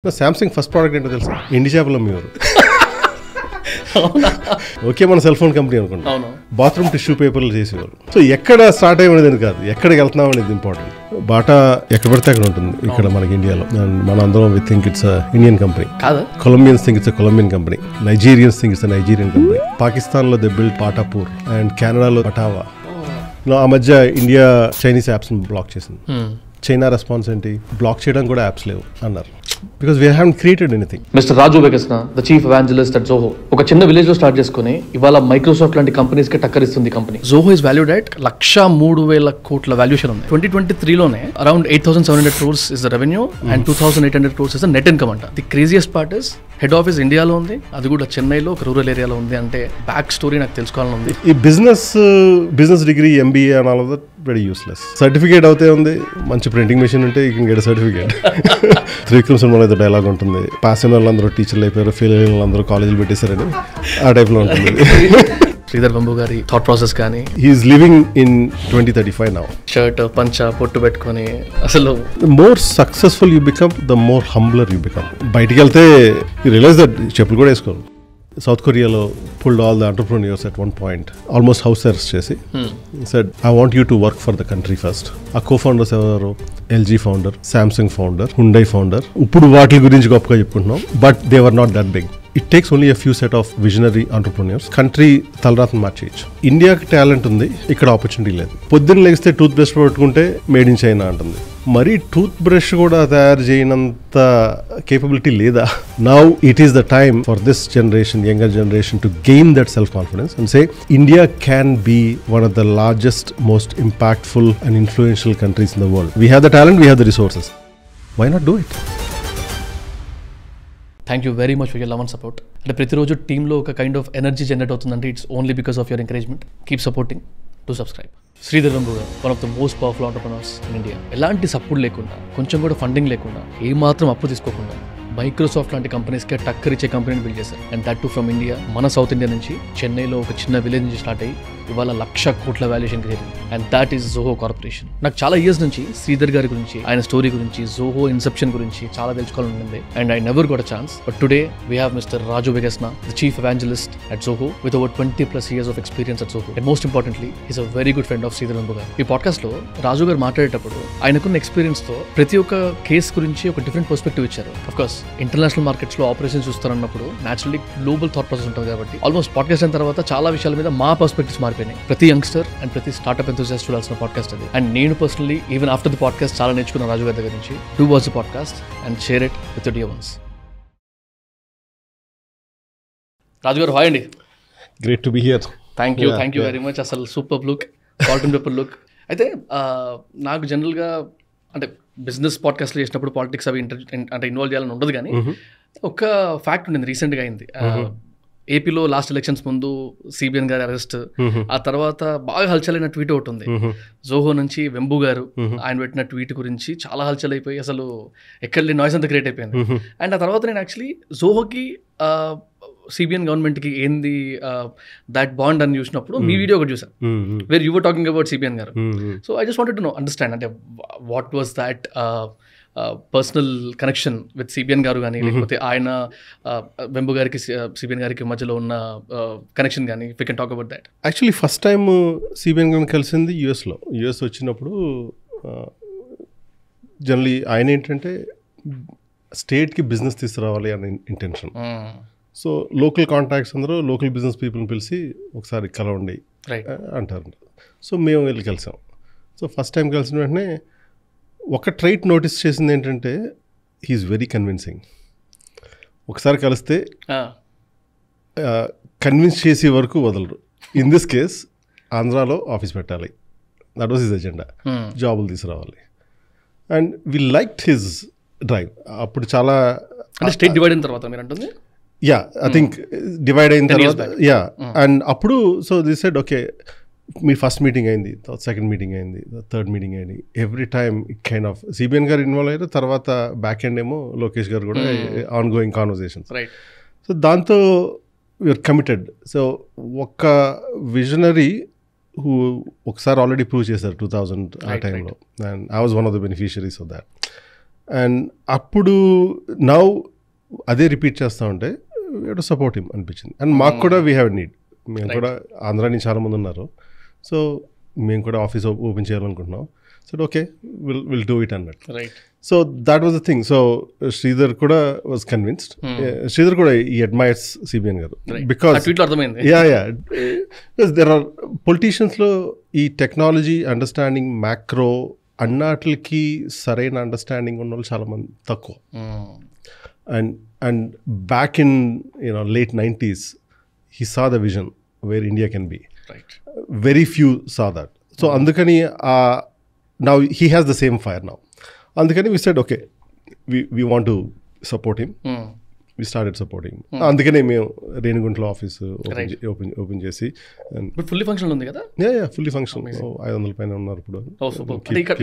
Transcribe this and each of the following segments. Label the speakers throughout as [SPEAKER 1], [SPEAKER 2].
[SPEAKER 1] Samsung first product ఏంటో తెలుసా? ఎండి చేపలు అమ్మేవారు. ఓకే, మన సెల్ ఫోన్ కంపెనీ అనుకుంటాం. బాత్రూమ్ టిష్యూ పేపర్లు చేసేవారు. సో ఎక్కడ స్టార్ట్ అయ్యేది కాదు, ఎక్కడికి వెళ్తున్నాం అనేది ఇంపార్టెంట్. బాటా ఎక్కడ పడితే అక్కడ ఉంటుంది ఇక్కడ మనకి ఇండియాలో. మన అందరం we think it's Indian company. Colombians think it's Colombian company. Nigerians think it's Nigerian company. Pakistan లో దే బిల్డ్ పాటాపూర్ అండ్ కెనడాలో పటావా. ఆ మధ్య ఇండియా చైనీస్ యాప్స్ బ్లాక్ చేసింది. చైనా రెస్పాన్స్ ఏంటి? బ్లాక్ చేయడం కూడా యాప్స్ లేవు అన్నారు. Because we haven't created anything.
[SPEAKER 2] Mr. Raju Vegasna, the chief evangelist at Zoho. ఒక చిన్న విలేజ్ లో స్టార్ట్ చేసుకుని ఇవాళ మైక్రోసాఫ్ట్ లాంటి కంపెనీస్ కి టక్కరిస్తుంది company. Zoho is valued at 1,03,000 కోట్ల వాల్యుయేషన్ ఉంది. 2023 లోనే around 8,700 crores is the revenue and 2,800 crores is the net income అంట. The craziest part is head office ఇండియాలో ఉంది, అది కూడా చెన్నైలో ఒక రూరల్ ఏరియాలో ఉంది. అంటే బ్యాక్ స్టోరీ నాకు తెలుసుకోవాలని ఉంది.
[SPEAKER 1] ఈ business degree MBA and all of that very useless. Certificate అవుతే ఉంది, మంచి ప్రింటింగ్ మెషిన్ ఉంటే you can get certificate. Trivikram సినిమాలో అయితే డైలాగ్ ఉంటుంది, పాస్ అయిన వాళ్ళందరూ టీచర్లు అయిపోయారు, ఫెయిల్ అయిన వాళ్ళందరూ కాలేజీలు పెట్టేశారని. ఆ టైప్ లో ఉంటుంది.
[SPEAKER 2] శ్రీధర్ వెంబు గారి థాట్ ప్రాసెస్ కానీ.
[SPEAKER 1] He's living in 2035 now.
[SPEAKER 2] Shirt పంచ పొట్టు పెట్టుకొని అసలు
[SPEAKER 1] more successful you become, the more humbler you become. బయటికి వెళ్తే యూ రియలైజ్ దట్ చెప్పులు కూడా వేసుకోరు. సౌత్ కొరియాలో pulled all the entrepreneurs at one point, almost house arrest చేసి said I want you to work for the country first. ఆ co founders ఎవరు? LG founder, Samsung founder, Hyundai founder. ఇప్పుడు వాటి గురించి గొప్పగా చెప్పుకుంటున్నాం, but they were not that big. It takes only a few set of visionary entrepreneurs. Country తలరాతను మార్చేయచ్చు. ఇండియాకి టాలెంట్ ఉంది, ఇక్కడ ఆపర్చునిటీ లేదు. పొద్దున్న లేస్తే టూత్ బ్రష్ పెట్టుకుంటే మేడ్ ఇన్ చైనా అంటుంది. మరి టూత్ బ్రష్ కూడా తయారు చేయనంత కేపబిలిటీ లేదా? Now it is the time for this generation, younger generation, to gain that self confidence and say India can be one of the largest, most impactful and influential countries in the world. We have the talent, we have the resources. Why not do it?
[SPEAKER 2] Thank you very much for your love and support. అంటే ప్రతిరోజు టీంలో ఒక kind of energy generate అవుతుందంటే it's only because of your encouragement. Keep supporting, to subscribe. Sridhar Vembu గారు, one of the most powerful entrepreneurs in India. ఎలాంటి support లేకుండా, కొంచెం కూడా ఫండింగ్ లేకుండా, ఏమాత్రం అప్పు తీసుకోకుండా మైక్రోసాఫ్ట్ లాంటి కంపెనీస్కే టక్కరిచ్చే కంపెనీని బిల్డ్ చేశారు. And that to from India, మన సౌత్ ఇండియా నుంచి. చెన్నైలో ఒక చిన్న విలేజ్ నుంచి స్టార్ట్ అయ్యి ఇవాళ 1,00,000 కోట్ల వాల్యుయేషన్ చేరింది. And that is Zoho corporation. నాకు చాలా ఇయర్స్ నుంచి శ్రీధర్ గారి గురించి, ఆయన స్టోరీ గురించి, జోహో ఇన్సెప్షన్ గురించి చాలా తెలుసుకోవాలని ఉంది. And I never got a chance. But today we have mister Raju Vegesna, the chief evangelist at Zoho with over 20+ years of experience at Zoho. And most importantly, he's a very good friend of Sridhar Vembu garu. ఈ podcast లో రాజు గారు మాట్లాడేటప్పుడు ఆయనకున్న experience తో ప్రతి ఒక్క case గురించి ఒక డిఫరెంట్ పర్స్పెక్టివ్ ఇచ్చారు. అఫ్ కోర్స్ ఇంటర్నేషనల్ మార్కెట్స్ లో ఆపరేషన్ చూస్తారన్నప్పుడు నేచురల్లీ గ్లోబల్ థాట్ ప్రాసెస్ ఉంటుంది కాబట్టి ఆల్మోస్ట్ పాడ్కాస్ట్ అయిన తర్వాత చాలా విషయాల మీద మా పర్స్పెక్టివ్స్ మారిపోయినాయి. ప్రతి యంగ్స్టర్ అండ్ ప్రతి స్టార్ట్అప్ ఎంతూజియాస్ట్ చూడాల్సిన పాడ్కాస్ట్ అది. అండ్ నేను personally even after the podcast చాలా నేర్చుకున్న రాజు గారి దగ్గర నుంచి. Do watch the podcast and share it with your dear ones. Raju గారు, హాయ్ అండి.
[SPEAKER 1] Great to be here.
[SPEAKER 2] Thank you very much. అసలు super look, salt and pepper look. అయితే నాకు జనరల్గా అంటే బిజినెస్ పాడ్కాస్ట్లు చేసినప్పుడు పాలిటిక్స్ అవి అంటే ఇన్వాల్వ్ చేయాలని ఉండదు, కానీ ఒక ఫ్యాక్ట్ ఉండింది రీసెంట్గా అయింది. ఏపీలో లాస్ట్ ఎలక్షన్స్ ముందు సిబిఎన్ గారి అరెస్ట్, ఆ తర్వాత బాగా హల్చల్ అయిన ట్వీట్ ఒకటి ఉంది. జోహో నుంచి వెంబు గారు ఆయన పెట్టిన ట్వీట్ గురించి చాలా హల్చల్ అయిపోయి అసలు ఎక్కడ నాయిస్ అంతా క్రియేట్ అయిపోయింది. అండ్ ఆ తర్వాత నేను యాక్చువల్లీ జోహోకి సిబిఎన్ గవర్నమెంట్కి ఏంది దాట్ బాండ్ అని చూసినప్పుడు మీ వీడియో ఒకటి చూసాను, where you were talking about CBN గారు. So I just wanted to know understand అంటే what was that personal connection with CBN గారు కానీ, లేకపోతే ఆయన వెంబు గారికి సిబిఎన్ గారికి మధ్యలో ఉన్న కనెక్షన్ కానీ, we can talk about that.
[SPEAKER 1] Actually first time CBN గారిని కలిసింది యుఎస్ వచ్చినప్పుడు. జనరలీ ఆయన ఏంటంటే స్టేట్కి బిజినెస్ తీసుకురావాలి అనే ఇంటెన్షన్. సో లోకల్ కాంటాక్ట్స్ అందరూ లోకల్ బిజినెస్ పీపుల్ని పిలిచి ఒకసారి కలవండి అంటారు. సో మేము వెళ్ళి కలిసాం. సో ఫస్ట్ టైం కలిసిన వెంటనే ఒక ట్రైట్ నోటీస్ చేసింది ఏంటంటే హీఈస్ వెరీ కన్విన్సింగ్. ఒకసారి కలిస్తే కన్విన్స్ చేసే వరకు వదలరు. ఇన్ దిస్ కేస్ ఆంధ్రాలో ఆఫీస్ పెట్టాలి, దట్ వాజ్ హిజ్ ఎజెండా. జాబులు తీసుకురావాలి. And we liked his drive. అప్పుడు చాలా
[SPEAKER 2] స్టేట్ డివైడ్ అయిన తర్వాత మీరు అంటుంది,
[SPEAKER 1] యా ఐ థింక్ డివైడ్ అయిన తర్వాత, యా. అండ్ అప్పుడు so this said okay, me first meeting అయింది, సెకండ్ మీటింగ్ అయింది, థర్డ్ మీటింగ్ అయింది. Every time kind of CBN గారు ఇన్వాల్వ్ అయ్యారు. తర్వాత బ్యాక్ ఎండ్ ఏమో లోకేష్ గారు కూడా ఆన్ గోయింగ్ కాన్వర్జేషన్స్. సో దాంతో వీఆర్ కమిటెడ్. సో ఒక విజనరీ హూ ఒకసారి ఆల్రెడీ ప్రూవ్ చేశారు 2000 ఆ టైంలో, and I was one of the beneficiaries of that. And అప్పుడు నౌ అదే రిపీట్ చేస్తూ ఉంటే టు సపోర్ట్ హిమ్ అనిపించింది. అండ్ మాకు కూడా వీ హ్యావ్ నీడ్, మేము కూడా ఆంధ్రా నుంచి చాలా మంది ఉన్నారు, సో మేము కూడా ఆఫీస్ ఓపెన్ చేయాలనుకుంటున్నాం. So okay, will do it అన్నట్టు. So that was the thing. So Sridhar కూడా వాజ్ కన్విన్స్డ్. శ్రీధర్ కూడా ఈ అడ్మైర్స్ సిబిఎన్ గారు బికాస్ దెర్ ఆర్ పొలిటీషియన్స్లో ఈ టెక్నాలజీ అండర్స్టాండింగ్ మ్యాక్రో అన్నాటికి సరైన అండర్స్టాండింగ్ ఉన్న వాళ్ళు చాలా మంది తక్కువ. And back in late 90s he saw the vision where India can be. Very few saw that. So అందుకని now he has the same fire now. అందుకని we said okay, we want to support him. We started supporting him. అందుకనే మేము రేణిగుంటలో office open చేసి
[SPEAKER 2] fully function ఉంది కదా.
[SPEAKER 1] Fully function 500 పైన ఉన్నారు ఇప్పుడు.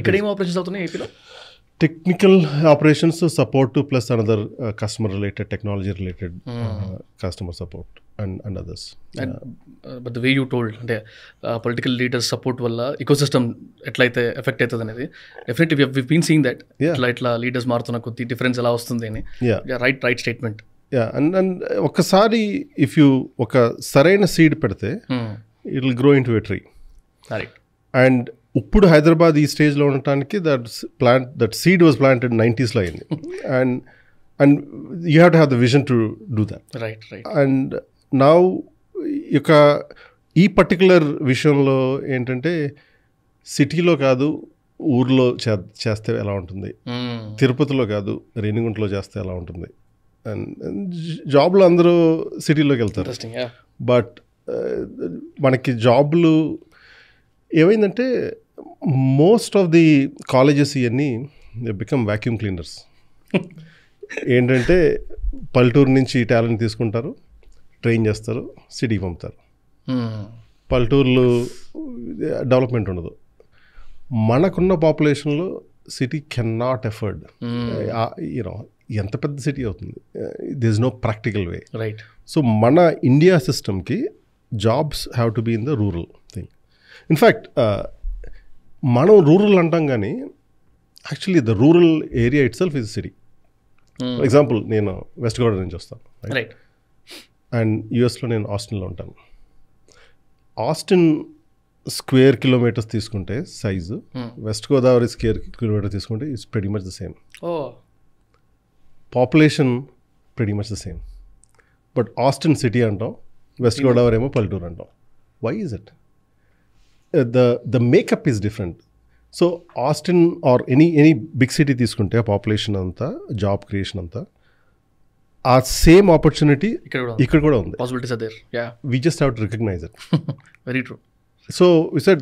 [SPEAKER 2] ఇక్కడ ఏం ఆపరేషన్స్ అవుతున్నాయి ఏపీలో?
[SPEAKER 1] Technical operations support plus another customer related, technology related customer support and others.
[SPEAKER 2] But the way you told అంటే పొలిటికల్ లీడర్స్ సపోర్ట్ వల్ల ఈకోసిస్టమ్ ఎట్లయితే ఎఫెక్ట్ అవుతుంది అనేది definitely we been seeing that. ఇట్లా లీడర్స్ మారుతున్న కొద్ది డిఫరెన్స్ ఎలా వస్తుంది అని. Right statement.
[SPEAKER 1] అండ్ ఒకసారి ఇఫ్ యూ ఒక సరైన సీడ్ పెడితే it will grow into a tree. And ఇప్పుడు హైదరాబాద్ ఈ స్టేజ్లో ఉండటానికి that seed was planted 90s అయింది. And you have to have the vision to do that. And now ఈ పర్టికులర్ విషయంలో ఏంటంటే సిటీలో కాదు ఊర్లో చేస్తే ఎలా ఉంటుంది, తిరుపతిలో కాదు రేణిగుంటలో చేస్తే ఎలా ఉంటుంది. అండ్ జాబ్లో అందరూ సిటీలోకి వెళ్తారు, బట్ మనకి జాబ్లు ఏమైందంటే మోస్ట్ ఆఫ్ ది కాలేజెస్ ఇవన్నీ బికమ్ వ్యాక్యూమ్ క్లీనర్స్. ఏంటంటే పల్లెటూరు నుంచి టాలెంట్ తీసుకుంటారు, ట్రైన్ చేస్తారు, సిటీకి పంపుతారు. పల్లెటూరులో డెవలప్మెంట్ ఉండదు. మనకున్న పాపులేషన్లో సిటీ కెన్ నాట్ ఎఫర్డ్. ఎంత పెద్ద సిటీ అవుతుంది, there is no practical way. So మన ఇండియా సిస్టమ్కి jobs have to be in the rural thing. In fact మనం రూరల్ అంటాం కానీ actually the rural area itself is city. For example నేను West Godavari నుంచి వస్తాను, అండ్ యూఎస్లో నేను ఆస్టిన్లో ఉంటాను. ఆస్టిన్ స్క్వేర్ కిలోమీటర్స్ తీసుకుంటే size, West Godavari square kilometre తీసుకుంటే it's pretty much the same. Population pretty much the same. But Austin city అంటాం, వెస్ట్ గోదావరి ఏమో పల్లెటూరు అంటాం. Why is it? the makeup is different. So Austin or any big city తీసుకుంటే population అంతా, job creation అంతా, ఆ same opportunity ఇక్కడ కూడా ఉంది. We just have to recognize it.
[SPEAKER 2] Very true.
[SPEAKER 1] So we said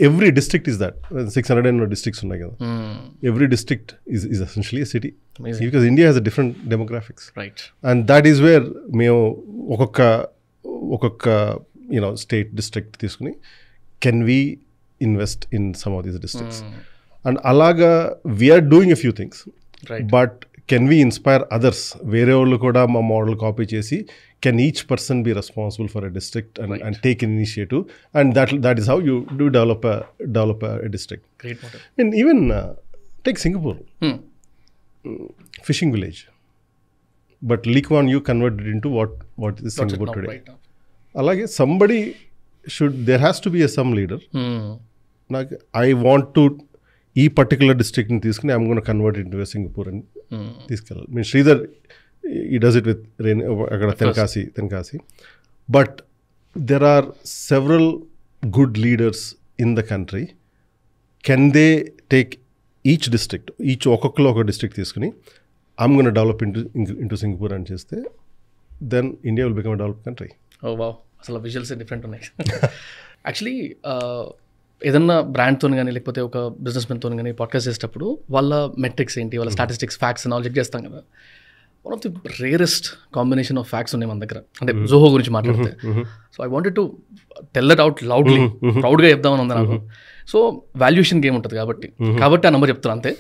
[SPEAKER 1] every district is that. 600 districts ఉన్నాయి కదా. Every district is essentially a city. Amazing. Because India has a different demographics. And that is where మేము ఒక్కొక్క state district తీసుకుని can we invest in some of these districts? And alaga we are doing a few things, but can we inspire others? Vere vallu kuda ma model copy chesi, can each person be responsible for a district and take an initiative, and that is how you do develop a district.
[SPEAKER 2] Great model.
[SPEAKER 1] And even take Singapore, fishing village, but Lee Kuan Yew converted into what is Singapore today. Alage somebody there has to be some leader. I want to ఈ particular డిస్ట్రిక్ట్ని తీసుకుని I'm gonna convert into Singapore అని తీసుకెళ్ళాలి. Mean Sridhar ఈ does it with అక్కడ Tenkasi. But there are several good leaders in the country. Can they take each district, ఒక్కొక్కరు ఒక district తీసుకుని I'm gonna develop into Singapore అని చేస్తే then India will become develop country.
[SPEAKER 2] Oh wow, అసలు visuals different ఉన్నాయి. Actually ఏదన్నా బ్రాండ్తో కానీ లేకపోతే ఒక బిజినెస్ మెన్తో కానీ పాడ్కాస్ట్ చేసేటప్పుడు వాళ్ళ మెట్రిక్స్ ఏంటి, వాళ్ళ స్టాటిస్టిక్స్, ఫ్యాక్ట్స్ అని చెక్ చేస్తాం కదా. One of the rarest combination of facts ఉన్నాయి మన దగ్గర, అంటే జోహో గురించి మాట్లాడితే. So I wanted to tell that out loudly, ప్రౌడ్గా చెప్దామని ఉంది నాకు. సో వాల్యుయేషన్ గేమ్ ఉంటుంది కాబట్టి ఆ నెంబర్ చెప్తాను అంతే.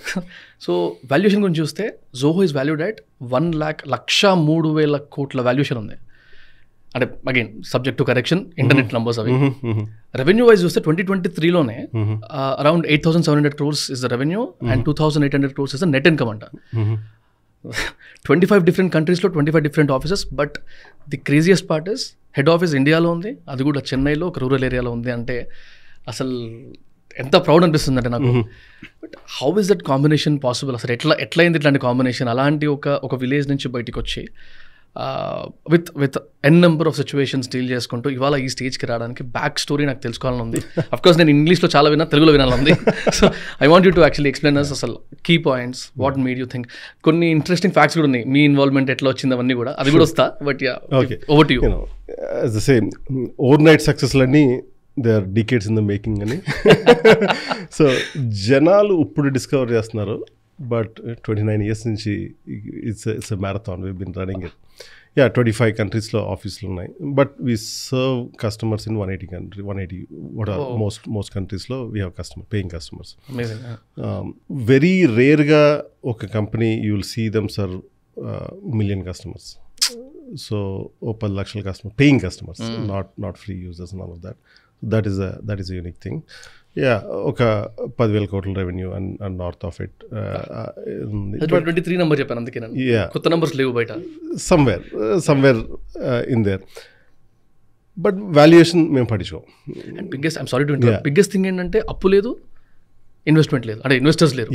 [SPEAKER 2] సో వాల్యుయేషన్ గురించి చూస్తే జోహో ఈజ్ వాల్యూడ్ అట్ 1,03,000 కోట్ల వాల్యుయేషన్ ఉంది. అంటే again subject to correction internet numbers అవి. రెవెన్యూ వైజ్ చూస్తే 2023లోనే around 8,700 crores is the revenue and 2,800 crores is the net income అంట. 25 డిఫరెంట్ కంట్రీస్లో 25 different offices. But the craziest part is head office ఇండియాలో ఉంది, అది కూడా చెన్నైలో ఒక రూరల్ ఏరియాలో ఉంది. అంటే అసలు ఎంత ప్రౌడ్ అనిపిస్తుంది అంటే నాకు. But how is that combination possible? అసలు ఎట్లయింది ఇట్లాంటి కాంబినేషన్? అలాంటి ఒక విలేజ్ నుంచి బయటికి వచ్చి with n number of situations deal చేసుకుంటూ ఇవాళ ఈ స్టేజ్కి రావడానికి బ్యాక్ స్టోరీ నాకు తెలుసుకోవాలని ఉంది. అఫ్కోర్స్ నేను ఇంగ్లీష్లో చాలా విన్నా, తెలుగులో వినాలని ఉంది. So I want you to actually explain us అసలు key points, what made you think. కొన్ని ఇంట్రెస్టింగ్ ఫ్యాక్ట్స్ కూడా ఉన్నాయి, మీ ఇన్వాల్వ్మెంట్ ఎట్లా వచ్చింది అవన్నీ కూడా, అది కూడా వస్తా. But yeah, over to you.
[SPEAKER 1] As the same overnight సక్సెస్లన్నీ they are decades in the making అని. సో జనాలు ఇప్పుడు డిస్కవర్ చేస్తున్నారు, బట్ 29 years నుంచి it's a marathon. We been running it. 25 కంట్రీస్లో ఆఫీసులు ఉన్నాయి, but we serve customers in 180 most కంట్రీస్లో we have paying customers. Very రేర్గా ఒక company you will see them serve million customers. So 10 lakh customers, paying customers, not free users and all of that. That is a unique thing. ఒక 10,000 crore revenue and north of it.
[SPEAKER 2] 23 number చెప్పాను, అందుకే కొత్త numbers లేవు బయట.
[SPEAKER 1] Somewhere in there. But valuation మేము పట్టించుకోం.
[SPEAKER 2] And biggest, I'm sorry to interrupt, biggest thing ఏంటంటే అప్పు లేదు, ఇన్వెస్ట్మెంట్ లేదు, అంటే ఇన్వెస్టర్స్ లేరు.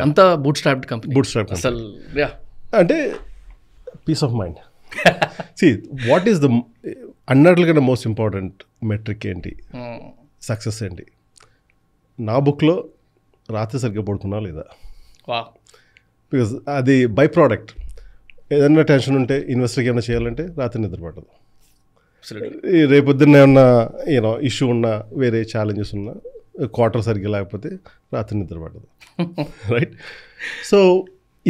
[SPEAKER 2] అంతా బూట్ స్ట్రాప్డ్ కంపెనీ. అసలు
[SPEAKER 1] అంటే peace of mind. See what is the అన్నట్లుగా మోస్ట్ ఇంపార్టెంట్ మెట్రిక్ ఏంటి, సక్సెస్ ఏంటి? నా బుక్లో రాత్రి సరిగ్గా పడుకున్నా లేదా, బికాజ్ అది బై ప్రోడక్ట్. ఏదైనా టెన్షన్ ఉంటే, ఇన్వెస్టర్కి ఏమైనా చేయాలంటే రాత్రి నిద్ర పడదు. రేపొద్దున్న ఏమన్నా ఇష్యూ ఉన్నా, వేరే ఛాలెంజెస్ ఉన్నా, క్వార్టర్ సరిగ్గా లేకపోతే రాత్రి నిద్ర పడదు. రైట్? సో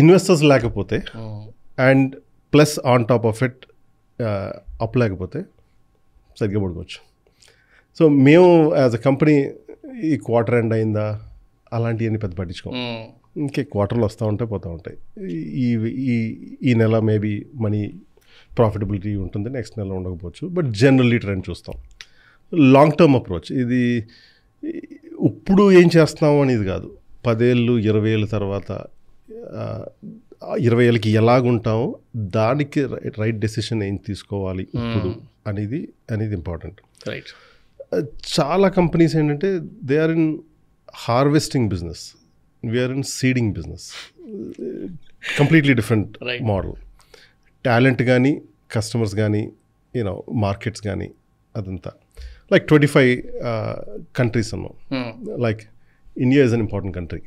[SPEAKER 1] ఇన్వెస్టర్స్ లేకపోతే and plus on top of it up లేకపోతే సరిగ్గా పడుకోవచ్చు. సో మేము యాజ్ అ కంపెనీ ఈ క్వార్టర్ ఎండ్ అయిందా అలాంటివన్నీ పెద్ద పట్టించుకోం. ఇంకే క్వార్టర్లు వస్తూ ఉంటాయి, పోతూ ఉంటాయి. ఈ నెల మేబీ మనీ ప్రాఫిటబిలిటీ ఉంటుంది, నెక్స్ట్ నెల ఉండకపోవచ్చు, బట్ జనరల్లీ ట్రెండ్ చూస్తాం. లాంగ్ టర్మ్ అప్రోచ్ ఇది. ఇప్పుడు ఏం చేస్తున్నాము అనేది కాదు, 10 ఏళ్ళు 20 ఏళ్ళ తర్వాత 20 ఏళ్ళకి ఎలాగుంటామో దానికి రైట్ డెసిషన్ ఏం తీసుకోవాలి ఇప్పుడు అనేది ఇంపార్టెంట్.
[SPEAKER 2] రైట్.
[SPEAKER 1] చాలా కంపెనీస్ ఏంటంటే they are in harvesting business, we're in seeding business. Completely different model. Talent కానీ, కస్టమర్స్ కానీ, మార్కెట్స్ కానీ, అదంతా లైక్ 25 కంట్రీస్ అన్నాం. Like India is an important country,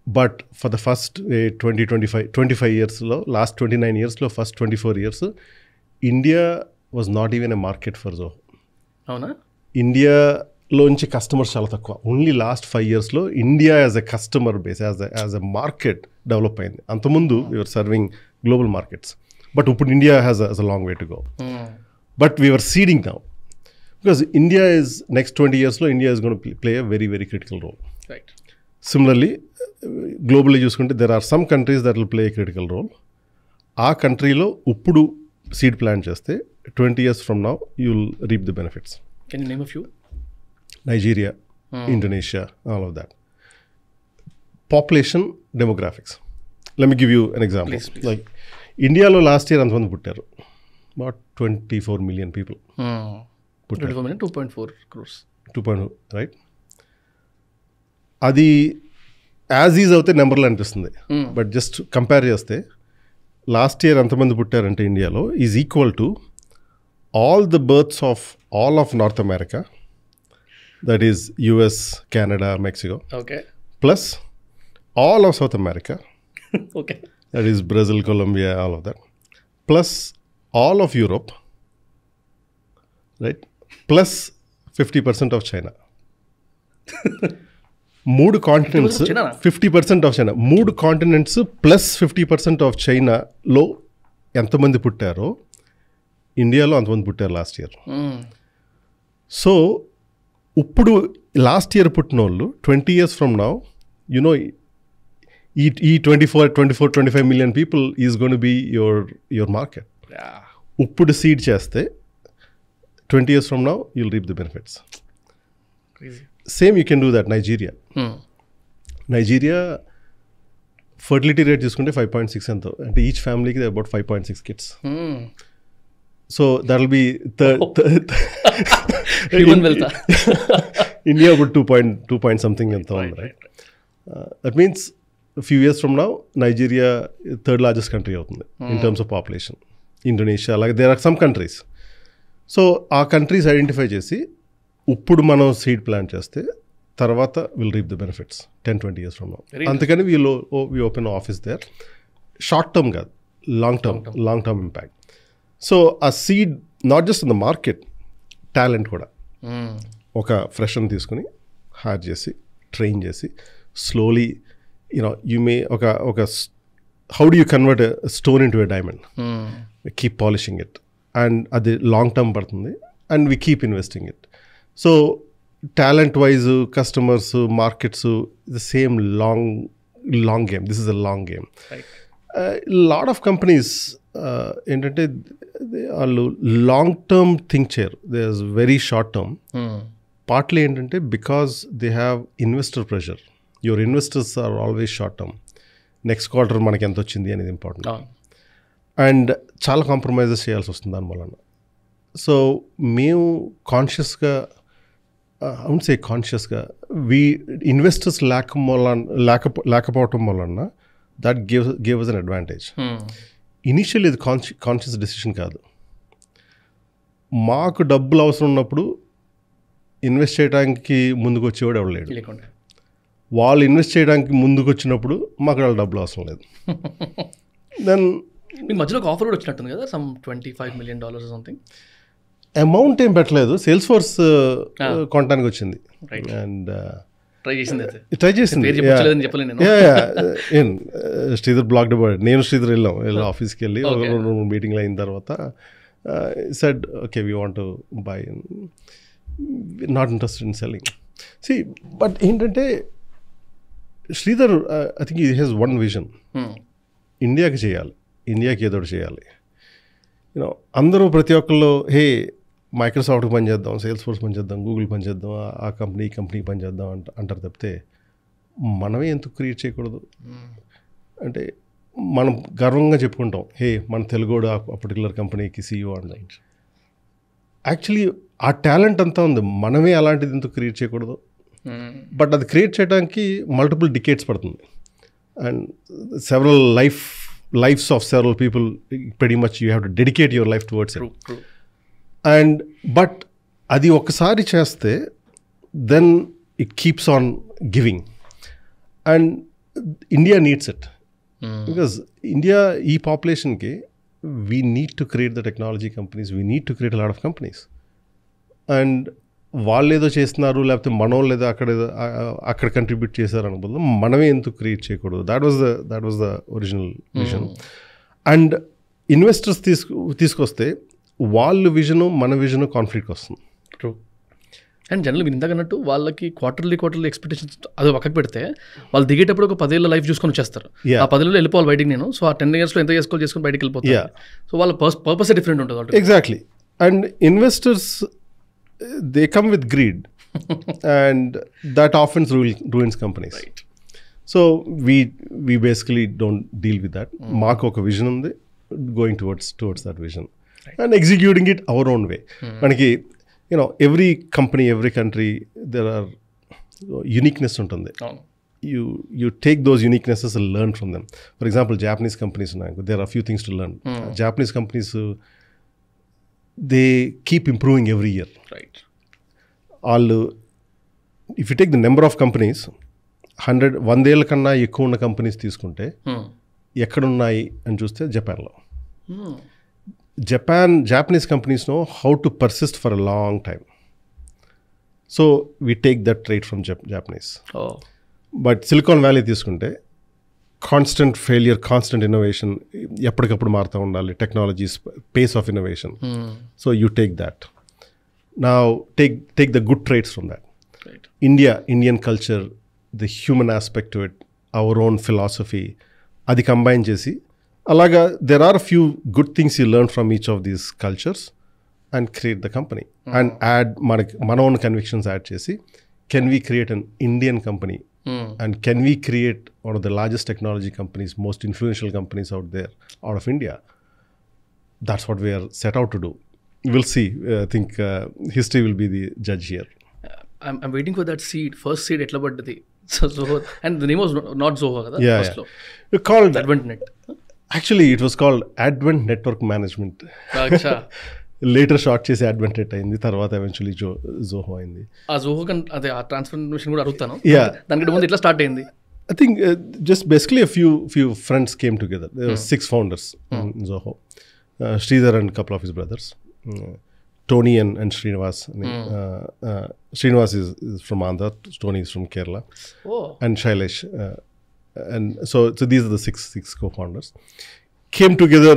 [SPEAKER 1] but for the first 25 yearsలో, లాస్ట్ 29 yearsలో first 24 years India was not even a market for Zoho.
[SPEAKER 2] అవునా?
[SPEAKER 1] ఇండియాలోంచి customers చాలా తక్కువ. ఓన్లీ లాస్ట్ 5 yearsలో India as a customer base, as a market develop అయింది. అంతకుముందు we're serving global markets, but ఇప్పుడు India has a long way to go. But we're seeding now because India is next 20 yearsలో India is gonna play a very very critical role.
[SPEAKER 2] Right.
[SPEAKER 1] Similarly globally చూసుకుంటే there are some countries that will play a critical role. ఆ కంట్రీలో ఇప్పుడు seed plan చేస్తే 20 years from now you will reap the benefits.
[SPEAKER 2] Can you name a few?
[SPEAKER 1] Nigeria, Indonesia, all of that. Population demographics. Let me give you an example. Please. Like ఇండియాలో last year అంతమంది పుట్టారు, about 24 million people.
[SPEAKER 2] 24 million, 2.4 crores.
[SPEAKER 1] 2.4, right? అది as is అవుతే నెంబర్లు అనిపిస్తుంది, but just compare చేస్తే last year ఎంతమంది పుట్టారంటే ఇండియాలో is equal to all the births of all of North America, that is US, Canada, Mexico.
[SPEAKER 2] Okay.
[SPEAKER 1] Plus all of South America.
[SPEAKER 2] Okay.
[SPEAKER 1] That is Brazil, Colombia, all of that. Plus all of Europe. Right? Plus 50% of China. 3 continents, 50% of China. 3 continents plus 50% of China లో ఎంతమంది పుట్టారో ఇండియాలో అంతమంది పుట్టారు last year. So ఇప్పుడు last year పుట్టిన వాళ్ళు 20 years from now, ఈ 24-25 million people is gonna be your market. ఇప్పుడు సీడ్ చేస్తే 20 years from now you'll reap the benefits.
[SPEAKER 2] Crazy.
[SPEAKER 1] Same you can do that. Nigeria fertility rate తీసుకుంటే 5.6 ఎంతో అంటే each ఫ్యామిలీకి about 5.6 kids. So that will be
[SPEAKER 2] human wealth.
[SPEAKER 1] India about 2 something ఎంత ఉంది, right? That means few years from now Nigeria third largest country అవుతుంది in terms of population. Indonesia అలాగే there are some countries. So ఆ countries identify చేసి ఇప్పుడు మనం seed plant చేస్తే తర్వాత will reap the benefits 10-20 years from now. అందుకని we open office there. Short term కాదు, లాంగ్ టర్మ్ ఇంపాక్ట్. సో ఆ seed not just in the market, talent కూడా ఒక ఫ్రెషర్ని తీసుకుని హైర్ చేసి ట్రైన్ చేసి స్లోలీ యూ మే ఒక how do you convert stone into a diamond, keep polishing it and అది long term పడుతుంది and we keep investing it. So talent wise customers markets the same long game. This is a long game. Lot of companies ఏంటంటే వాళ్ళు long term think చేయరు, they are very short term. Partly ఏంటంటే because they have investor pressure. Your investors are always short term. Next quarter మనకి ఎంత వచ్చింది అనేది important. And చాలా compromises చేయాల్సి వస్తుంది దానివల్ల. సో మేము కాన్షియస్గా ఇన్వెస్టర్స్ లేకపోవటం వలన that gave us an advantage. Initial ఇది కాన్షియస్ డెసిషన్ కాదు. మాకు డబ్బులు అవసరం ఉన్నప్పుడు ఇన్వెస్ట్ చేయడానికి ముందుకు వచ్చేవాడు ఎవడు లేడు. వాళ్ళు ఇన్వెస్ట్ చేయడానికి ముందుకు వచ్చినప్పుడు మాకు వాళ్ళ డబ్బులు అవసరం లేదు. దెన్
[SPEAKER 2] మీ మధ్యలో ఒక ఆఫర్ కూడా వచ్చినట్టుంది కదా, సమ్ $25 million సంథింగ్.
[SPEAKER 1] అమౌంట్ ఏం పెట్టలేదు, సేల్స్ ఫోర్స్ కొనడానికి వచ్చింది. అండ్ ట్రై చేసింది. Sridhar block about. నేను శ్రీధర్ వెళ్ళాం ఆఫీస్కి వెళ్ళి 2 మీటింగ్లు అయిన తర్వాత said okay we want to buy, not interested in selling. See but ఏంటంటే Sridhar I think he has one vision. ఇండియాకి చేయాలి, ఇండియాకి ఏదో చేయాలి. అందరూ ప్రతి ఒక్కళ్ళు హే మైక్రోసాఫ్ట్కి పనిచేద్దాం, సేల్స్ ఫోర్స్ పనిచేద్దాం, గూగుల్ పనిచేద్దాం, ఆ కంపెనీ ఈ కంపెనీకి పనిచేద్దాం అంటారు తప్పితే మనమే ఎందుకు క్రియేట్ చేయకూడదు? అంటే మనం గర్వంగా చెప్పుకుంటాం హే మన తెలుగోడు ఆ పర్టికులర్ కంపెనీకి CEO అండి. యాక్చువల్లీ ఆ టాలెంట్ అంతా ఉంది, మనమే అలాంటిది ఎందుకు క్రియేట్ చేయకూడదు? బట్ అది క్రియేట్ చేయడానికి మల్టిపుల్ డికేట్స్ పడుతుంది and several lives of several people, pretty much you have to dedicate your life towards it. True. And but adi ఒకసారి చేస్తే then it keeps on giving and India needs it because India ఈ population ki we need to create the technology companies, we need to create a lot of companies and వాళ్ళు ఏదో చేస్తున్నారు లేకపోతే మనం లేదా అక్కడ కంట్రిబ్యూట్ చేశారు అనుకోదు, మనమే ఎందుకు క్రియేట్ చేయకూడదు? That was the original vision. And investors తీసుకొస్తే వాళ్ళ విజను మన విజను కాన్ఫ్లిక్ట్ వస్తుంది.
[SPEAKER 2] ట్రూ. అండ్ జనరల్ మీరు ఇందాక అన్నట్టు వాళ్ళకి క్వార్టర్లీ ఎక్స్పెక్టేషన్స్ అది పక్కకు పెడితే వాళ్ళు దిగేటప్పుడు ఒక 10 ఏళ్ళ లైఫ్ చూసుకొని వచ్చేస్తారు. ఆ 10 ఏళ్ళు వెళ్ళిపోవాలి బయటికి నేను, సో ఆ 10 yearsలో ఎంత చేసుకొని బయటికి వెళ్ళిపోతారు. సో వాళ్ళ పర్పస్ డిఫరెంట్ ఉంటుంది.
[SPEAKER 1] Exactly. And investors they come with greed and that often ruins companies. Right. So we basically don't deal with that. Maaku oka vision undi, going towards that vision. Right. And executing it our own way. Manaki every company, every country there are uniqueness untundi. You take those uniquenesses and learn from them. For example, Japanese companies there are a few things to learn. Japanese companies they keep improving every year.
[SPEAKER 2] Right.
[SPEAKER 1] If you take the number of companies, 100 ఏళ్ళ కన్నా ఎక్కువ ఉన్న companies తీసుకుంటే ఎక్కడున్నాయి అని చూస్తే జపాన్లో. Japanese companies know how to persist for a long time. So we take that trait from Japanese. But Silicon Valley తీసుకుంటే కాన్స్టెంట్ ఫెయిలియర్, కాన్స్టెంట్ ఇన్నోవేషన్, ఎప్పటికప్పుడు మారుతూ ఉండాలి, technologies, pace of innovation. So you take that. Now take the good traits from that. Indian culture, the human aspect to it, our own philosophy, అది combine చేసి అలాగా there are few good things you learn from each of these cultures and create the company and add మన own convictions add చేసి can we create an Indian company and can we create one of the largest technology companies, most influential companies out there, out of India? That's what we are set out to do. We'll see. I think history will be the judge here.
[SPEAKER 2] I'm waiting for that seed. First seed etla paddadi. So Zoho, and the name was not Zoho kada.
[SPEAKER 1] Yeah,
[SPEAKER 2] first
[SPEAKER 1] yeah. It called
[SPEAKER 2] AdventNet.
[SPEAKER 1] Actually, it was called Advent Network Management.
[SPEAKER 2] Acha.
[SPEAKER 1] Later short చేసి అడ్వెంటెట్ అయింది, తర్వాత eventually Zoho అయింది.
[SPEAKER 2] ఆ జోహో అదే ఆ transformation కూడా అడుగుతాను.
[SPEAKER 1] Yeah,
[SPEAKER 2] దానికంటే ముందు ఎట్లా స్టార్ట్ అయింది?
[SPEAKER 1] I think just basically a few friends came together. There were 6 founders in Zoho. Sridhar and a couple of his brothers. Tony and Srinivas. Srinivas is from Andhra. Tony is from Kerala.
[SPEAKER 2] Oh.
[SPEAKER 1] And Shailesh. And so these are the six co-founders. Came together.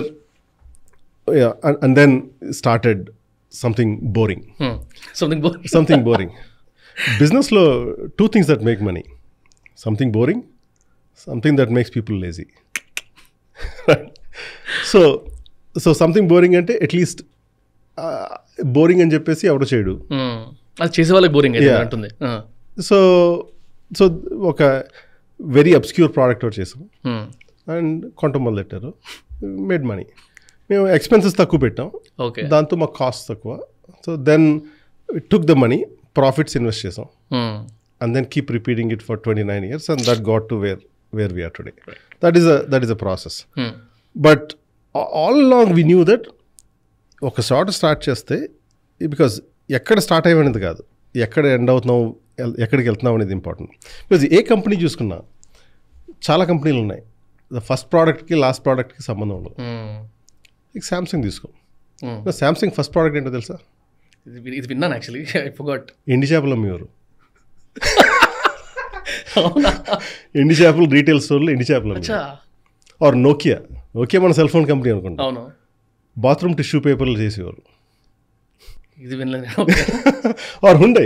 [SPEAKER 1] Yeah, and then started something boring. Something boring. Business lo 2 things that make money. Something boring, something that makes people lazy. So something boring ante at least boring అని చెప్పేసి ఎవడో చేయడు,
[SPEAKER 2] అది చేసే వాళ్ళకి boring అంటుంది.
[SPEAKER 1] So ఒక very obscure product ఒకటి చేసాం అండ్ కొంత మొదలెట్టారు, మేడ్ మనీ. మేము ఎక్స్పెన్సెస్ తక్కువ పెట్టాం, దాంతో మాకు కాస్ట్ తక్కువ. So then took the money, profits invest చేసాం, and then keep repeating it for 29 years, and that got to where we are today. That is a process. But all along we knew that ఒక start చేస్తే, because ఎక్కడ start అయ్యేది కాదు, ఎక్కడ end అవుతున్నాం, ఎక్కడికి వెళ్తున్నాం అనేది ఇంపార్టెంట్. బికాజ్ ఏ కంపెనీ చూసుకున్నా చాలా కంపెనీలు ఉన్నాయి, ఫస్ట్ ప్రోడక్ట్కి లాస్ట్ ప్రోడక్ట్కి సంబంధం ఉండదు. ఇక శాంసంగ్ తీసుకో, శాంసంగ్ ఫస్ట్ ప్రోడక్ట్ ఏంటో తెలుసా?
[SPEAKER 2] ఇది విన్నాను యాక్చువల్లీ, ఐ ఫర్గాట్.
[SPEAKER 1] ఎండి చేపలు అమ్మేవారు. ఎండి చేపలు రీటైల్ స్టోర్లో ఎండి చేపలు. ఆర్ నోకియా మన సెల్ ఫోన్ కంపెనీ అనుకుంటా, బాత్రూమ్ టిష్యూ పేపర్లు చేసేవారు.
[SPEAKER 2] ఇది వినలేదు.
[SPEAKER 1] ఆర్ హుండై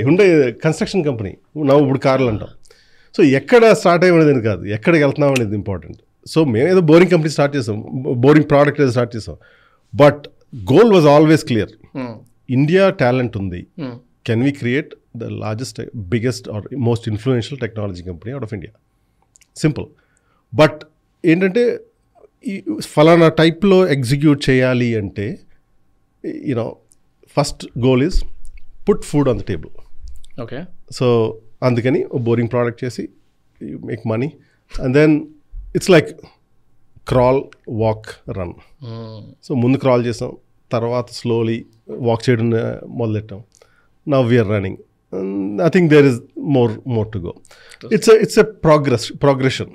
[SPEAKER 1] కన్స్ట్రక్షన్ కంపెనీ, ನಾವು ఇప్పుడు కార్లు అంటాం. సో ఎక్కడ స్టార్ట్ అయ్యేది కాదు, ఎక్కడికి వెళ్తున్నాం అనేది ఇంపార్టెంట్. సో మేమేదో బోరింగ్ కంపెనీ స్టార్ట్ చేసాం, బోరింగ్ ప్రోడక్ట్ ఏదో స్టార్ట్ చేసాం, but goal was always clear. India talent ఉంది, can we create the largest, biggest or most influential technology company out of India? Simple. But ఏంటంటే ఈ ఫలానా టైప్లో execute చేయాలి అంటే, you know, first goal is put food on the table.
[SPEAKER 2] Okay.
[SPEAKER 1] So అందుకని boring product చేసి make money, and then it's like crawl, walk, run. So ముందు crawl చేసాం, తర్వాత స్లోలీ వాక్ చేయడం మొదలెట్టాం. Now we're running. I think there is more to go. It's a progression.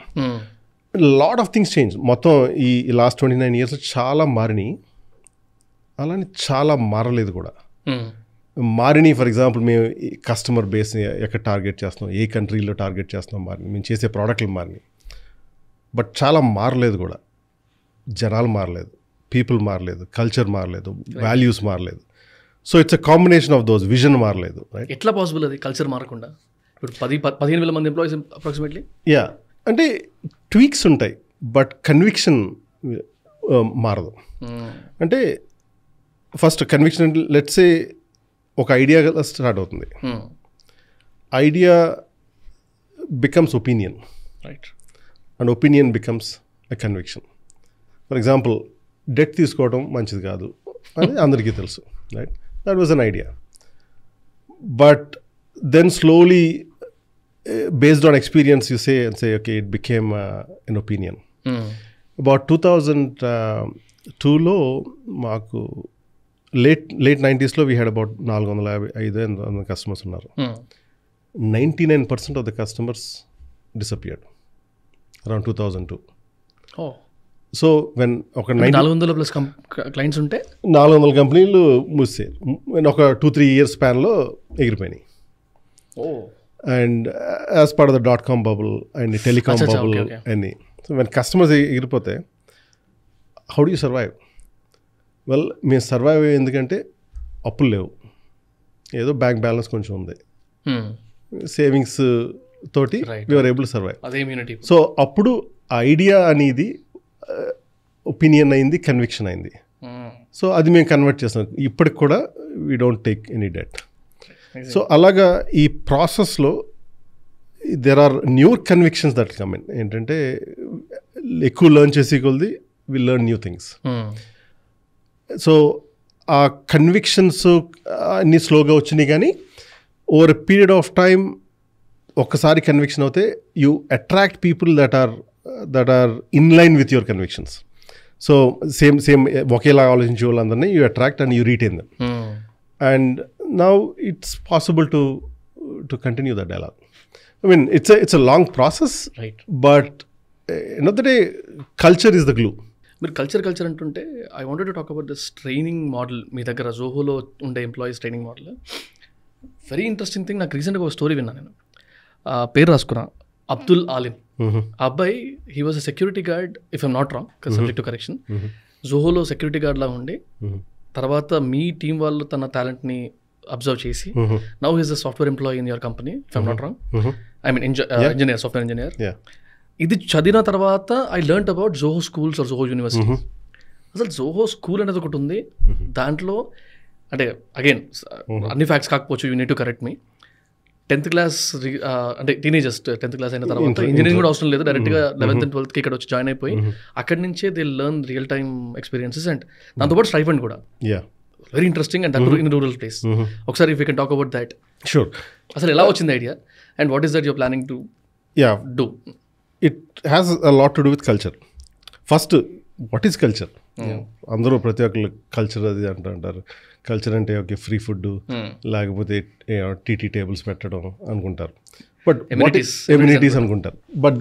[SPEAKER 1] A lot of things change. మొత్తం ఈ last 29 years చాలా మారినాయి, అలానే చాలా మారలేదు కూడా. మారినాయి. ఫర్ ఎగ్జాంపుల్, మేము కస్టమర్ బేస్ ఎక్కడ టార్గెట్ చేస్తున్నాం, ఏ కంట్రీలో టార్గెట్ చేస్తున్నాం మారినాయి, మేము చేసే ప్రోడక్ట్లు మారినాయి. బట్ చాలా మారలేదు కూడా. జనాలు మారలేదు, పీపుల్ మారలేదు, కల్చర్ మారలేదు, వాల్యూస్ మారలేదు. So it's a combination of those. Vision మారలేదు. రైట్?
[SPEAKER 2] ఎట్లా పాసిబుల్ అది కల్చర్ మారకుండా? ఇప్పుడు 15,000 మంది ఎంప్లాయీస్ అప్రాక్సిమేట్లీ.
[SPEAKER 1] యా, అంటే ట్వీక్స్ ఉంటాయి, బట్ కన్విక్షన్ మారదు. అంటే ఫస్ట్ కన్విక్షన్ అంటే, లెట్స్ సే ఒక ఐడియా స్టార్ట్ అవుతుంది, idea becomes opinion, right? And opinion becomes a conviction. For example, debt తీసుకోవడం మంచిది కాదు అని అందరికీ తెలుసు, right? That was an idea. But then slowly, based on experience, you say, okay, it became an opinion. About 2002 మాకు late 90s we had about 455 customers ఉన్నారు. 99% of the customers disappeared around 2002.
[SPEAKER 2] Oh.
[SPEAKER 1] So when ఒక
[SPEAKER 2] 400+ clients ఉంటే
[SPEAKER 1] 400 కంపెనీలు మూసేరు. ఒక 2-3 years స్పాన్లో ఎగిరిపోయినాయి. And as part of the .com bubble and telecom bubble అన్నీ. So when customers ఎగిరిపోతే how do you survive? Well, మేము సర్వైవ్ అయ్యే ఎందుకంటే అప్పులు లేవు, ఏదో బ్యాంక్ బ్యాలెన్స్ కొంచెం ఉంది, సేవింగ్స్ తోటి we're able to survive. So అప్పుడు ఐడియా అనేది ఒపీనియన్ అయింది, కన్విక్షన్ అయింది. సో అది మేము కన్వర్ట్ చేస్తాం. ఇప్పటికి కూడా we don't take any debt. So అలాగా ఈ ప్రాసెస్లో there are new convictions that come in. ఏంటంటే ఎక్కువ లెర్న్ చేసే కొలది will learn new things. So ఆ కన్విక్షన్స్ అన్నీ స్లోగా వచ్చినాయి, కానీ over a period of time ఒక్కసారి కన్విక్షన్ అవుతే you attract people that are in line with your convictions. So same ఒకేలా ఆలోచించే వాళ్ళందరినీ you attract and you retain them. And now it's possible to continue the dialogue. I mean, it's a long process,
[SPEAKER 2] right?
[SPEAKER 1] But end of the day, culture is the glue.
[SPEAKER 2] మీరు culture అంటుంటే I wanted to talk about this training model. మీ దగ్గర జోహోలో ఉండే employees training model very interesting thing. నాకు రీసెంట్గా ఒక story విన్నాను. నేను పేరు రాసుకున్నా, అబ్దుల్ ఆలిమ్. ఆ అబ్బాయి he was a security guard, if I'm not wrong, subject to correction. జోహోలో సెక్యూరిటీ గార్డ్ లా ఉండి తర్వాత మీ టీం వాళ్ళు తన టాలెంట్ని అబ్జర్వ్ చేసి now he's a software employee in your company, if I'm not wrong. I mean engineer, software engineer. ఇది చదివిన తర్వాత I learn about Zoho schools or Zoho university. అసలు జోహో స్కూల్ అనేది ఒకటి ఉంది. దాంట్లో అంటే అగైన్ అన్ని ఫ్యాక్ట్స్ కాకపోవచ్చు, you need to correct me. 10th class అంటే టీనేజర్స్ 10th క్లాస్ అయిన తర్వాత ఇంజనీరింగ్ కూడా అవసరం లేదు, డైరెక్ట్గా 11th and 12th ఇక్కడ వచ్చి జాయిన్ అయిపోయి అక్కడి నుంచే they learn real time experiences and దాంతోపాటు స్టైఫండ్ కూడా. Very interesting and in rural place. ఒకసారి if you can talk about that.
[SPEAKER 1] Sure.
[SPEAKER 2] అసలు ఎలా వచ్చింది idea and what is that your planning to do?
[SPEAKER 1] It has a lot to do with culture. First, what is culture? అందరూ ప్రతి ఒక్కరు culture అది అంటారు. Culture అంటే ఓకే ఫ్రీ ఫుడ్ లేకపోతే టీటీ టేబుల్స్ పెట్టడం అనుకుంటారు, బట్ ఎమ్యూనిటీస్ అనుకుంటారు. But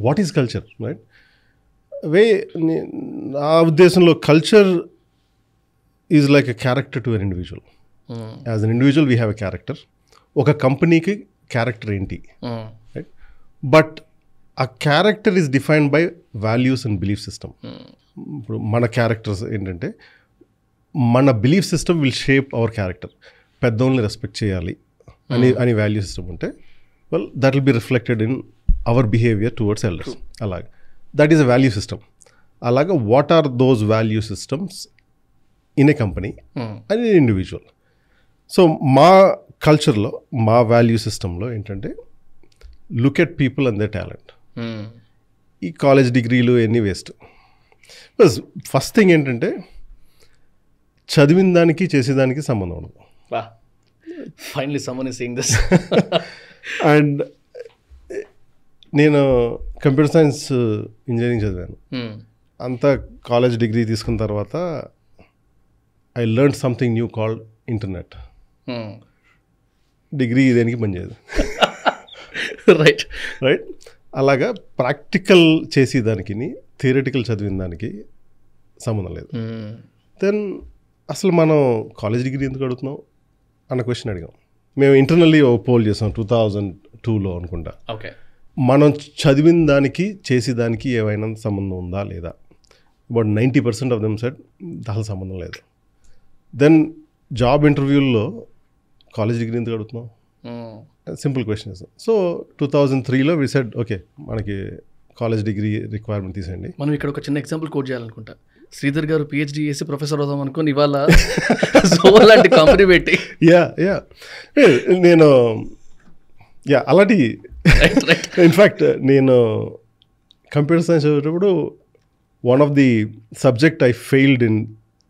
[SPEAKER 1] what is culture, right? నా ఉద్దేశంలో culture is like a character to an individual. As an individual we have a character. ఒక కంపెనీకి క్యారెక్టర్ ఏంటి, రైట్? బట్ ఆ character is defined by values and belief system. ఇప్పుడు మన characters ఏంటంటే మన belief system will shape our character. పెద్దోళ్ళని respect చేయాలి అని వాల్యూ సిస్టమ్ ఉంటే well that will be reflected in our behaviour towards elders. అలాగే that is a value system. అలాగే what are those value systems in a company అని individual. So మా కల్చర్లో మా వాల్యూ సిస్టంలో ఏంటంటే look at people and they talent. ఈ college డిగ్రీలు ఎన్ని వేస్ట్. ప్లస్ ఫస్ట్ థింగ్ ఏంటంటే చదివిన దానికి చేసేదానికి సంబంధం ఉండదు.
[SPEAKER 2] Finally someone is saying this.
[SPEAKER 1] And నేను కంప్యూటర్ సైన్స్ ఇంజనీరింగ్ చదివాను. అంతా కాలేజ్ డిగ్రీ తీసుకున్న తర్వాత I learn something new called internet. Degree దేనికి పనిచేయదు.
[SPEAKER 2] Right
[SPEAKER 1] right. అలాగా ప్రాక్టికల్ చేసేదానికి థియరిటికల్ చదివిన దానికి సంబంధం లేదు. దెన్ అసలు మనం కాలేజ్ డిగ్రీ ఎందుకు అడుగుతున్నాం అన్న క్వశ్చన్ అడిగాం. మేము ఇంటర్నల్లీ ఓ పోల్ చేసాం 2002లో అనుకుంటా.
[SPEAKER 2] ఓకే,
[SPEAKER 1] మనం చదివిన దానికి చేసేదానికి ఏమైనా సంబంధం ఉందా లేదా? అబౌట్ 90% ఆఫ్ దెమ్ సెడ్ అసలు సంబంధం లేదు. దెన్ జాబ్ ఇంటర్వ్యూల్లో కాలేజ్ డిగ్రీ ఎందుకు అడుగుతున్నాం? Simple question. సో 2003లో వి సెడ్ ఓకే మనకి కాలేజ్ డిగ్రీ రిక్వైర్మెంట్ తీసేయండి.
[SPEAKER 2] మనం ఇక్కడ ఒక చిన్న ఎగ్జాంపుల్ కోట్ చేయాలనుకుంటా. శ్రీధర్ గారు PhD చేసి ప్రొఫెసర్ అవుదాం అనుకుని ఇవాళ లాంటి కంపెనీ పెట్టి
[SPEAKER 1] నేను అలాంటి ఇన్ఫ్యాక్ట్ నేను కంప్యూటర్ సైన్స్ చదివేటప్పుడు one of the subject I failed in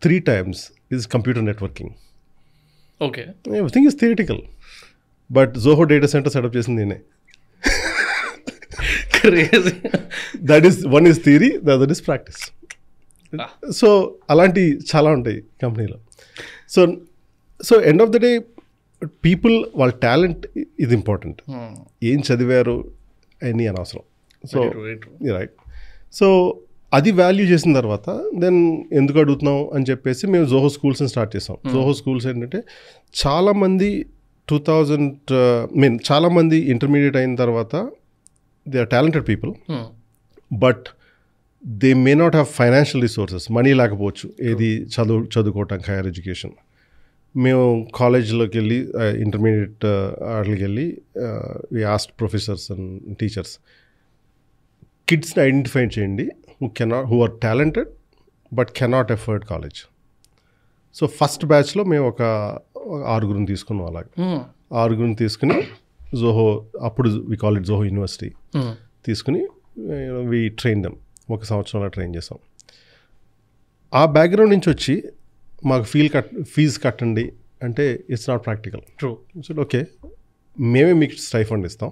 [SPEAKER 1] 3 times is computer networking.
[SPEAKER 2] Okay,
[SPEAKER 1] everything is theoretical, but Zoho data centre setup చేసింది నేనే. That is one is theory, the other is practice. So అలాంటి చాలా ఉంటాయి కంపెనీలో. So end of the day people వాళ్ళ talent ఇది important. ఏం చదివారు అని అనవసరం. So right. సో అది వాల్యూ చేసిన తర్వాత దెన్ ఎందుకు అడుగుతున్నాం అని చెప్పేసి మేము జోహో స్కూల్స్ని స్టార్ట్ చేసాం. జోహో స్కూల్స్ ఏంటంటే చాలామంది చాలామంది ఇంటర్మీడియట్ అయిన తర్వాత they are talented people, but they may not have financial resources. Money లేకపోవచ్చు ఏది చదువుకోవటానికి హైయర్ ఎడ్యుకేషన్. మేము కాలేజ్లోకి వెళ్ళి ఇంటర్మీడియట్ వాటికి వెళ్ళి we asked professors and teachers, కిడ్స్ని ఐడెంటిఫై చేయండి who are talented but cannot afford college. So first బ్యాచ్లో మేము ఒక 6 తీసుకున్నాం. అలాగే 6 తీసుకుని జోహో, అప్పుడు we call it Zoho university, తీసుకుని వి ట్రైన్ దెమ్. 1 సంవత్సరంలో ట్రైన్ చేసాం. ఆ బ్యాక్గ్రౌండ్ నుంచి వచ్చి మాకు ఫీజు కట్టండి అంటే it's not practical.
[SPEAKER 2] True.
[SPEAKER 1] So okay, మేమే మీకు స్టైఫండ్ ఇస్తాం.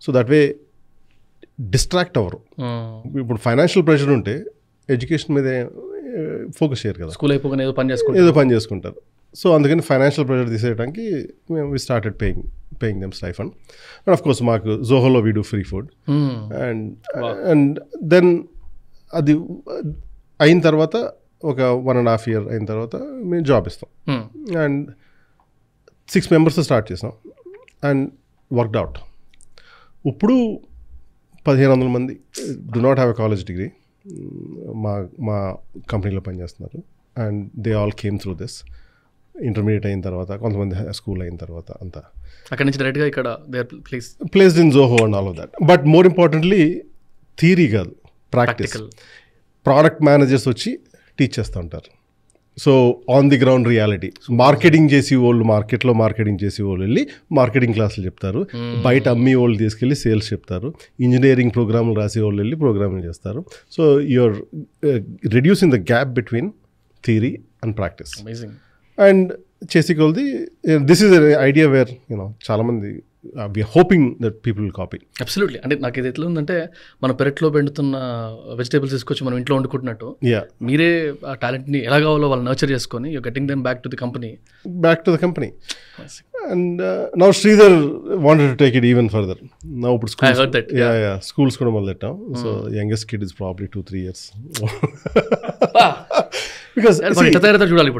[SPEAKER 1] సో దట్ వే డిస్ట్రాక్ట్ అవ్వరు. ఇప్పుడు ఫైనాన్షియల్ ప్రెషర్ ఉంటే ఎడ్యుకేషన్ మీద ఫోకస్ చేయరు కదా,
[SPEAKER 2] స్కూల్ అయిపోగానే ఏదో పని చేసుకుంటారు.
[SPEAKER 1] సో అందుకని ఫైనాన్షియల్ ప్రెషర్ తీసేయడానికి మేము we started paying them stipend. And of course మాకు జోహోలో we do free food. And then అది అయిన తర్వాత ఒక 1.5 year అయిన తర్వాత మేము జాబ్ ఇస్తాం. అండ్ 6 members స్టార్ట్ చేసాం అండ్ వర్క్డ్ అవుట్. ఇప్పుడు 1,500 మంది do not have a college degree మా కంపెనీలో పనిచేస్తున్నారు. And they all came through this. Intermediate అయిన తర్వాత, కొంతమంది స్కూల్ అయిన తర్వాత అంతా
[SPEAKER 2] అక్కడ నుంచి డైరెక్ట్గా ఇక్కడ
[SPEAKER 1] placed in Zoho and all of that. But more importantly theory కాదు, ప్రాక్టికల్. ప్రోడక్ట్ మేనేజర్స్ వచ్చి టీచ్ చేస్తూ ఉంటారు. So on the ground reality. Marketing చేసి వాళ్ళు మార్కెటింగ్ చేసి వాళ్ళు వెళ్ళి మార్కెటింగ్ క్లాసులు చెప్తారు. బయట అమ్మి వాళ్ళు తీసుకెళ్ళి సేల్స్ చెప్తారు. ఇంజనీరింగ్ ప్రోగ్రాములు రాసే వాళ్ళు వెళ్ళి ప్రోగ్రామింగ్ చేస్తారు. So you're reducing the gap between theory and practice. And చేసి కొలది దిస్ ఈజ్ ఐడియా వేర్ చాలామంది we're hoping that people will copy.
[SPEAKER 2] Absolutely. అంటే నాకు ఇది ఎట్లా ఉందంటే, మన పెరట్లో పెడుతున్న వెజిటేబల్స్ తీసుకొచ్చి మనం ఇంట్లో వండుకుంటున్నట్టు మీరే ఆ టాలెంట్ని ఎలా కావాలో వాళ్ళు నర్చర్ చేసుకొని you getting them back to the company.
[SPEAKER 1] And now Sridhar wanted to take it even further. Now ఇప్పుడు స్కూల్స్ కూడా మొదలెట్టాం. So youngest kid is probably 2-3 years. Because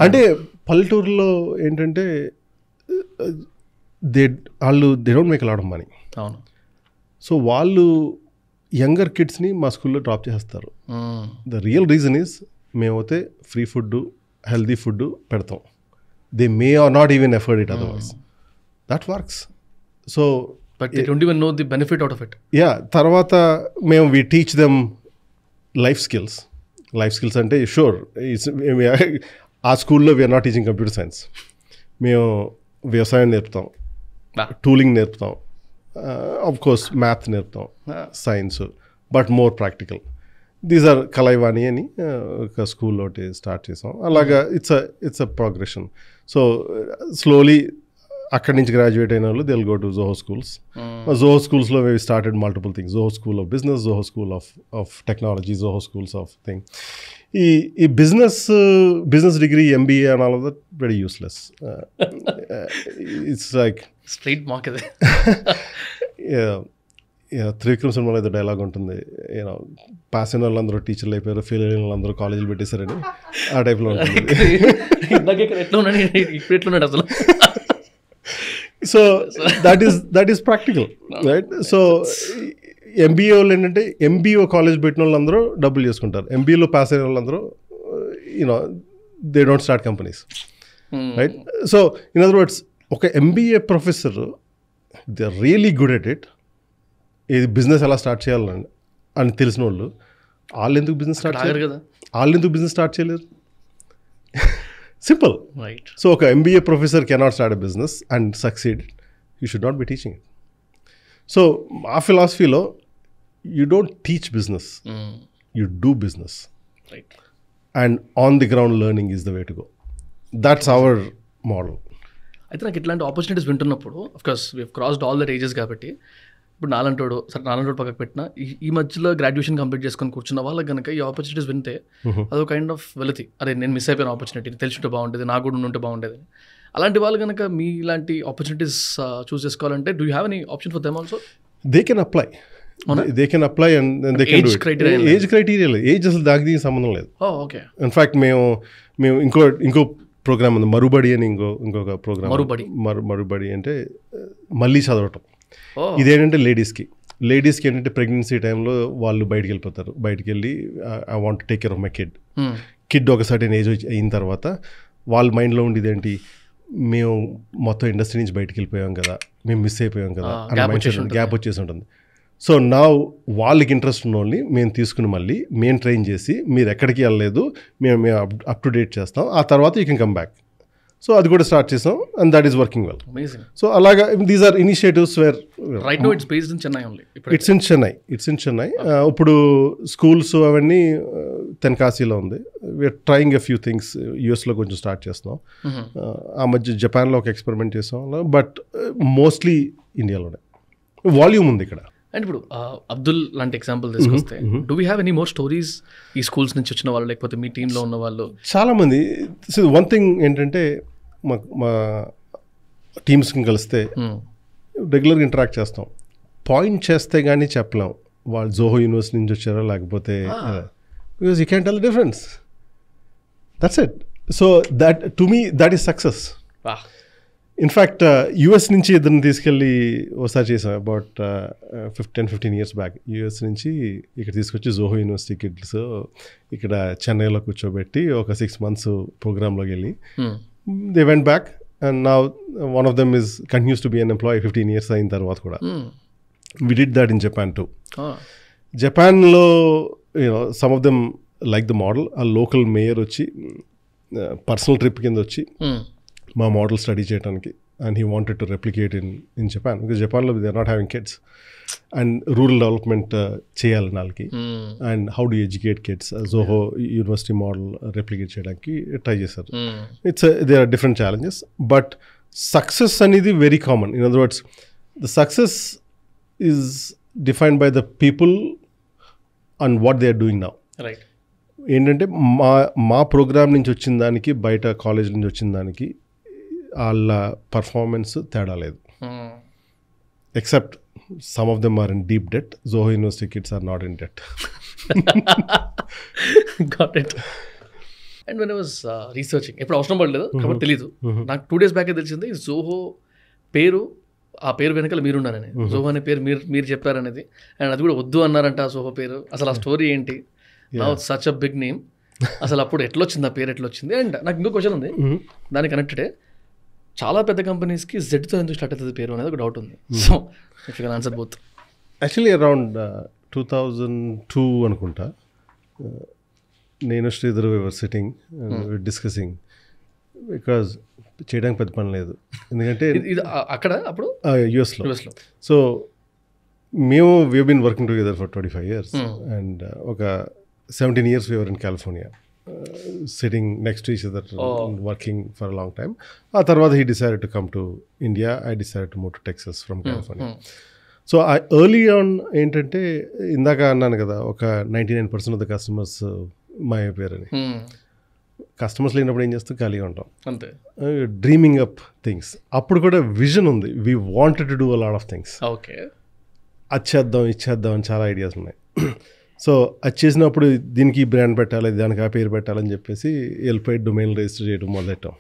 [SPEAKER 1] అంటే పల్లెటూరులో ఏంటంటే they don't make a lot of money.
[SPEAKER 2] అవును.
[SPEAKER 1] So వాళ్ళు younger కిడ్స్ని మా స్కూల్లో డ్రాప్ చేస్తారు. ద రియల్ రీజన్ ఈజ్ మేమైతే ఫ్రీ ఫుడ్, హెల్దీ ఫుడ్ పెడతాం. They may are not even afford it otherwise. That works. So
[SPEAKER 2] but they don't even know the benefit out of it.
[SPEAKER 1] తర్వాత మేము we teach them life skills అంటే sure ఆ స్కూల్లో we're not teaching computer science. మేము వ్యవసాయం నేర్పుతాం, tooling నేర్పుతాం, of course math నేర్పుతాం, science, but more practical. These are Kalaivani అని ఒక స్కూల్ ఒకటి స్టార్ట్ చేసాం. అలాగా it's a progression. So slowly అక్కడి నుంచి గ్రాడ్యుయేట్ అయిన వాళ్ళు they will go to Zoho schools. Zoho స్కూల్స్లో we started multiple things. Zoho school of business, Zoho school of technology, Zoho schools of thing. ఈ business degree, MBA and all of that very useless. It's like
[SPEAKER 2] straight mark. అది
[SPEAKER 1] త్రివిక్రమ్ సినిమాలో ఏదో dialogue ఉంటుంది, pass అయిన వాళ్ళందరూ టీచర్లు అయిపోయారు, ఫెయిల్ అయిన వాళ్ళందరూ కాలేజీలు పెట్టేశారని. ఆ టైప్లో ఉంటుంది.
[SPEAKER 2] అసలు
[SPEAKER 1] so that is practical, right? So MBA వాళ్ళు ఏంటంటే ఎంబీఓ కాలేజ్ పెట్టిన వాళ్ళందరూ డబ్బులు చేసుకుంటారు. ఎంబీఏలో పాస్ అయిన వాళ్ళందరూ they don't start companies, right? So in other words, ఒక MBA professor they are really good at it. ఇది బిజినెస్ ఎలా స్టార్ట్ చేయాలని అని తెలిసిన వాళ్ళు వాళ్ళు ఎందుకు బిజినెస్ స్టార్ట్ చేయలేరు? Simple,
[SPEAKER 2] right?
[SPEAKER 1] సో ఒక MBA professor cannot start a business and succeed. You should not be teaching it. So ఆ ఫిలాసఫీలో you don't teach business, you do business,
[SPEAKER 2] right?
[SPEAKER 1] And on the ground learning is the way to go. That's our model.
[SPEAKER 2] అయితే నాకు ఇట్లాంటి opportunities వింటున్నప్పుడు, of course we crossed all that ages కాబట్టి, ఇప్పుడు నాలంటోడు పక్కకు పెట్టిన ఈ మధ్యలో గ్రాడ్యుయేషన్ కంప్లీట్ చేసుకొని కూర్చున్న వాళ్ళకి కనుక ఈ ఆపర్చునిటీస్ వింటే అదొక కైండ్ ఆఫ్ వెలితి. అరే నేను మిస్ అయిపోయిన ఆపర్చునిటీ, తెలిసింటే బాగుండేది, నాకు కూడా ఉంటే బాగుండేది. అలాంటి వాళ్ళు కనుక మీ ఇలాంటి ఆపర్చునిటీస్ చూస్ చేసుకోవాలంటే do you have any option for them also?
[SPEAKER 1] They can apply and they can do it. Age criteria లేదు, ఏజ్ అసలు దానికి దీనికి సంబంధం లేదు.
[SPEAKER 2] ఓకే.
[SPEAKER 1] ఇన్ఫ్యాక్ట్ మేము ఇంకో ప్రోగ్రామ్ ఉంది, మరుబడి అని ఇంకొక ప్రోగ్రామ్. మరుబడి అంటే మళ్ళీ చదవటం. ఇదేంటంటే లేడీస్కి ఏంటంటే ప్రెగ్నెన్సీ టైంలో వాళ్ళు బయటికి వెళ్ళిపోతారు. బయటికి వెళ్ళి I want to take care of my kid ఒక సర్టెన్ ఏజ్ అయిన తర్వాత వాళ్ళ మైండ్లో ఉండేది ఏంటి, మేము మొత్తం ఇండస్ట్రీ నుంచి బయటికి వెళ్ళిపోయాం కదా, మేము మిస్ అయిపోయాం కదా అనే మైండ్ సెట్, గ్యాప్ వచ్చేసి ఉంటుంది. సో నా వాళ్ళకి ఇంట్రెస్ట్ ఉన్న వాళ్ళని మేము తీసుకుని మళ్ళీ మేము ట్రైన్ చేసి మీరు ఎక్కడికి వెళ్ళలేదు మేము అప్ టు డేట్ చేస్తాం, ఆ తర్వాత you can come back. So అది కూడా స్టార్ట్ చేసాం and that is working well. So అలాగా these are initiatives where
[SPEAKER 2] right now it's based in Chennai only.
[SPEAKER 1] It's in Chennai. ఇప్పుడు స్కూల్స్ అవన్నీ తెన్కాశీలో ఉంది. We're trying a few things. యూఎస్లో కొంచెం స్టార్ట్ చేస్తున్నాం. ఆ మధ్య జపాన్లో ఒక ఎక్స్పెరిమెంట్ చేస్తాం. బట్ మోస్ట్లీ ఇండియాలోనే వాల్యూమ్ ఉంది ఇక్కడ.
[SPEAKER 2] అండ్ ఇప్పుడు అబ్దుల్ లాంటి ఎగ్జాంపుల్ తీసుకొస్తే do we have any more stories ఈ స్కూల్స్ నుంచి వచ్చిన వాళ్ళు లేకపోతే మీ టీంలో ఉన్న వాళ్ళు?
[SPEAKER 1] చాలామంది. వన్ థింగ్ ఏంటంటే మా టీమ్స్కి కలిస్తే రెగ్యులర్గా ఇంటరాక్ట్ చేస్తాం. పాయింట్ చేస్తే కానీ చెప్పలేం వాళ్ళు జోహో యూనివర్సిటీ నుంచి వచ్చారా లేకపోతే, because you can tell the difference. That's it. So that to me that is success. In fact US నుంచి ఇద్దరిని తీసుకెళ్ళి ఒకసారి చేసాం అబౌట్ 10-15 years బ్యాక్. యూఎస్ నుంచి ఇక్కడ తీసుకొచ్చి జోహో యూనివర్సిటీ కిడ్స్ ఇక్కడ చెన్నైలో కూర్చోబెట్టి ఒక 6 months ప్రోగ్రాంలోకి వెళ్ళి they went back and now one of them is continues to be an employee 15 years అయిన తర్వాత కూడా. We did that in Japan too. జపాన్లో some of them like the model. ఆ లోకల్ మేయర్ వచ్చి పర్సనల్ ట్రిప్ కింద వచ్చి మా మోడల్ స్టడీ చేయడానికి and he wanted to replicate in Japan. Because జపాన్లో they are not having kids and rural development చేయాలి వాళ్ళకి and how do educate kids. Zoho university model replicate చేయడానికి ట్రై చేశారు. They are different challenges but success అనేది very common. In other words the success is defined by the people and what they are doing now.
[SPEAKER 2] Right.
[SPEAKER 1] ఏంటంటే మా programme నుంచి వచ్చిన దానికి బయట college నుంచి వచ్చిన దానికి వాళ్ళ పర్ఫార్మెన్స్ తేడా లేదు. Except some of them are in deep debt. Zoho university kids are not in debt.
[SPEAKER 2] Got it. And when I was researching ఎప్పుడు అవసరం పడలేదు కాబట్టి తెలీదు. నాకు 2 days బ్యాకే తెలిసింది జోహో పేరు, ఆ పేరు వెనకాల మీరున్నారని. జోహో అనే పేరు మీరు చెప్పారనేది. అండ్ అది కూడా వద్దు అన్నారంట ఆ జోహో పేరు. అసలు ఆ స్టోరీ ఏంటి? Such a big name. అసలు అప్పుడు ఎట్లొచ్చింది ఆ పేరు, ఎట్లొచ్చింది? అండ్ నాకు ఇంకో క్వశ్చన్ ఉంది దానికి కనెక్టెడే. చాలా పెద్ద కంపెనీస్కి జెడ్తో ఎందుకు స్టార్ట్ అవుతుంది పేరు అనేది ఒక డౌట్ ఉంది. So if you can answer both.
[SPEAKER 1] Actually around 2002 అనుకుంటా, నేను శ్రీధర్ వర్ సిట్టింగ్ డిస్కసింగ్. బికాజ్ చేయడానికి పెద్ద పని లేదు ఎందుకంటే
[SPEAKER 2] అక్కడ అప్పుడు
[SPEAKER 1] యుఎస్లో. సో మేము we been working together for 25 years and ఒక 17 years we were in California, sitting next to each other, working for a long time. ఆ తర్వాత he decided to come to India. I decided to move to Texas from California. So early on ఏంటంటే ఇందాక అన్నాను కదా ఒక 99% of the customers మా పేరని. Customers లేనప్పుడు ఏం చేస్తాం, ఖాళీగా ఉంటాం అంతే, డ్రీమింగ్ అప్ థింగ్స్. అప్పుడు కూడా విజన్ ఉంది, we wanted to do a lot of things.
[SPEAKER 2] Okay,
[SPEAKER 1] అది చేద్దాం ఇది చేద్దాం అని చాలా ఐడియాస్ ఉన్నాయి. సో అది చేసినప్పుడు దీనికి ఈ బ్రాండ్ పెట్టాలి, దానికి ఆ పేరు పెట్టాలని చెప్పేసి వెళ్ళిపోయి డొమైన్ రిజిస్టర్ చేయడం మొదలెట్టాం.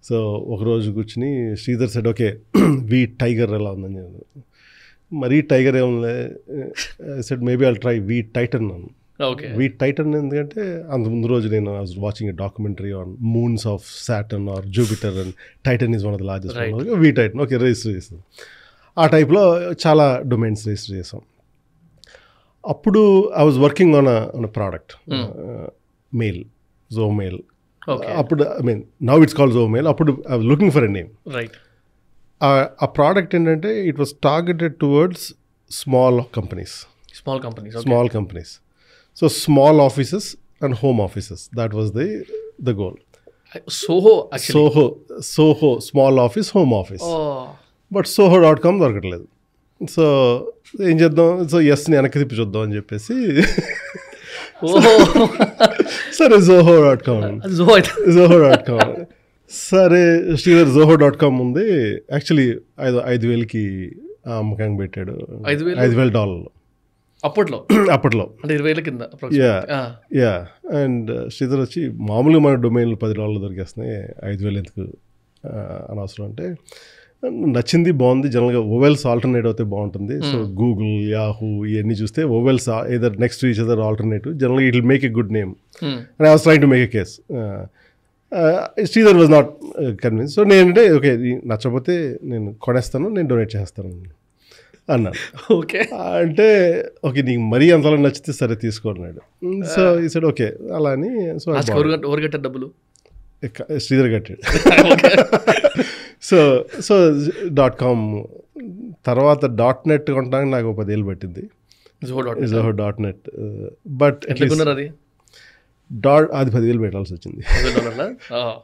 [SPEAKER 1] సో ఒకరోజు కూర్చుని Sridhar said okay V tiger ఎలా ఉందని చెప్పి, మరీ టైగర్ ఏముంది said maybe I'll try V Titan అన్నాను. వీ టైటన్ ఎందుకంటే అంత ముందు రోజు నేను I was watching a documentary on moons of Saturn or Jupiter and Titan is one of the largest. V Titan okay register చేస్తాం. ఆ టైప్లో చాలా డొమైన్స్ రిజిస్టర్ చేసాం. అప్పుడు I was working on a product mail, జో mail. అప్పుడు I mean now it's called Zoho mail. అప్పుడు I was looking for a name.
[SPEAKER 2] Right.
[SPEAKER 1] ఆ ప్రోడక్ట్ ఏంటంటే it was targeted towards small companies. So small offices and home offices, that was the goal. SOHO small office, home office. But soho.com దొరకట్లేదు. So ఏం చేద్దాం, so ఎస్ని వెనక్కి తిప్పి చూద్దాం అని చెప్పేసి సరే zoho.com. సరే శ్రీధర్ zoho.com ఉంది. యాక్చువల్లీ 5,000కి అమ్మకానికి పెట్టాడు. $5,000
[SPEAKER 2] అప్పట్లో అంటే 20,000 కింద.
[SPEAKER 1] యా. అండ్ శ్రీధర్ వచ్చి మామూలుగా మన డొమైన్లు $10 దొరికేస్తున్నాయి, 5,000 ఎందుకు అనవసరం అంటే, నచ్చింది, బాగుంది. జనరల్గా ఓవెల్స్ ఆల్టర్నేట్ అయితే బాగుంటుంది. సో గూగుల్, యాహూ ఇవన్నీ చూస్తే vowels either next to each other alternative, జనరల్గా it will make a good name. And I was trying to make a case. Sridhar was not convince. So నేనంటే ఓకే నచ్చకపోతే నేను కొనేస్తాను, నేను donate చేస్తాను. అన్నాను.
[SPEAKER 2] ఓకే.
[SPEAKER 1] అంటే ఓకే నీకు మరీ అంతలా నచ్చితే సరే తీసుకోన్నాడు. సో ఈ సైడ్ ఓకే అలా అని. సో
[SPEAKER 2] ఎవరు కట్టారు డబ్బులు?
[SPEAKER 1] శ్రీధర్ కట్టాడు. సో .com తర్వాత .net కొనడానికి నాకు 10 ఏళ్ళు పట్టింది. .net బట్
[SPEAKER 2] అది
[SPEAKER 1] 10,000 పెట్టాల్సి వచ్చింది.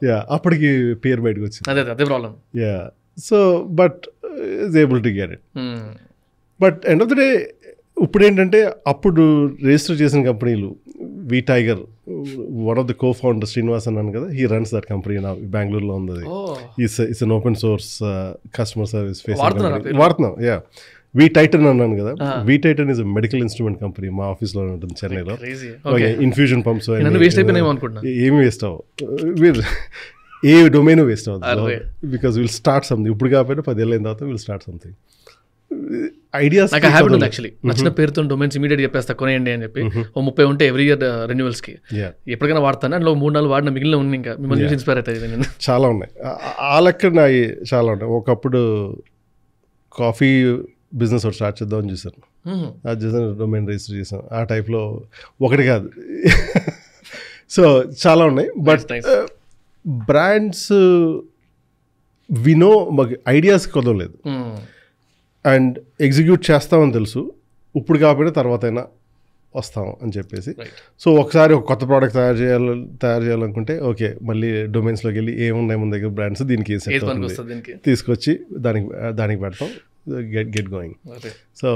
[SPEAKER 1] యా అప్పటికి పేరు బయటకు వచ్చింది.
[SPEAKER 2] అదే problem.
[SPEAKER 1] Yeah so but is able to get it. But end of the day ఇప్పుడు ఏంటంటే అప్పుడు రిజిస్టర్ చేసిన కంపెనీలు vtiger one of the co founder Srinivas అన్నాను కదా, హీ రన్స్ దట్ కంపెనీ నా బెంగళూరులో ఉంది. It's an open source customer service వాడుతున్నాం. యా వి టైటన్ అన్నాను కదా, V Titan is medical instrument company మా ఆఫీస్లో ఉంటుంది చెన్నైలో. ఇన్ఫ్యూజన్ పంప్స్ ఏమి వేస్ట్ అవ్వవు, ఏ డొమైన్ వేస్ట్ అవ్వదు. Because will start something. ఇప్పుడు కాకపోయినా 10 ఏళ్ళ అయిన తర్వాత విల్ స్టార్ట్ సంథింగ్. ఐడియాస్
[SPEAKER 2] నాకు హ్యాబిట్ ఉంది యాక్చువల్లీ. నచ్చిన పేరుతో డొమైన్స్ ఇమీడియట్ చెప్పేస్తా కొనేయండి అని చెప్పి. 30 ఉంటే ఎవ్రీ ఇయర్ రెన్యువల్స్కి ఎప్పటికైనా వాడతాను. అందులో 3-4 వాడిన మిగిలిన ఉంది. ఇంకా మిమ్మల్ని చూసి ఇన్స్పైర్ అవుతుంది నేను.
[SPEAKER 1] చాలా ఉన్నాయి ఆ లెక్క నాయి చాలా ఉన్నాయి. ఒకప్పుడు కాఫీ బిజినెస్ ఒకటి స్టార్ట్ చేద్దామని చూసాను. అది చేసాను, డొమైన్ రిజిస్టర్ చేసాను. ఆ టైప్లో ఒకటి కాదు సో చాలా ఉన్నాయి. బట్ బ్రాండ్స్ వినో మాకు ఐడియాస్ కొదవలేదు అండ్ ఎగ్జిక్యూట్ చేస్తామని తెలుసు. ఇప్పుడు కాకపోయినా తర్వాత అయినా వస్తాం అని చెప్పేసి. సో ఒకసారి ఒక కొత్త ప్రోడక్ట్ తయారు చేయాలనుకుంటే ఓకే మళ్ళీ డొమైన్స్లోకి వెళ్ళి ఏమున్నాయి మన దగ్గర బ్రాండ్స్ దీనికి తీసుకొచ్చి దానికి పెడతాం. get going. So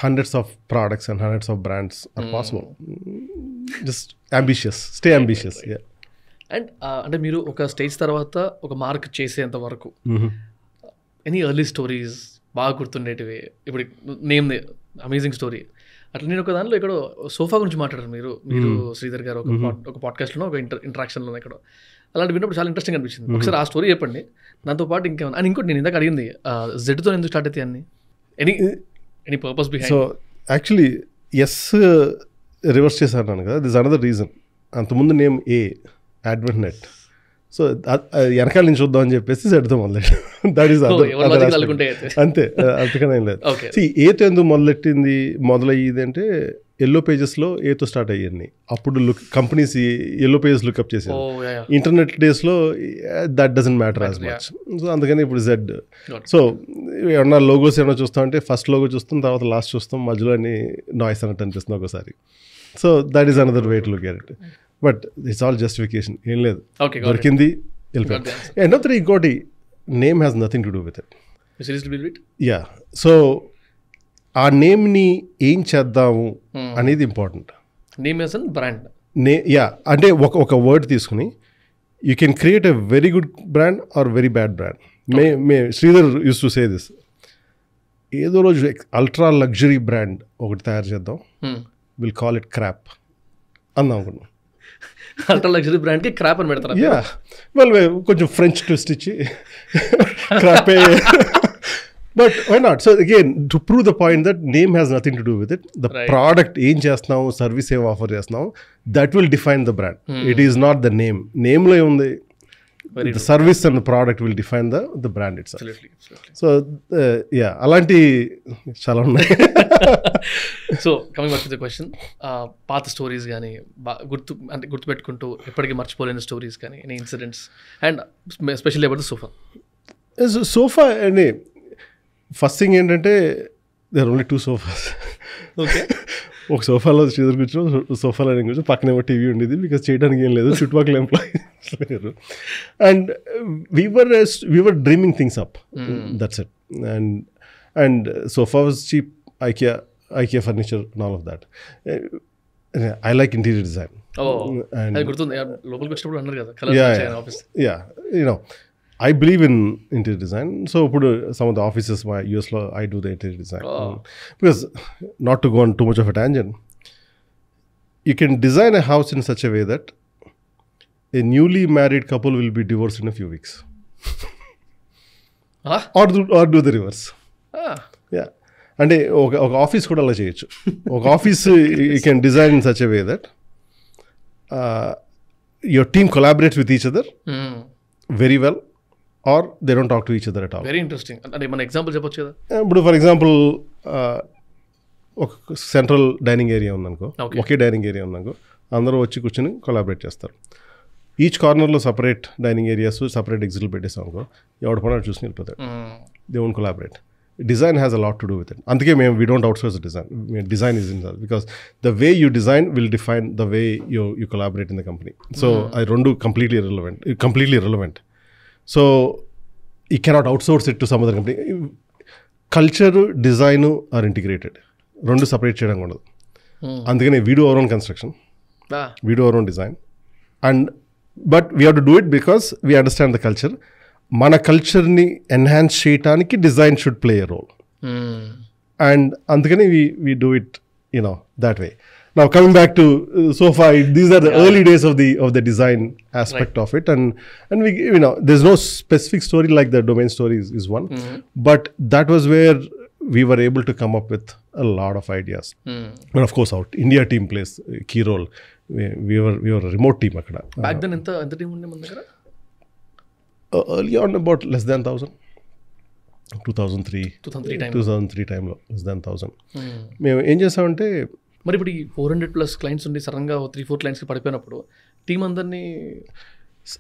[SPEAKER 1] hundreds of products and hundreds of brands are possible. Just ambitious, stay ambitious. Yeah.
[SPEAKER 2] And అంటే మీరు ఒక స్టేజ్ తర్వాత ఒక మార్క్ చేసేంత వరకు ఎనీ ఎర్లీ స్టోరీస్ బాగా గుర్తుండేటివి? ఇప్పుడు నేమ్ అమేజింగ్ స్టోరీ అట్లా. నేను ఒక దాంట్లో ఇక్కడ సోఫా గురించి మాట్లాడారు మీరు శ్రీధర్ గారు ఒక పాడ్కాస్ట్లో ఒక ఇంటరాక్షన్లో ఇక్కడ. అలాంటి విన్నప్పుడు చాలా ఇంట్రెస్టింగ్ అనిపించింది. ఒకసారి ఆ స్టోరీ చెప్పండి. దాంతోపాటు ఇంకేమన్నా అండ్ ఇంకోటి నేను ఇందాక అడిగింది జెడ్తో ఎందుకు స్టార్ట్ అవుతాయి అన్ని any purpose behind?
[SPEAKER 1] So actually reverse చేశాను కదా, దిస్ అనదర్ రీజన్. అంతకుముందు నేమ్ అడ్వెంట్ నెట్. సో వెనకాల నుంచి చూద్దామని చెప్పేసి జెడ్తో మొదలెట్టాను. దట్ ఈస్ అంతే, అంతకనే ఏం లేదు. ఏతో ఎందుకు మొదలయ్యింది అంటే ఎల్లో పేజెస్లో ఏతో స్టార్ట్ అయ్యాయి. అప్పుడు కంపెనీస్ ఎల్లో పేజెస్ లుక్అప్ చేసేది. ఇంటర్నెట్ డేస్లో that doesn't matter as much. So అందుకని ఇప్పుడు జెడ్. సో ఏమన్నా లోగోస్ ఏమన్నా చూస్తామంటే ఫస్ట్ లోగో చూస్తాం, తర్వాత లాస్ట్ చూస్తాం, మధ్యలో అన్ని నాయిస్ అన్నట్టు అనిపిస్తుంది ఒకసారి. So that is another way to look at it. But it's all justification, ఏం లేదు, దొరికింది వెళ్ళిపోయింది. ఎండ్ ఆఫ్ ద డే ఇంకోటి, name has nothing to do with it. Ya so ఆ నేమ్ని ఏం చేద్దాము అనేది important.
[SPEAKER 2] Name as an brand.
[SPEAKER 1] Ya అంటే ఒక వర్డ్ తీసుకుని you can create a very good brand or very bad brand. Sridhar use to say this. ఏదో రోజు అల్ట్రా లగ్జరీ బ్రాండ్ ఒకటి తయారు చేద్దాం, విల్ కాల్ ఇట్ క్రాప్ అందాం అనుకున్నాం.
[SPEAKER 2] అల్ట్రా లగ్జరీ బ్రాండ్కి క్రాప్ అని పెడతారు.
[SPEAKER 1] యా వాళ్ళు కొంచెం ఫ్రెంచ్ ట్విస్ట్ ఇచ్చి క్రాపే. But why not? So again, to prove the point that name has nothing to do with it, the product ఏం చేస్తున్నాం, సర్వీస్ ఏం ఆఫర్ చేస్తున్నాం, that will define the brand. It is not the name. నేమ్లో ఉంది, the service and the product will define the brand itself. Absolutely. So yeah, అలాంటి చాలా ఉన్నాయి.
[SPEAKER 2] So coming back to the question, పాత stories కానీ గుర్తుపెట్టుకుంటూ ఎప్పటికీ మర్చిపోలేని stories కానీ any incidents and especially about the sofa.
[SPEAKER 1] Sofa అని ఫస్ట్ థింగ్ ఏంటంటే దేర్ ఓన్లీ 2 సోఫాస్. ఓకే, ఒక సోఫాలో శ్రీధర్ కూర్చో, సోఫాలో నేను కూర్చో, పక్కనేమో టీవీ ఉండేది. బికాస్ చేయడానికి ఏం లేదు, చుట్టుపక్కల ఎంప్లాయీస్ లేరు. And we were dreaming things up, that's it. And sofa was cheap, IKEA furniture and all of that. I like interior design. I believe in interior design. So some of the offices my US law I do the interior design. Because not to go on too much of a tangent, you can design a house in such a way that a newly married couple will be divorced in a few weeks. or do the reverse. Yeah. అంటే ఒక office కూడా అలా చేయొచ్చు. ఒక office you can design in such a way that your team collaborates with each other very well. Or they don't talk to each other at all.
[SPEAKER 2] Very interesting. అంటే మన example చెప్పొచ్చు కదా.
[SPEAKER 1] ఇప్పుడు ఫర్ ఎగ్జాంపుల్ ఒక central dining area ఉందనుకో, ఒకే dining area ఉందనుకో, అందరూ వచ్చి కూర్చొని కొలాబరేట్ చేస్తారు. ఈచ్ కార్నర్లో సపరేట్ డైనింగ్ ఏరియాస్, సపరేట్ ఎగ్జిట్లు పెట్టేస్తాం అనుకో, ఎవడ పని చూసుకుని వెళ్ళిపోతాడు. They won't collaborate. Design has a lot to do with it. అందుకే మేము we don't outsource design. Design is in because the way you design will define the way you collaborate in the company. So అది రెండు completely relevant. So you cannot outsource it to some other company. Culture, design are integrated. రెండు separate చేయడం ఉండదు. అందుకనే we do our own construction, we do our own design, and but we have to do it because we understand the culture. మన కల్చర్ని enhance చేయడానికి design should play a role. And అందుకని we do it that way. Now coming back to so far, these are the early days of the design aspect of it, and we there's no specific story like the domain story is one, but that was where we were able to come up with a lot of ideas. And of course our India team plays a key role. We were a remote team akkada.
[SPEAKER 2] Back then enta team unde man daggara?
[SPEAKER 1] Early on about less than 1,000. 2003 టైంలో less than 1,000. మేము ఏం చేసామంటే,
[SPEAKER 2] మరి ఇప్పుడు ఈ 400+ clients ఉండి సడన్గా 3-4 క్లయింట్స్కి పడిపోయినప్పుడు టీమ్ అందరినీ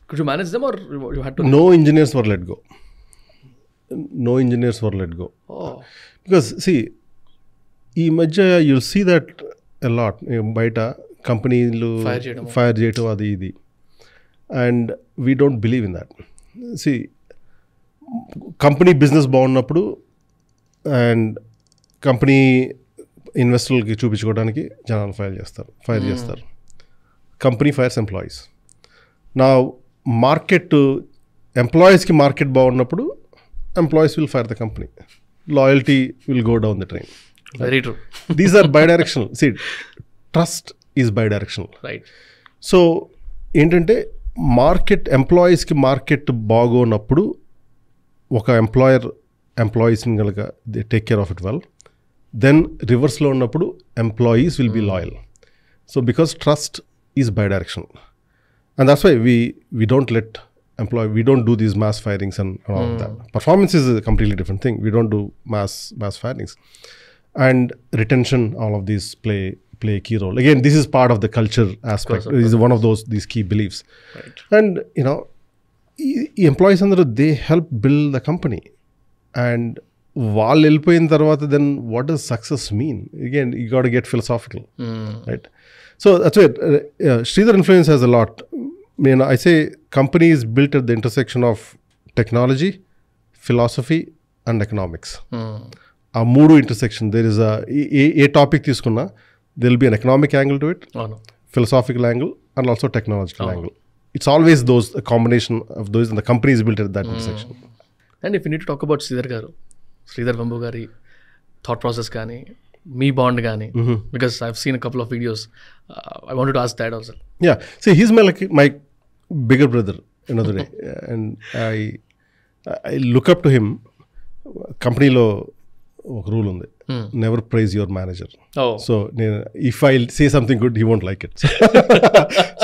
[SPEAKER 2] could you manage them or you had to?
[SPEAKER 1] No engineers were let go. Oh. Because see, ఈ మధ్య you'll see that a lot. బయట కంపెనీలు ఫైర్ చేయటం అది ఇది, and we don't believe in that. See, company business బాగున్నప్పుడు and company ఇన్వెస్టర్లకి చూపించుకోవడానికి జనాలు ఫైర్ చేస్తారు. Company fires employees. నా ఎంప్లాయీస్కి మార్కెట్ బాగున్నప్పుడు employees will fire the company. Loyalty will go down the train.
[SPEAKER 2] Very true.
[SPEAKER 1] These are bidirectional. See, trust is bidirectional.
[SPEAKER 2] Right.
[SPEAKER 1] So ఏంటంటే ఎంప్లాయీస్కి మార్కెట్ బాగోనప్పుడు ఒక ఎంప్లాయీస్ని కనుక they take care of it well, then రివర్స్లో ఉన్నప్పుడు employees will be loyal. So because trust is bi directional, and that's why we don't let we don't do these mass firings and all of that. Performance is a completely different thing. We don't do mass firings, and retention, all of these play a key role. Again, this is part of the culture aspect. This is one of these key beliefs.
[SPEAKER 2] Right.
[SPEAKER 1] And employees andaru, they help build the company, and వాళ్ళు వెళ్ళిపోయిన తర్వాత then what does success mean? Again, you got to get philosophical. Right? So that's it. Sridhar influence has a lot. I say company is built at the intersection of technology, philosophy and economics. ఆ మూడు intersection, there is a topic తీసుకున్నా there will be an economic angle to it, philosophical angle, and also technological angle. It's always a combination of those, and the company is built at that intersection.
[SPEAKER 2] And if you need to talk about Sridhar Bambu gari thought process gaani, me bond gaani, because I've seen a couple of videos, I wanted to ask that also.
[SPEAKER 1] Yeah, see, he's my bigger brother another day, and I look up to him. Company lo ఒక rule ఉంది, never praise your manager. So నేను if I say something good, he won't like it.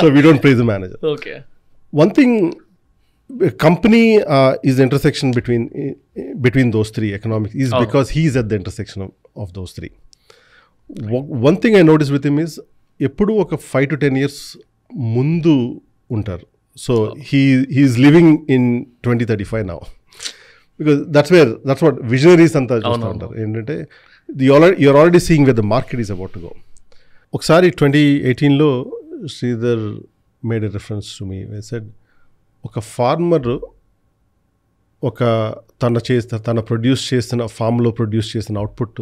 [SPEAKER 1] So we don't praise the manager.
[SPEAKER 2] Okay.
[SPEAKER 1] One thing, company is the intersection between those three economics is because he is at the intersection of those three. One thing I noticed with him is eppudu oka 5 to 10 years mundu untaru. So he is living in 2035 now, because that's what visionaries anta chusta untaru. Endante you're already seeing where the market is about to go. Oksari 2018 lo Sridhar made a reference to me. He said, ఒక farmer తన produce చేసిన ఫామ్లో produce చేసిన output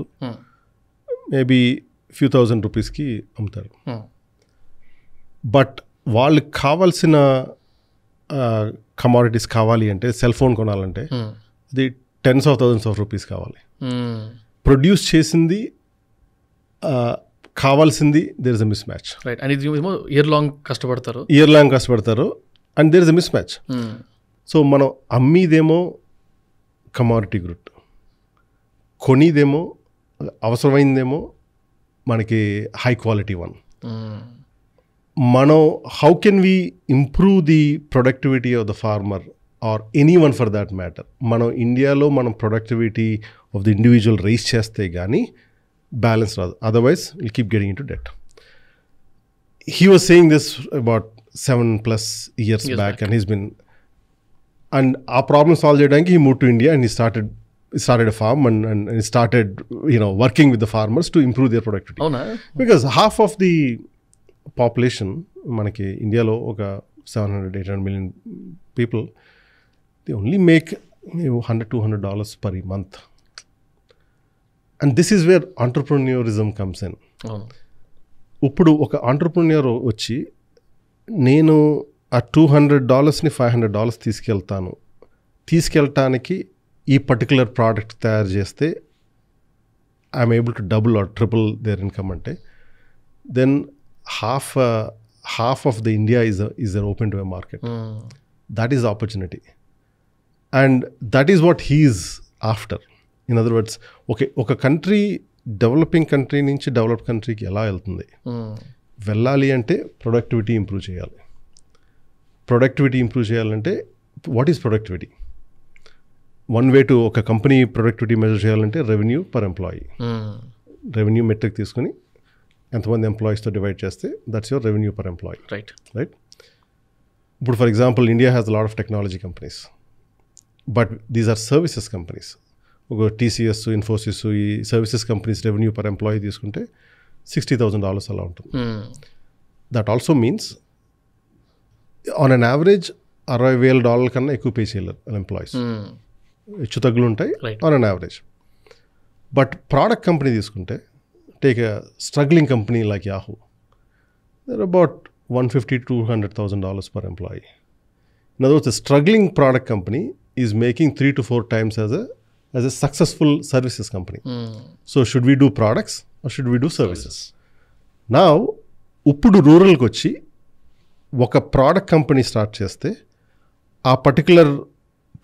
[SPEAKER 1] maybe few thousand రూపీస్కి అమ్ముతారు. But వాళ్ళకి కావాల్సిన commodities కావాలి అంటే, సెల్ ఫోన్ కొనాలంటే అది tens of thousands of rupees కావాలి. ప్రొడ్యూస్ చేసింది కావాల్సింది, there is a mismatch.
[SPEAKER 2] Year long కష్టపడతారు,
[SPEAKER 1] and there is a mismatch. So మనం అమ్మీదేమో కమాడిటీ గుడ్, కొనిదేమో అవసరమైందేమో మనకి హై క్వాలిటీ వన్. మనం how can we improve the productivity of the farmer or anyone for that matter మనం ఇండియాలో మనం productivity of the individual rise చేస్తే కానీ బ్యాలెన్స్ రాదు, otherwise will keep getting into debt. He was saying this about 7+ years back, and he's been, and our problem solved cheyadaniki he moved to India and he started a farm and he started working with the farmers to improve their productivity. Because half of the population manaki India lo oka 700-800 million people, they only make $100-200 per month, and this is where entrepreneurism comes in. ఇప్పుడు ఒక entrepreneur వచ్చి నేను ఆ $200ని $500 తీసుకెళ్ళటానికి ఈ particular product తయారు చేస్తే I'm able to double or triple their income అంటే then half of the India is open to a market. That is the opportunity, and that is what he is after. In other words, ఒక country developing country నుంచి develop కంట్రీకి ఎలా వెళ్తుంది, వెళ్ళాలి అంటే productivity improve చేయాలి. Productivity improve చేయాలంటే what is productivity? One way to ఒక కంపెనీ ప్రొడక్టివిటీ మెజర్ చేయాలంటే revenue per employee. Revenue metric తీసుకుని ఎంతమంది ఎంప్లాయీస్తో డివైడ్ చేస్తే that's your revenue per employee. Right. ఇప్పుడు for example India has lot of technology companies, but these are services companies. ఒక TCS, Infosys, ఈ services companies revenue per employee తీసుకుంటే $60,000 అలా ఉంటుంది. That also means on an average $60,000 కన్నా ఎక్కువ pay చేయలేరు employees. హెచ్చు తగ్గులు ఉంటాయి on an average. But product company తీసుకుంటే, take a struggling company like Yahoo, there about $150,000-200,000 per employee. In other words, a struggling product company is making 3 to 4 times as a successful services company. So should we do products or should we do services? Now, ఇప్పుడు రూరల్కి వచ్చి ఒక product company start చేస్తే ఆ particular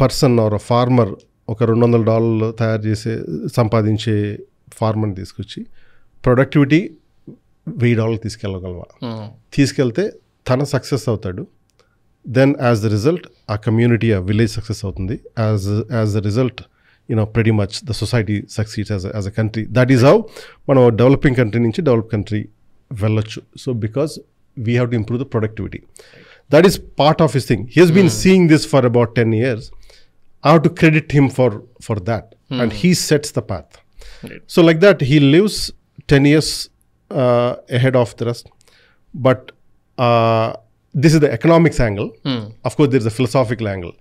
[SPEAKER 1] person are farmer ఒక $200 తయారు చేసే సంపాదించే ఫార్మర్ని తీసుకొచ్చి ప్రొడక్టివిటీ $1,000 తీసుకెళ్ళగలవా? తీసుకెళ్తే తన సక్సెస్ అవుతాడు. దెన్ యాజ్ ద రిజల్ట్ ఆ కమ్యూనిటీ, ఆ విలేజ్ సక్సెస్ అవుతుంది. As the result pretty much the society succeeds as a country. That is how మనం డెవలపింగ్ కంట్రీ నుంచి డెవలప్ కంట్రీ వెళ్ళొచ్చు. So because we have to improve the productivity. That is part of his thing. He has been seeing this for about 10 years. I have to credit him for that. And he sets the path. Right. So like that, he lives 10 years ahead of the rest. But this is the economics angle. Of course, there is a philosophical angle.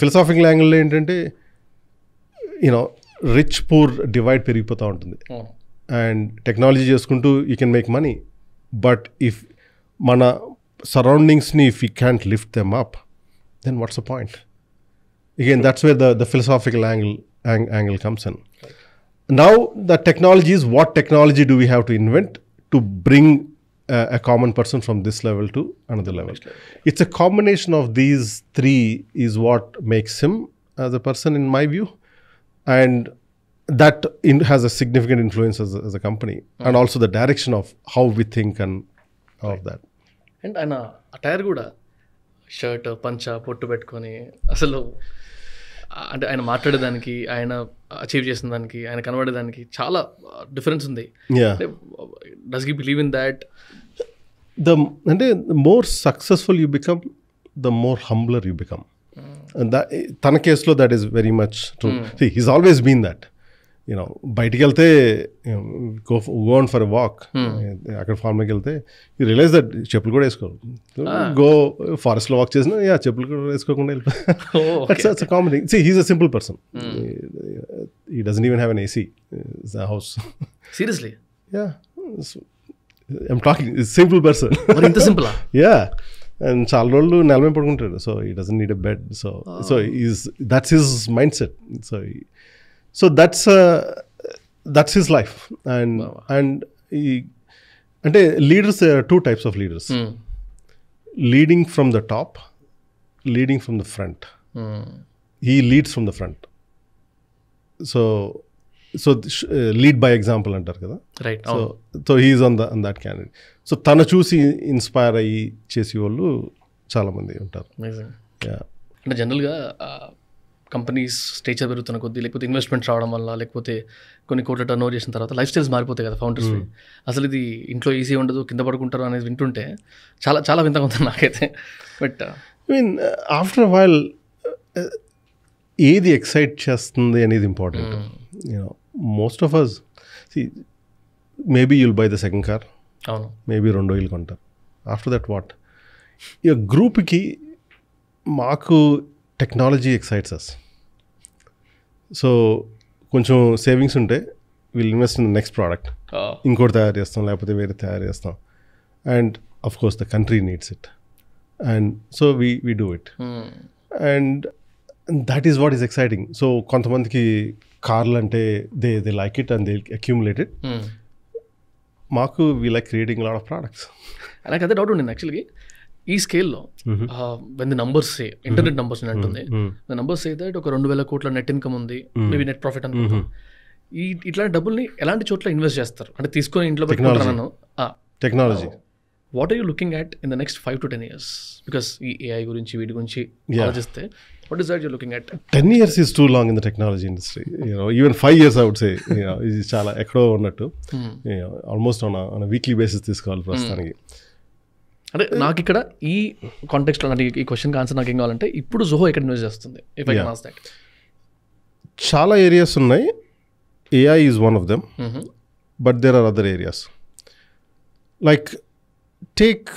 [SPEAKER 1] Philosophical angle ఏంటంటే rich poor divide పెరిగిపోతూ ఉంటుంది. And technology చేసుకుంటూ you can make money, but if మన సరౌండింగ్స్ని if you can't lift them up, then what's the point? Again that's where the philosophical angle comes in. Now the technology is, what technology do we have to invent to bring a common person from this level to another level? It's a combination of these three is what makes him as a person, in my view. And that has a significant influence as a company, and also the direction of how we think and all of that.
[SPEAKER 2] And ఆయన attire కూడా shirt, పంచ, పొట్టు పెట్టుకొని అసలు అంటే ఆయన మాట్లాడేదానికి, ఆయన achieve చేసిన దానికి, ఆయన కనబడేదానికి చాలా డిఫరెన్స్ ఉంది. Does he believe in that?
[SPEAKER 1] అంటే more successful you become, the more humbler you become. And that, తన కేసులో that is very much true. He's always been that. బయటికి వెళ్తే go on for a walk, అక్కడ ఫార్మ్కి వెళ్తే you realise that చెప్పులు కూడా వేసుకోరు. గో ఫారెస్ట్లో వాక్ చేసినా చెప్పులు కూడా వేసుకోకుండా వెళ్ళిపోయి comedy. See, he's a simple person. He doesn't even have an AC in the house.
[SPEAKER 2] Seriously?
[SPEAKER 1] Yeah. I'm talking, he's a simple person.
[SPEAKER 2] మరి ఇంత సింపుల్?
[SPEAKER 1] Yeah. అండ్ చాలా రోజులు నెలమే పడుకుంటాడు. సో ఈ doesn't need a bed. So that's his mind set. So that's his life. And అంటే leaders, 2 types of leaders. Leading from the top, leading from the front. He leads from the front. So lead by example అంటారు కదా.
[SPEAKER 2] Right.
[SPEAKER 1] So he's on that candidate. So తను చూసి inspire అయ్యి చేసే వాళ్ళు చాలామంది ఉంటారు.
[SPEAKER 2] అంటే జనరల్గా కంపెనీస్ స్టేచర్ పెరుగుతున్న కొద్దీ, లేకపోతే ఇన్వెస్ట్మెంట్స్ రావడం వల్ల, లేకపోతే కొన్ని కోట్ల టర్న్ ఓవర్ చేసిన తర్వాత లైఫ్ స్టైల్స్ మారిపోతాయి కదా ఫౌండర్స్. అసలు ఇది ఇంట్లో ఈజీ ఉండదు, కింద పడుకుంటారు అనేది వింటుంటే చాలా చాలా వింతగా ఉంటుంది నాకైతే. But
[SPEAKER 1] I mean after while ఏది ఎక్సైట్ చేస్తుంది అనేది important. You know most of us maybe you'll buy the second car,
[SPEAKER 2] అవును,
[SPEAKER 1] మేబీ 2 ఇల్లు కొంటారు. After that what? ఇక గ్రూప్కి మాకు టెక్నాలజీ ఎక్సైట్స్ అస్. సో కొంచెం సేవింగ్స్ ఉంటే will invest in the next product, ఇంకోటి తయారు చేస్తాం, లేకపోతే వేరే తయారు చేస్తాం. And of course the country needs it, and so we do it. And that is what is exciting. So కొంతమందికి కార్లు అంటే they like it and they accumulate it. మాకు we like creating lot of products.
[SPEAKER 2] నాకు అదే doubt ఉండింది యాక్చువల్గా. ఈ స్కేల్లో when the numbers say, internet numbers అంటుంది, ద నంబర్స్ సే దట్ ఒక 2,000 కోట్ల నెట్ ఇన్కమ్ ఉంది, మేబీ నెట్ ప్రాఫిట్ అనుకుంటాం. ఇట్లాంటి డబ్బుల్ని ఎలాంటి చోట్ల ఇన్వెస్ట్ చేస్తారు? అంటే తీసుకొని ఇంట్లో పెట్టుకుంటాను.
[SPEAKER 1] Technology.
[SPEAKER 2] What are you looking at in the next 5 to 10 years? Because ఈ ఏఐ గురించి వీటి గురించి ఆలోచిస్తే what is that you're looking at?
[SPEAKER 1] 10 years is too long in the technology industry. Even 5 years I would say. ఇది చాలా ఎక్కడో ఉన్నట్టు. Almost on weekly basis తీసుకోవాలి ప్రస్తుతానికి.
[SPEAKER 2] అంటే నాకు ఇక్కడ ఈ కాంటెక్స్ట్లో, అంటే ఈ క్వశ్చన్కి ఆన్సర్ నాకు ఏం కావాలంటే, ఇప్పుడు జోహో ఎక్కడ ఇన్వెస్ట్ చేస్తుంది? If I can ask that.
[SPEAKER 1] చాలా ఏరియాస్ ఉన్నాయి. AI is one of them, but there are other areas. Like take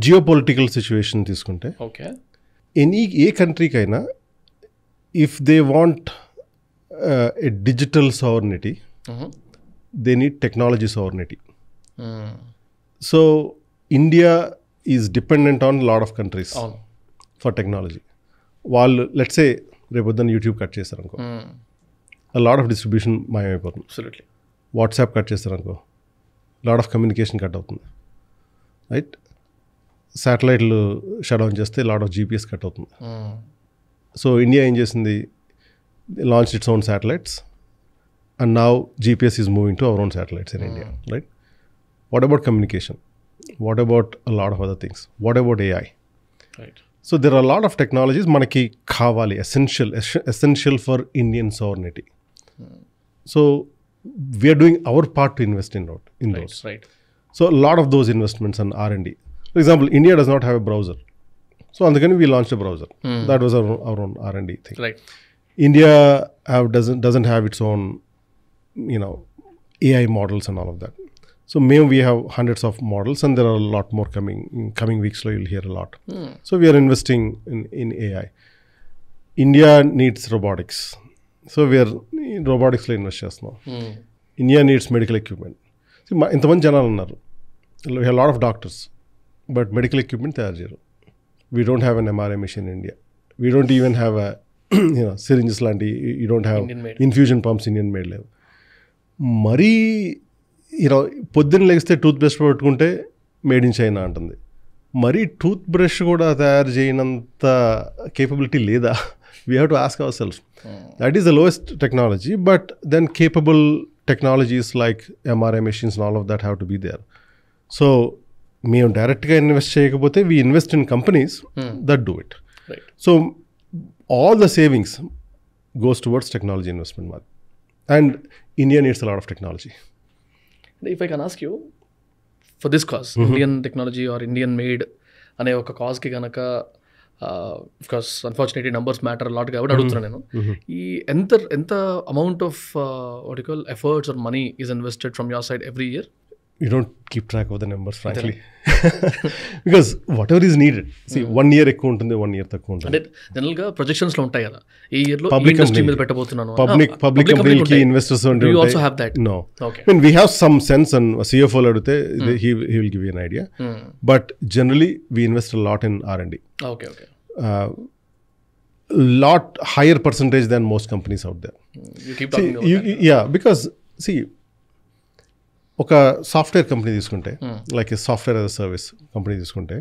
[SPEAKER 1] geopolitical situation తీసుకుంటే,
[SPEAKER 2] ఓకే,
[SPEAKER 1] ఏ కంట్రీకైనా if they want a digital sovereignty, they need technology sovereignty. So India is dependent on lot of countries for technology. వాళ్ళు let's say రేపొద్దున YouTube cut చేస్తారనుకో, lot of distribution మాయమైపోతుంది. WhatsApp cut చేస్తారనుకో, lot of communication cut అవుతుంది, right? శాటిలైట్లు shut down చేస్తే lot of GPS cut అవుతుంది. So India ఏం చేసింది? Launch its own satellites and now GPS is moving to our own satellites in India, right? What about communication? What about lot of other things? What about AI? So there are lot of technologies మనకి కావాలి, essential for Indian sovereignty. So we're doing our part to invest in those. So a lot of those investments on R&D. For example, India does not have a browser. So అందుకని we launched a browser. That was our own R&D thing.
[SPEAKER 2] Right.
[SPEAKER 1] India doesn't have its own, AI models and all of that. So maybe we have hundreds of models and there are a lot more coming. In coming weeks, you'll hear a lot. So we are investing in AI. India needs robotics. So we are robotics లో invest చేస్తున్నాం. India needs medical equipment. ఇంతమంది జనాలు ఉన్నారు. We have a lot of doctors, but medical equipment తయారు చేయరు. We don't have an MRI machine in India. We don't even have a syringes లాంటి, you don't have infusion pumps Indian made లేవు. మరీ పొద్దున్న లేస్తే టూత్ బ్రష్ పెట్టుకుంటే made in China అంటుంది. మరీ టూత్ బ్రష్ కూడా తయారు చేయనంత కేపబిలిటీ లేదా? We have to ask ourselves. That is the lowest technology, but then capable technologies like MRI machines and all of that have to be there. So మేము డైరెక్ట్గా invest చేయకపోతే we invest in companies that do it.
[SPEAKER 2] Right.
[SPEAKER 1] So all the savings goes towards technology investment. And India needs a lot of technology.
[SPEAKER 2] If I can ask you, for this cause, Indian technology or Indian made అనే ఒక కాజ్కి కనుక, because unfortunately numbers matter lot కాబట్టి అడుగుతున్నాను నేను, ఈ ఎంత amount of what you call efforts or money is invested from your side every year?
[SPEAKER 1] You don't keep track of the numbers, frankly. Because whatever is needed. See, 1 year ఎక్కువ ఉంటుంది, 1 year తక్కువ ఉంటుంది.
[SPEAKER 2] అంటే జనరల్గా ప్రొజెక్షన్స్లో ఉంటాయి కదా, ఈ ఇయర్లో ఇండస్ట్రీ మీద పెట్టబోతున్నాను.
[SPEAKER 1] పబ్లిక్ కంపెనీకి ఇన్వెస్టర్స్ ఉంటాయి.
[SPEAKER 2] You also have that?
[SPEAKER 1] No. Okay. I mean, we have some sense, and CFO అడిగితే he will give you an idea. But generally we invest a lot in R&D.
[SPEAKER 2] Okay.
[SPEAKER 1] Lot higher percentage than most companies out there.
[SPEAKER 2] You keep talking about that.
[SPEAKER 1] Yeah, because see, ఒక software company తీసుకుంటే, like software as a service company తీసుకుంటే,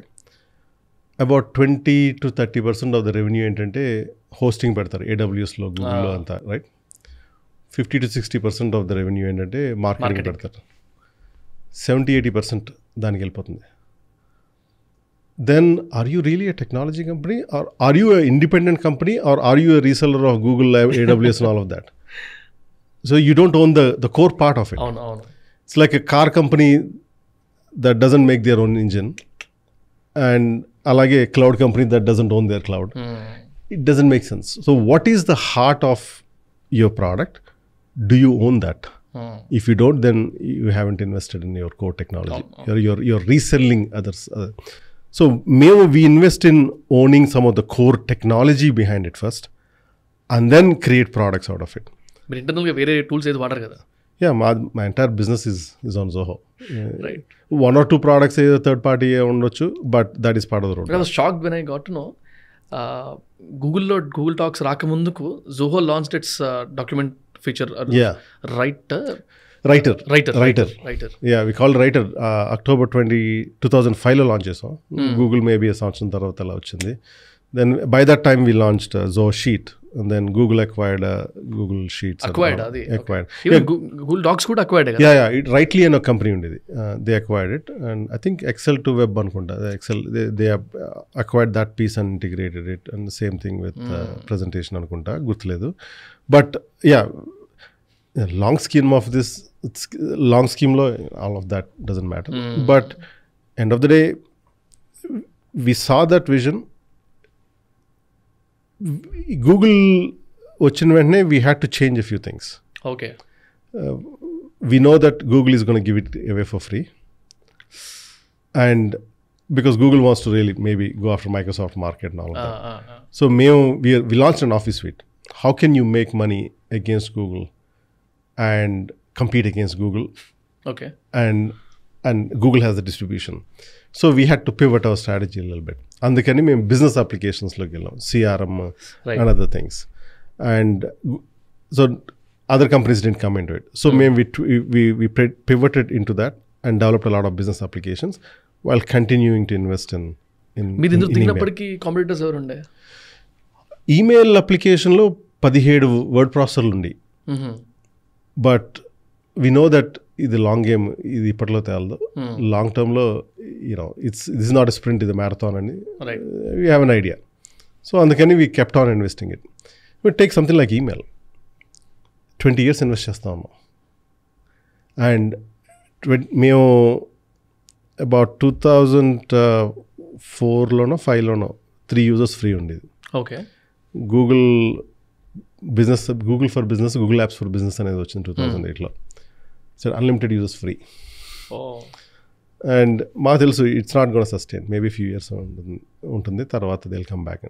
[SPEAKER 1] about 20-30% of the revenue ఏంటంటే hosting పెడతారు, AWSలో, గూగుల్లో అంతా, right? 50-60% of the revenue ఏంటంటే marketing పెడతారు. 70-80% దానికి వెళ్ళిపోతుంది. then are you really a technology company, or are you an independent company, or are you a reseller of Google, AWS and all of that? So you don't own the core part of it.
[SPEAKER 2] అవును
[SPEAKER 1] It's like a car company that doesn't make their own engine, and alage a cloud company that doesn't own their cloud. It doesn't make sense. So what is the heart of your product? Do you own that? If you don't, then you haven't invested in your core technology. You're reselling others. So maybe we invest in owning some of the core technology behind it first, and then create products out of it.
[SPEAKER 2] మీరు ఇంటర్నల్గా వేరే tools ఏది వాడరు కదా.
[SPEAKER 1] Yeah, my entire business is on Zoho.
[SPEAKER 2] Right.
[SPEAKER 1] 1 or 2 products either third party ఉండొచ్చు, but that is part of the road.
[SPEAKER 2] I was shocked when I got to know గూగుల్లో Google Docs రాకముందుకు Zoho launched its document feature. Writer. Yeah, we call Writer. October 2005 లో launch చేసాం. Google maybe సంవత్సరం తర్వాత అలా వచ్చింది. Then by that time we launched Zoho Sheet, and then Google acquired Google Sheets. Acquired.
[SPEAKER 1] Yeah,
[SPEAKER 2] Google Docs కూడా acquired కదా.
[SPEAKER 1] Yeah. Rightly a company ఉండేది. They acquired it, and I think Excel to Web అనుకుంటా. Excel they acquired that piece and integrated it, and the same thing with presentation అనుకుంటా, గుర్తులేదు. But yeah, long scheme of this, long scheme లో all of that doesn't matter. But end of the day, we saw that vision. Google వచ్చిన వెంటనే we had to change a few things.
[SPEAKER 2] Okay.
[SPEAKER 1] We know that Google is going to give it away for free, and because Google wants to really maybe go after Microsoft market and all of that. So we launched an Office suite. How can you make money against Google and compete against Google?
[SPEAKER 2] Okay.
[SPEAKER 1] And Google has the distribution. So we had to pivot our strategy a little bit. అందుకని మేము business అప్లికేషన్స్లోకి వెళ్ళాం, CRM and other things. And so other companies didn't come into it. So మేము we pivoted into that and developed a lot of business applications while continuing to invest in
[SPEAKER 2] మీరు ఇందులో దిగినప్పటికీ competitors ఎవరు ఉండే?
[SPEAKER 1] Email అప్లికేషన్లో 17 word ప్రాసెసర్లు ఉండి, but we know that ఇది long game, ఇది ఇప్పట్లో తేలదు. లాంగ్ టర్మ్లో this is not a sprint, ఇది మ్యారథాన్ అని we have an idea. So అందుకని we kept on investing it. But take something like email, 20 years invest చేస్తా ఉన్నాం. అండ్ మేము అబౌట్ 2004లోనో 5లోనో 3 users ఫ్రీ ఉండేది.
[SPEAKER 2] Okay.
[SPEAKER 1] Google for business, Google apps for business అనేది వచ్చింది 2008లో. So unlimited users free. And మాకు తెలుసు it's not gonna sustain, maybe few years ఉంటుంది, తర్వాత they will come back.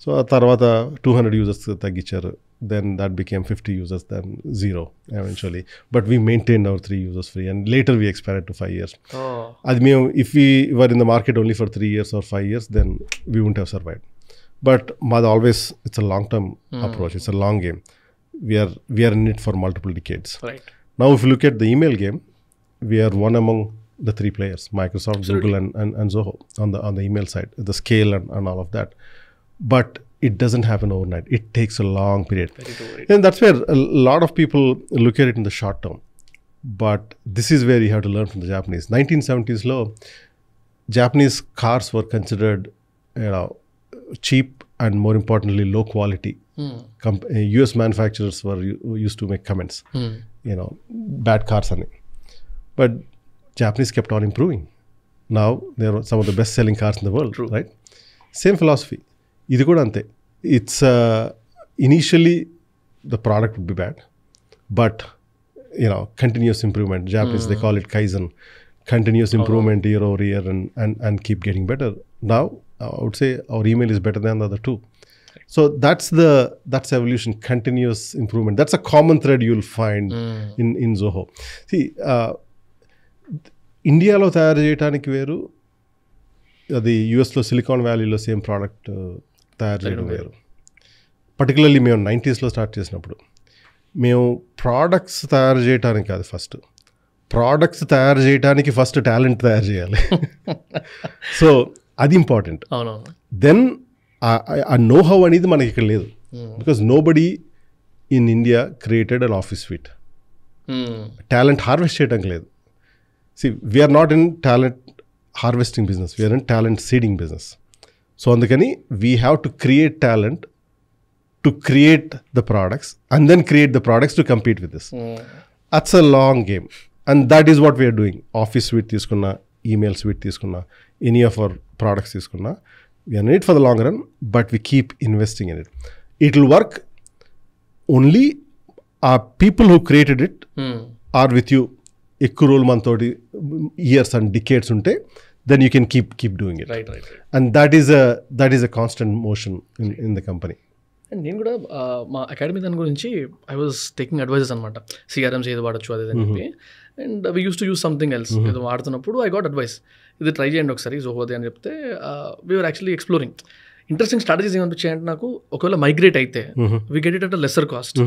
[SPEAKER 1] So ఆ తర్వాత 200 users తగ్గించారు. Then that became 50 users, then 0 eventually. But we maintained our 3 users free, and later we expanded to 5 years. అది మేము if we were in the market only for 3 years or 5 years, then we wouldn't have survived. But మాది always, it's a long term approach, it's a long game. We are in it for multiple decades.
[SPEAKER 2] Right.
[SPEAKER 1] Now if you look at the email game, we are one among the 3 players, Microsoft, Absolutely. Google and Zoho on the email side, the scale and all of that. But it doesn't happen overnight. It takes a long period. And that's where a lot of people look at it in the short term. But this is where you have to learn from the Japanese. 1970s lo, Japanese cars were considered, cheap and more importantly low quality. US manufacturers used to make comments, bad cars ani. But Japanese kept on improving. Now they are some of the best selling cars in the world. True. Right? Same philosophy. ఇది కూడా అంతే. It's initially the product would be bad, but continuous improvement. Japanese they call it Kaizen, continuous improvement year over year, and keep getting better. Now I would say our email is better than the other 2. So that's evolution, continuous improvement. That's a common thread you'll find in Zoho. See, ఇండియాలో తయారు చేయడానికి వేరు, అది యుఎస్లో silicon వ్యాలీలో same product తయారు చేయడం వేరు. పర్టికులర్లీ మేము 90s స్టార్ట్ చేసినప్పుడు మేము ప్రోడక్ట్స్ తయారు చేయడానికి కాదు, ప్రోడక్ట్స్ తయారు చేయడానికి ఫస్ట్ టాలెంట్ తయారు చేయాలి. సో అది important. Then uh know-how అనేది మనకి ఇక్కడ లేదు, because nobody in India created an office suite. Talent harvest చేయడానికి లేదు. See, we are not in talent harvesting business, we're in talent seeding business. So అందుకని we have to create talent to create the products and then create the products to compete with this. It's a long game and that is what we're doing. Office sweet తీసుకున్నా, email suite తీసుకున్నా, any of our products తీసుకున్నా, we're in it for the long run, but we keep investing in it. It will work only uh people who created it are with you ఎక్కువ రోజులు మనతోటి years and decades ఉంటే then you can keep doing it.
[SPEAKER 2] Right.
[SPEAKER 1] And that is a constant motion in the company.
[SPEAKER 2] And నేను కూడా మా academy దాని గురించి I was taking advises అనమాట. సిఆర్ఎంస్ ఏది వాడచ్చు అది అని చెప్పి. And we use to use something else. ఏదో వాడుతున్నప్పుడు ఐ గాట్ అడ్వైస్, ఇది ట్రై చేయండి ఒకసారి జోహోది అని చెప్తే we're actually exploring. Interesting strategies ఏమనిపించాయంటే నాకు, ఒకవేళ మైగ్రేట్ అయితే we get it at lesser cost.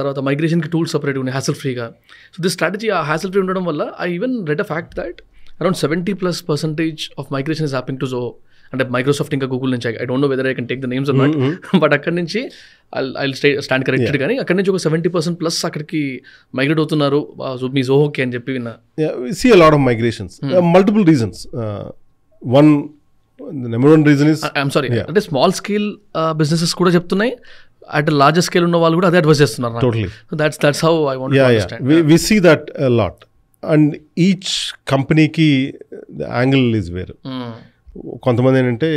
[SPEAKER 2] తర్వాత మైగ్రేషన్కి టూల్స్ సపరేట్ ఉన్నాయి హ్యాసల్ ఫ్రీగా. సో దిస్ స్ట్రాటజీ ఆ హ్యాసల్ ఫ్రీ ఉండడం వల్ల I even read a fact that around 70+% of migration is happening to Zoho. అంటే మైక్రోసాఫ్ట్ ఇంకా గూగుల్ నుంచి, I don't know whether I can take the names or not, but అక్కడి నుంచి I stand corrected. కానీ అక్కడి నుంచి ఒక 70%+ అక్కడికి మైగ్రేట్ అవుతున్నారు మీ జోహోకి అని చెప్పి విన్నా.
[SPEAKER 1] We see a lot of migrations. Multiple reasons. The number one reason is,
[SPEAKER 2] I'm sorry, అంటే స్మాల్ స్కేల్ బిజినెసెస్ కూడా చెప్తున్నాయి, అట్ లార్జర్ స్కేల్ ఉన్న వాళ్ళు కూడా అదే అడ్వైస్ చేస్తున్నారు.
[SPEAKER 1] Totally.
[SPEAKER 2] That's how I want to understand.
[SPEAKER 1] We see that a lot. And each company ki the angle is వేరు. కొంతమంది ఏంటంటే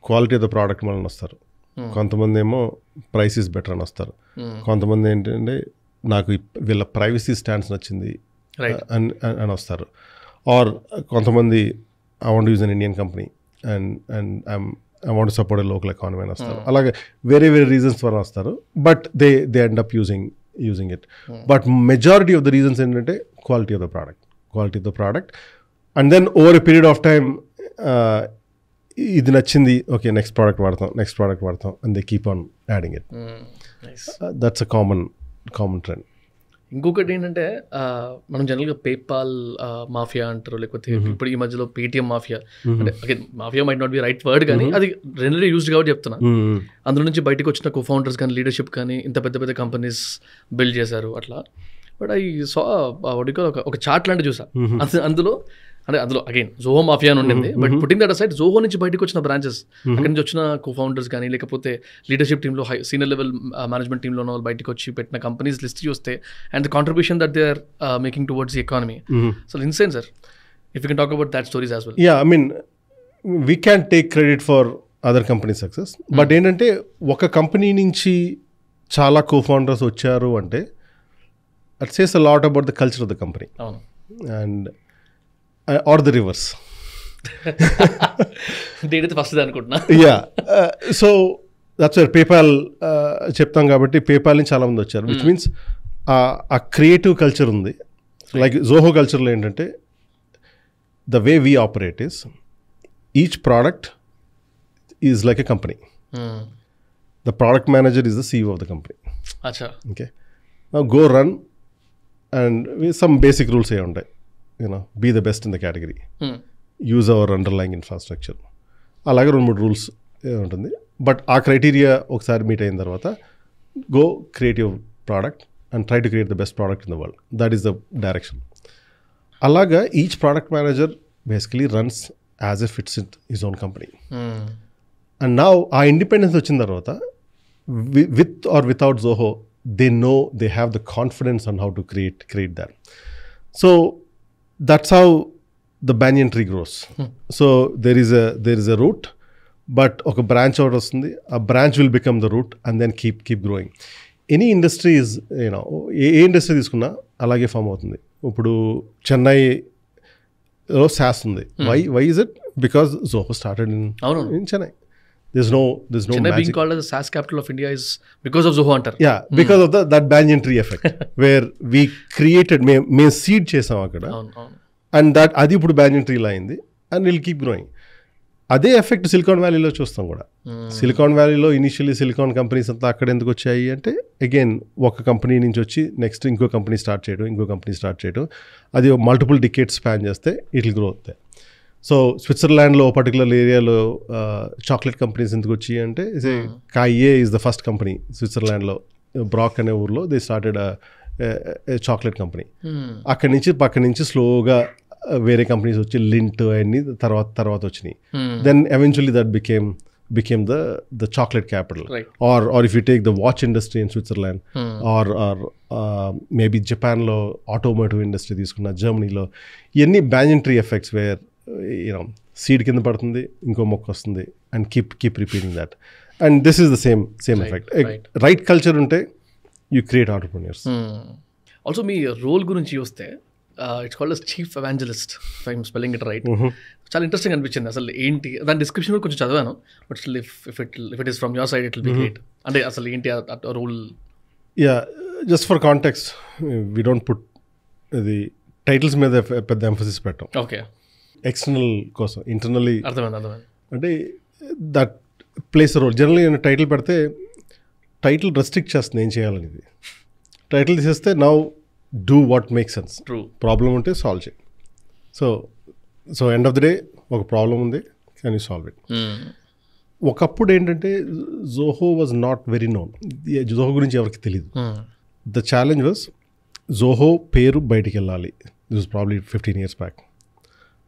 [SPEAKER 1] క్వాలిటీ ఆఫ్ ద ప్రోడక్ట్ మనల్ని వస్తారు, కొంతమంది ఏమో ప్రైస్ ఇస్ బెటర్ అని వస్తారు, కొంతమంది ఏంటంటే నాకు వీళ్ళ ప్రైవసీ స్టాండ్స్ నచ్చింది అని వస్తారు, ఆర్ కొంతమంది I want use an Indian company and I want support a local economy అని వస్తారు. అలాగే వేరే రీజన్స్ వల్ల వస్తారు, but they end up using it. But majority of the reasons ఏంటంటే quality of the product and then over a period of time ఇది నచ్చింది, okay next product వాడతాం and they keep on adding it. That's a common trend.
[SPEAKER 2] ఇంకొకటి ఏంటంటే మనం జనరల్గా PayPal mafia అంటారు, లేకపోతే ఇప్పుడు ఈ మధ్యలో పేటిఎం మాఫియా, అంటే again mafia might not be right word, కానీ అది జనరల్లీ యూజ్డ్ కాబట్టి చెప్తున్నా. అందులో నుంచి బయటకు వచ్చిన కోఫౌండర్స్ కానీ లీడర్షిప్ కానీ ఇంత పెద్ద కంపెనీస్ బిల్డ్ చేశారు అట్లా. బట్ ఐ సా ఒక చార్ట్ లాంటి చూసా, అందులో అగైన్ జోహో మాఫియా అని ఉండింది, but putting that aside Zoho నుంచి బయటకు వచ్చిన బ్రాంచెస్, అక్కడి నుంచి వచ్చిన కోఫౌండర్స్ కానీ లేకపోతే లీడర్షిప్ టీంలో సీనియర్ లెవెల్ మేనేజ్మెంట్ టీంలో ఉన్న వాళ్ళు బయటకు వచ్చి పెట్టిన కంపెనీస్ లిస్ట్ చూస్తే and the contribution that they are making towards the economy. So insane sir, if you can talk about that stories as well.
[SPEAKER 1] Yeah, I mean we can take credit for other company success, but ఏంటంటే ఒక company నుంచి చాలా co-founders వచ్చారు అంటే it says a lot about the culture of the company. And or the reverse.
[SPEAKER 2] దేనిది first అనుకుంటున్నా.
[SPEAKER 1] Yeah. So that's where PayPal చెప్తాం కాబట్టి PayPal నుంచి చాలా మంది వచ్చారు, which means ఆ క్రియేటివ్ కల్చర్ ఉంది. లైక్ జోహో కల్చర్లో ఏంటంటే the way we operate is each product is like a company. The product manager is the CEO of the company.
[SPEAKER 2] Acha.
[SPEAKER 1] Okay. Now go run and some basic rules ఏ ఉంటాయి, be the best in the category, use our underlying infrastructure, అలాగే 2-3 rules ఉంటుంది. But ఆ criteria ఒకసారి meet అయిన తర్వాత go create your product and try to create the best product in the world. That is the direction. అలాగా each product manager basically runs as a fits in his own company. And now ఆ independence వచ్చిన తర్వాత with or without Zoho they know they have the confidence on how to create that. So that's how the banyan tree grows. So there is a root, but oka branch out vastundi, a branch will become the root and then keep growing. Any industry is, A industry తీసుకున్నా అలాగే form అవుతుంది. ఇప్పుడు చెన్నై లో SaaS ఉంది. why is it? Because Zoho started in Chennai. There's no
[SPEAKER 2] Chennai
[SPEAKER 1] magic.
[SPEAKER 2] Being called as the SaaS capital of India is because of Zoho antar.
[SPEAKER 1] Yeah, because of that banyan tree effect where we created me seed chesam akkada, and that adi ipudu banyan tree la ayindi and will keep growing. అదే effect silicon వ్యాలీలో చూస్తాం కూడా. Silicon వ్యాలీలో initially silicon companies అంతా అక్కడ ఎందుకు వచ్చాయి అంటే అగైన్ ఒక కంపెనీ నుంచి వచ్చి నెక్స్ట్ ఇంకో కంపెనీ స్టార్ట్ చేయడం అది మల్టిపుల్ డికేట్స్ స్పాన్ చేస్తే ఇట్ విల్ గ్రో అవుతాయి. సో స్విట్జర్లాండ్లో పర్టికులర్ ఏరియాలో చాక్లెట్ కంపెనీస్ ఎందుకు వచ్చాయి అంటే కాయే ఈజ్ ద ఫస్ట్ కంపెనీ స్విట్జర్లాండ్లో, బ్రాక్ అనే ఊర్లో దే స్టార్టెడ్ చాక్లెట్ కంపెనీ. అక్కడి నుంచి పక్క నుంచి స్లోగా వేరే కంపెనీస్ వచ్చి లింట్ అన్ని తర్వాత వచ్చినాయి. Then eventually that became the chocolate capital.
[SPEAKER 2] Right.
[SPEAKER 1] Or if you take the watch industry in Switzerland, or maybe Japan lo automotive industry తీసుకున్న జర్మనీలో ఇవన్నీ banyan tree effects where seed కింద పడుతుంది, ఇంకో మొక్క వస్తుంది, and keep repeating that. And this is the same effect. Right culture ఉంటే you create entrepreneurs.
[SPEAKER 2] Also మీ రోల్ గురించి చూస్తే it's called as chief evangelist, if I'm spelling it right. చాలా ఇంట్రెస్టింగ్ అనిపించింది అసలు ఏంటి దాని డిస్క్రిప్షన్ కూడా కొంచెం చదివాను, but still if it is from your side it will be great. అంటే అసలు ఏంటి role?
[SPEAKER 1] Yeah, just for context, we don't put ఇది టైటిల్స్ మీద పెద్ద ఎంఫసిస్ పెట్టాం.
[SPEAKER 2] ఓకే,
[SPEAKER 1] ఎక్స్టర్నల్ కోసం. ఇంటర్నల్లీ
[SPEAKER 2] అర్థమైంది.
[SPEAKER 1] అంటే దట్ ప్లేస్ రోల్. జనరల్లీ నేను టైటిల్ పెడితే టైటిల్ రెస్ట్రిక్ట్ చేస్తుంది ఏం చేయాలనేది. టైటిల్ తీసేస్తే now do what make sense. Problem ఉంటే సాల్వ్ చేయి. So end of the day ఒక ప్రాబ్లం ఉంది, కెన్ యూ సాల్వ్ ఇట్. ఒకప్పుడు ఏంటంటే Zoho was not very known. Zoho గురించి ఎవరికి తెలియదు. ద ఛాలెంజ్ వాజ్ జోహో పేరు బయటికి వెళ్ళాలి. This was probably 15 years back.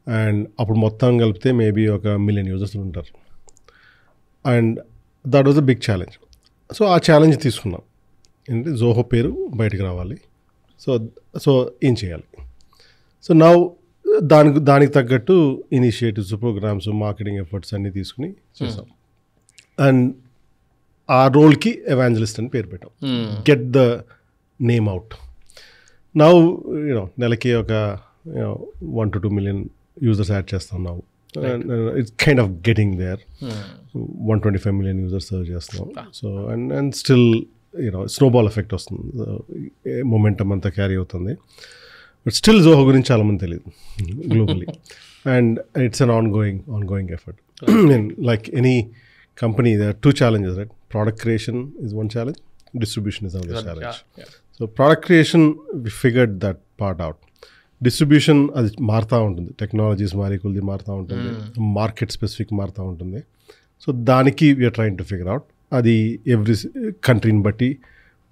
[SPEAKER 1] And అప్పుడు మొత్తం కలిపితే మేబీ 1 million users ఉంటారు. And that was a big challenge. So ఆ ఛాలెంజ్ తీసుకున్నాం. ఏంటంటే జోహో పేరు బయటకు రావాలి. సో ఏం చేయాలి? సో నా దానికి తగ్గట్టు ఇనిషియేటివ్స్, ప్రోగ్రామ్స్, మార్కెటింగ్ ఎఫర్ట్స్ అన్నీ తీసుకుని చేసాం. అండ్ ఆ రోల్కి ఎవాంజలిస్ట్ అని పేరు పెట్టాం. Get the name out. నా నెలకి 1 to 2 million users యాడ్ చేస్తాం. నా it's kind of getting there. 125 million users serve చేస్తున్నాం. So and still snowball effect వస్తుంది, మొమెంటమ్ అంతా క్యారీ అవుతుంది. బట్ స్టిల్ జోహో గురించి చాలామంది తెలియదు globally. And it's an ongoing effort. Like any company there are 2 challenges, right? Product creation is one challenge, distribution is another challenge. So product creation, we figured that part out. Distribution అది మారుతూ ఉంటుంది, technologies మారి కొద్ది మారుతూ ఉంటుంది, market specific మారుతూ ఉంటుంది. So దానికి we're trying to figure out. అది ఎవ్రీ కంట్రీని బట్టి,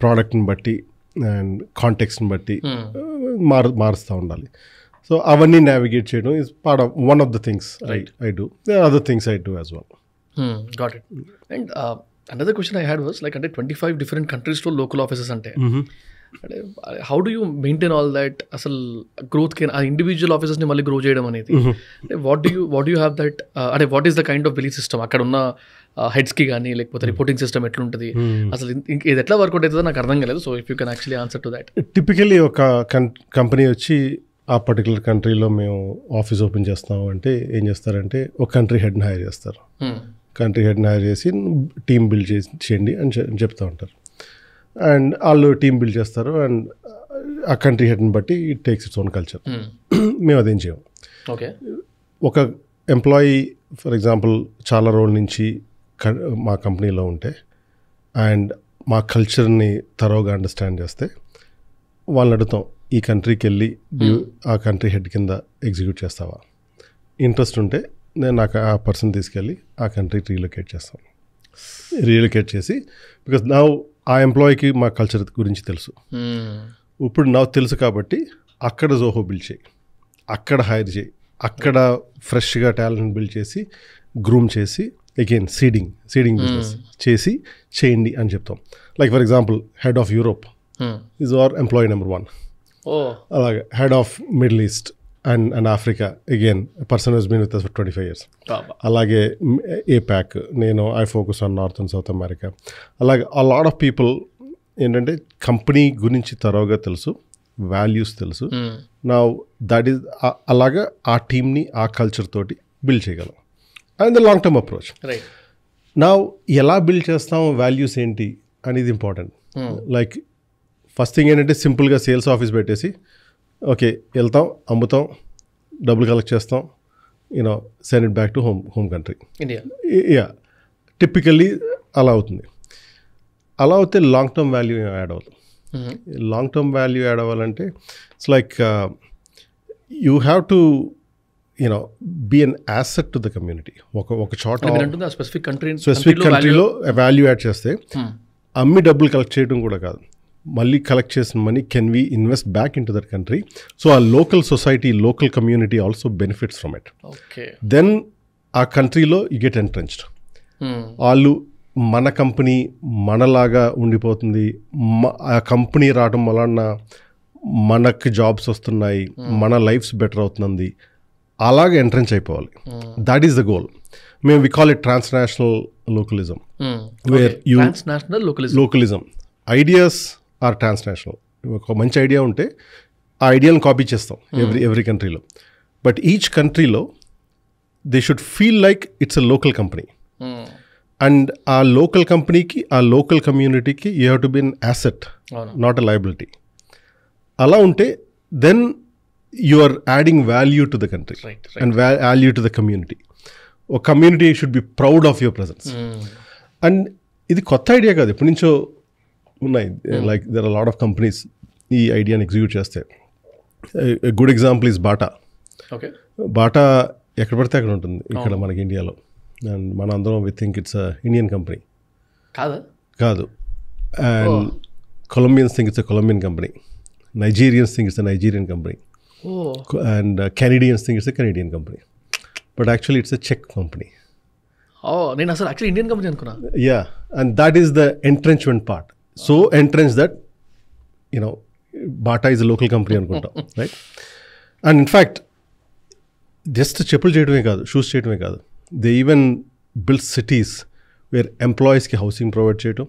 [SPEAKER 1] ప్రోడక్ట్ని బట్టి అండ్ కాంటెక్స్ట్ని బట్టి మారుస్తూ ఉండాలి. సో అవన్నీ నావిగేట్ చేయడం is part of one of the things I do. They are other things I do as well.
[SPEAKER 2] Got it. And another question I had was like, అంటే 25 different countries to local offices అంటే how do you maintain all that? అసలు growth కి ఆ individual ఆఫీసెస్ని మళ్ళీ grow చేయడం అనేది, అంటే what do you have that, అంటే what is the kind of belief system అక్కడ ఉన్న హెడ్స్కి కానీ, లేకపోతే రిపోర్టింగ్ సిస్టమ్ ఎట్లుంటుంది, అసలు ఇది ఎట్లా వర్కౌట్ అవుతుందో నాకు అర్థం కాలేదు. So if you can actually answer to that.
[SPEAKER 1] Typically ఒక కంపెనీ వచ్చి ఆ పర్టికులర్ కంట్రీలో మేము ఆఫీస్ ఓపెన్ చేస్తాము అంటే ఏం చేస్తారంటే ఒక కంట్రీ హెడ్ని హైర్ చేస్తారు. కంట్రీ హెడ్ని హైర్ చేసి టీమ్ బిల్డ్ చేయండి అని చెప్తూ ఉంటారు. అండ్ వాళ్ళు టీమ్ బిల్డ్ చేస్తారు. అండ్ ఆ కంట్రీ హెడ్ని బట్టి it takes its own culture. మేము అదేం చేయం.
[SPEAKER 2] ఓకే,
[SPEAKER 1] ఒక ఎంప్లాయీ ఫర్ ఎగ్జాంపుల్ చాలా రోజుల నుంచి మా కంపెనీలో ఉంటే అండ్ మా కల్చర్ని తరోగా అండర్స్టాండ్ చేస్తే వాళ్ళని అడుగుతాం, ఈ కంట్రీకి వెళ్ళి ఆ కంట్రీ హెడ్ కింద ఎగ్జిక్యూట్ చేస్తావా? ఇంట్రెస్ట్ ఉంటే నేను నాకు ఆ పర్సన్ తీసుకెళ్ళి ఆ కంట్రీకి రీలొకేట్ చేసి, బికాస్ నా ఆ ఎంప్లాయీకి మా కల్చర్ గురించి తెలుసు. ఇప్పుడు నాకు తెలుసు కాబట్టి అక్కడ జోహో బిల్డ్ చేయి, అక్కడ హైర్ చేయి, అక్కడ ఫ్రెష్గా టాలెంట్ బిల్డ్ చేసి గ్రూమ్ చేసి అగైన్ సీడింగ్ బిజినెస్ చేయండి అని చెప్తాం. Like for example head of Europe is our employee number 1. అలాగే head of Middle East and Africa again person he's been with us for 25 years. అలాగే ఏపాక్, నేను I focus on North and South America. అలాగే ఆ lot of people ఏంటంటే company గురించి తరోగా తెలుసు, values తెలుసు. నా దట్ ఈస్ అలాగా ఆ టీమ్ని ఆ కల్చర్ తోటి బిల్డ్ చేయగలం. And the long term approach. నా ఎలా బిల్డ్ చేస్తాం, వాల్యూస్ ఏంటి అనేది ఇంపార్టెంట్. లైక్ ఫస్ట్ థింగ్ ఏంటంటే సింపుల్గా సేల్స్ ఆఫీస్ పెట్టేసి ఓకే వెళ్తాం, అమ్ముతాం, డబ్బులు కలెక్ట్ చేస్తాం, send it back to home country. Yeah, typically అలా అవుతుంది. అలా అవుతే లాంగ్ టర్మ్ వాల్యూ యాడ్ అవుతుంది. లాంగ్ టర్మ్ వాల్యూ యాడ్ అవ్వాలంటే it's like you have to be an asset to the community. ఒక చోట స్పెసిఫిక్ కంట్రీలో వాల్యూ యాడ్ చేస్తే అమ్మి డబ్బులు కలెక్ట్ చేయడం కూడా కాదు, మళ్ళీ కలెక్ట్ చేసిన money can we invest back into that country. So ఆ local society, local community also benefits from it. Then ఆ కంట్రీలో యూ గెట్ ఎంట్రెన్చ్డ్. వాళ్ళు మన కంపెనీ మనలాగా ఉండిపోతుంది, ఆ కంపెనీ రావడం వలన మనకు జాబ్స్ వస్తున్నాయి, మన లైఫ్స్ బెటర్ అవుతుంది, అలాగే ఎంట్రెన్స్ అయిపోవాలి. That is the goal. మేము we call it transnational localism, where you localism ideas are transnational. ఒక మంచి ఐడియా ఉంటే ఆ ఐడియాని కాపీ చేస్తాం ఎవ్రీ కంట్రీలో. బట్ ఈచ్ కంట్రీలో they should feel like it's a local company. And ఆ లోకల్ కంపెనీకి, ఆ లోకల్ కమ్యూనిటీకి you have to be an asset, not a liability. అలా ఉంటే then you are adding value to the country and value to the community. ఒక community should be proud of your presence. And ఇది కొత్త idea కాదు, ఎప్పటి నుంచో ఉన్నాయి. Like there are lot of companies ఈ ఐడియాని ఎగ్జిక్యూట్ చేస్తే. Good example is Bata. Bata ఎక్కడ పడితే అక్కడ ఉంటుంది ఇక్కడ మనకి ఇండియాలో. అండ్ మన అందరం we think it's Indian company. కాదు. And Colombians think it's a Colombian company. Nigerians think it's a Nigerian company. And Canadians think it's a Canadian company. But actually it's a చెక్ కంపెనీ.
[SPEAKER 2] నేను అసలు actually Indian company అనుకున్నా.
[SPEAKER 1] Yeah, and that is the entrenchment part. So entrance that Bata is a local company అనుకుంటాం, right? And in fact just చెప్పులు చేయడమే కాదు, shoes చేయడమే కాదు, they even build cities wear ఎంప్లాయీస్కి హౌసింగ్ ప్రొవైడ్ చేయటం.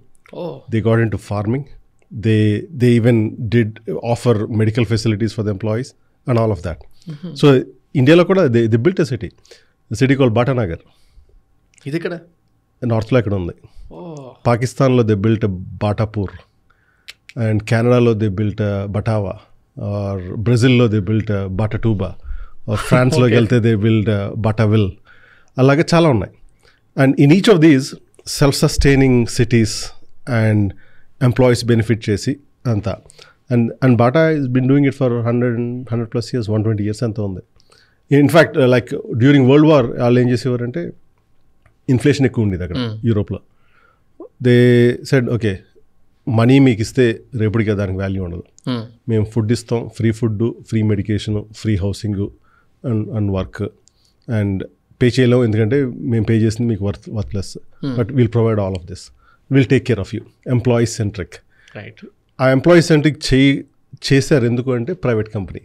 [SPEAKER 1] They got in to farming. They even did offer medical facilities for the employees and all of that. So India kuda they built a city called Batanagar.
[SPEAKER 2] Idi kada
[SPEAKER 1] north lo ikkada undi. Pakistan lo they built a Batapur, and Canada lo they built a Batawa, or Brazil lo they built a Batatuba, or France lo gelte they built a Bataville. Alage chaala unnai. And in each of these self sustaining cities and employees benefit చేసి అంతా. And Bata is been doing it for 100+ years, 120 years అంతా ఉంది. In fact like during world war వాళ్ళు ఏం చేసేవారంటే, inflation ఎక్కువ ఉండేది అక్కడ యూరోప్లో. దే సెడ్ ఓకే, మనీ మీకు ఇస్తే రేపటికి దానికి వాల్యూ ఉండదు, మేము ఫుడ్ ఇస్తాం, free food, free medication, free housing and work, and pay చేయలేము ఎందుకంటే మేము పే చేసింది మీకు worthless, but will provide all of this, will take care of you. Employee centric.
[SPEAKER 2] Right.
[SPEAKER 1] ఆ ఎంప్లాయీ సెంట్రిక్ చేశారు ఎందుకు అంటే private company,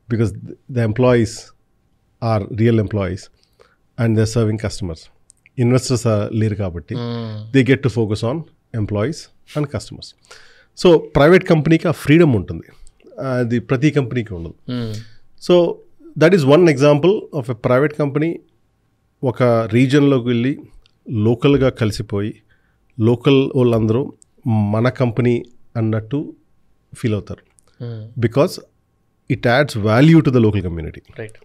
[SPEAKER 1] because the employees are real employees and they serving customers. Investors లేరు కాబట్టి they get to focus on employees and customers. So private కంపెనీకి ఆ freedom ఉంటుంది, అది ప్రతి కంపెనీకి ఉండదు. So that is one example of a private company ఒక రీజన్లోకి వెళ్ళి లోకల్గా కలిసిపోయి లోకల్ వాళ్ళందరూ మన కంపెనీ అన్నట్టు ఫీల్ అవుతారు, because it adds value to the local community.
[SPEAKER 2] Right.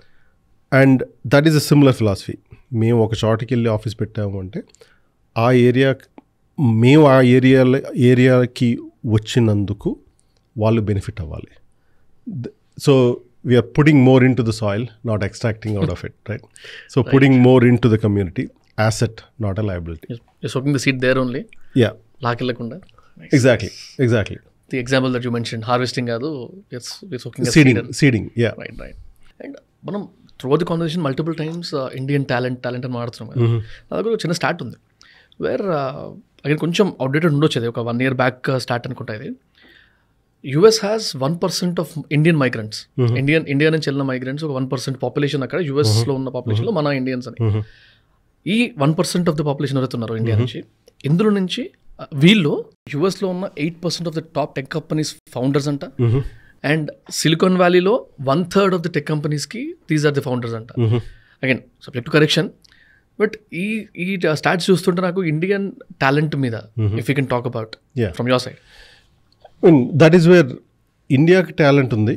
[SPEAKER 1] And that is a similar philosophy. మేము ఒక చోటకి వెళ్ళి ఆఫీస్ పెట్టాము అంటే ఆ మేము ఆ ఏరియాకి వచ్చినందుకు వాళ్ళు బెనిఫిట్ అవ్వాలి. So we're putting more into the soil, not extracting out of it, right? So putting more into the community, asset, not a liability.
[SPEAKER 2] You're soaking the seed there only.
[SPEAKER 1] Yeah.
[SPEAKER 2] Laakillakunda.
[SPEAKER 1] Exactly.
[SPEAKER 2] The example that you mentioned, harvesting adu, we're soaking
[SPEAKER 1] seeding. Yeah.
[SPEAKER 2] Right. And మనం throughout the conversation multiple times Indian talent అని మాట్లాడుతున్నాం కదా. నా దగ్గర చిన్న start ఉంది wear again కొంచెం outdated ఉండొచ్చు, అది ఒక 1 year బ్యాక్ స్టార్ట్ అనుకుంటా. ఇది US has 1% of Indian migrants. India నుంచి వెళ్ళిన మైగ్రెంట్స్ ఒక 1% పాపులేషన్ అక్కడ, యుఎస్లో ఉన్న పాపులేషన్లో మన ఇండియన్స్ అని. ఈ 1% ఆఫ్ ద పాపులేషన్ ఎవరైతే ఉన్నారో ఇండియా నుంచి, ఇందులో నుంచి వీళ్ళు యుఎస్లో ఉన్న 8% of the top tech companies founders అంట. అండ్ సిలికాన్ వ్యాలీలో 1/3 ఆఫ్ ద టెక్ కంపెనీస్కి దీస్ ఆర్ ద ఫౌండర్స్ అంట. Again subject to correction, but ఈ స్టాట్స్ చూస్తుంటే నాకు ఇండియన్ టాలెంట్ మీద if you can talk about from your side.
[SPEAKER 1] That is where ఇండియాకి talent ఉంది,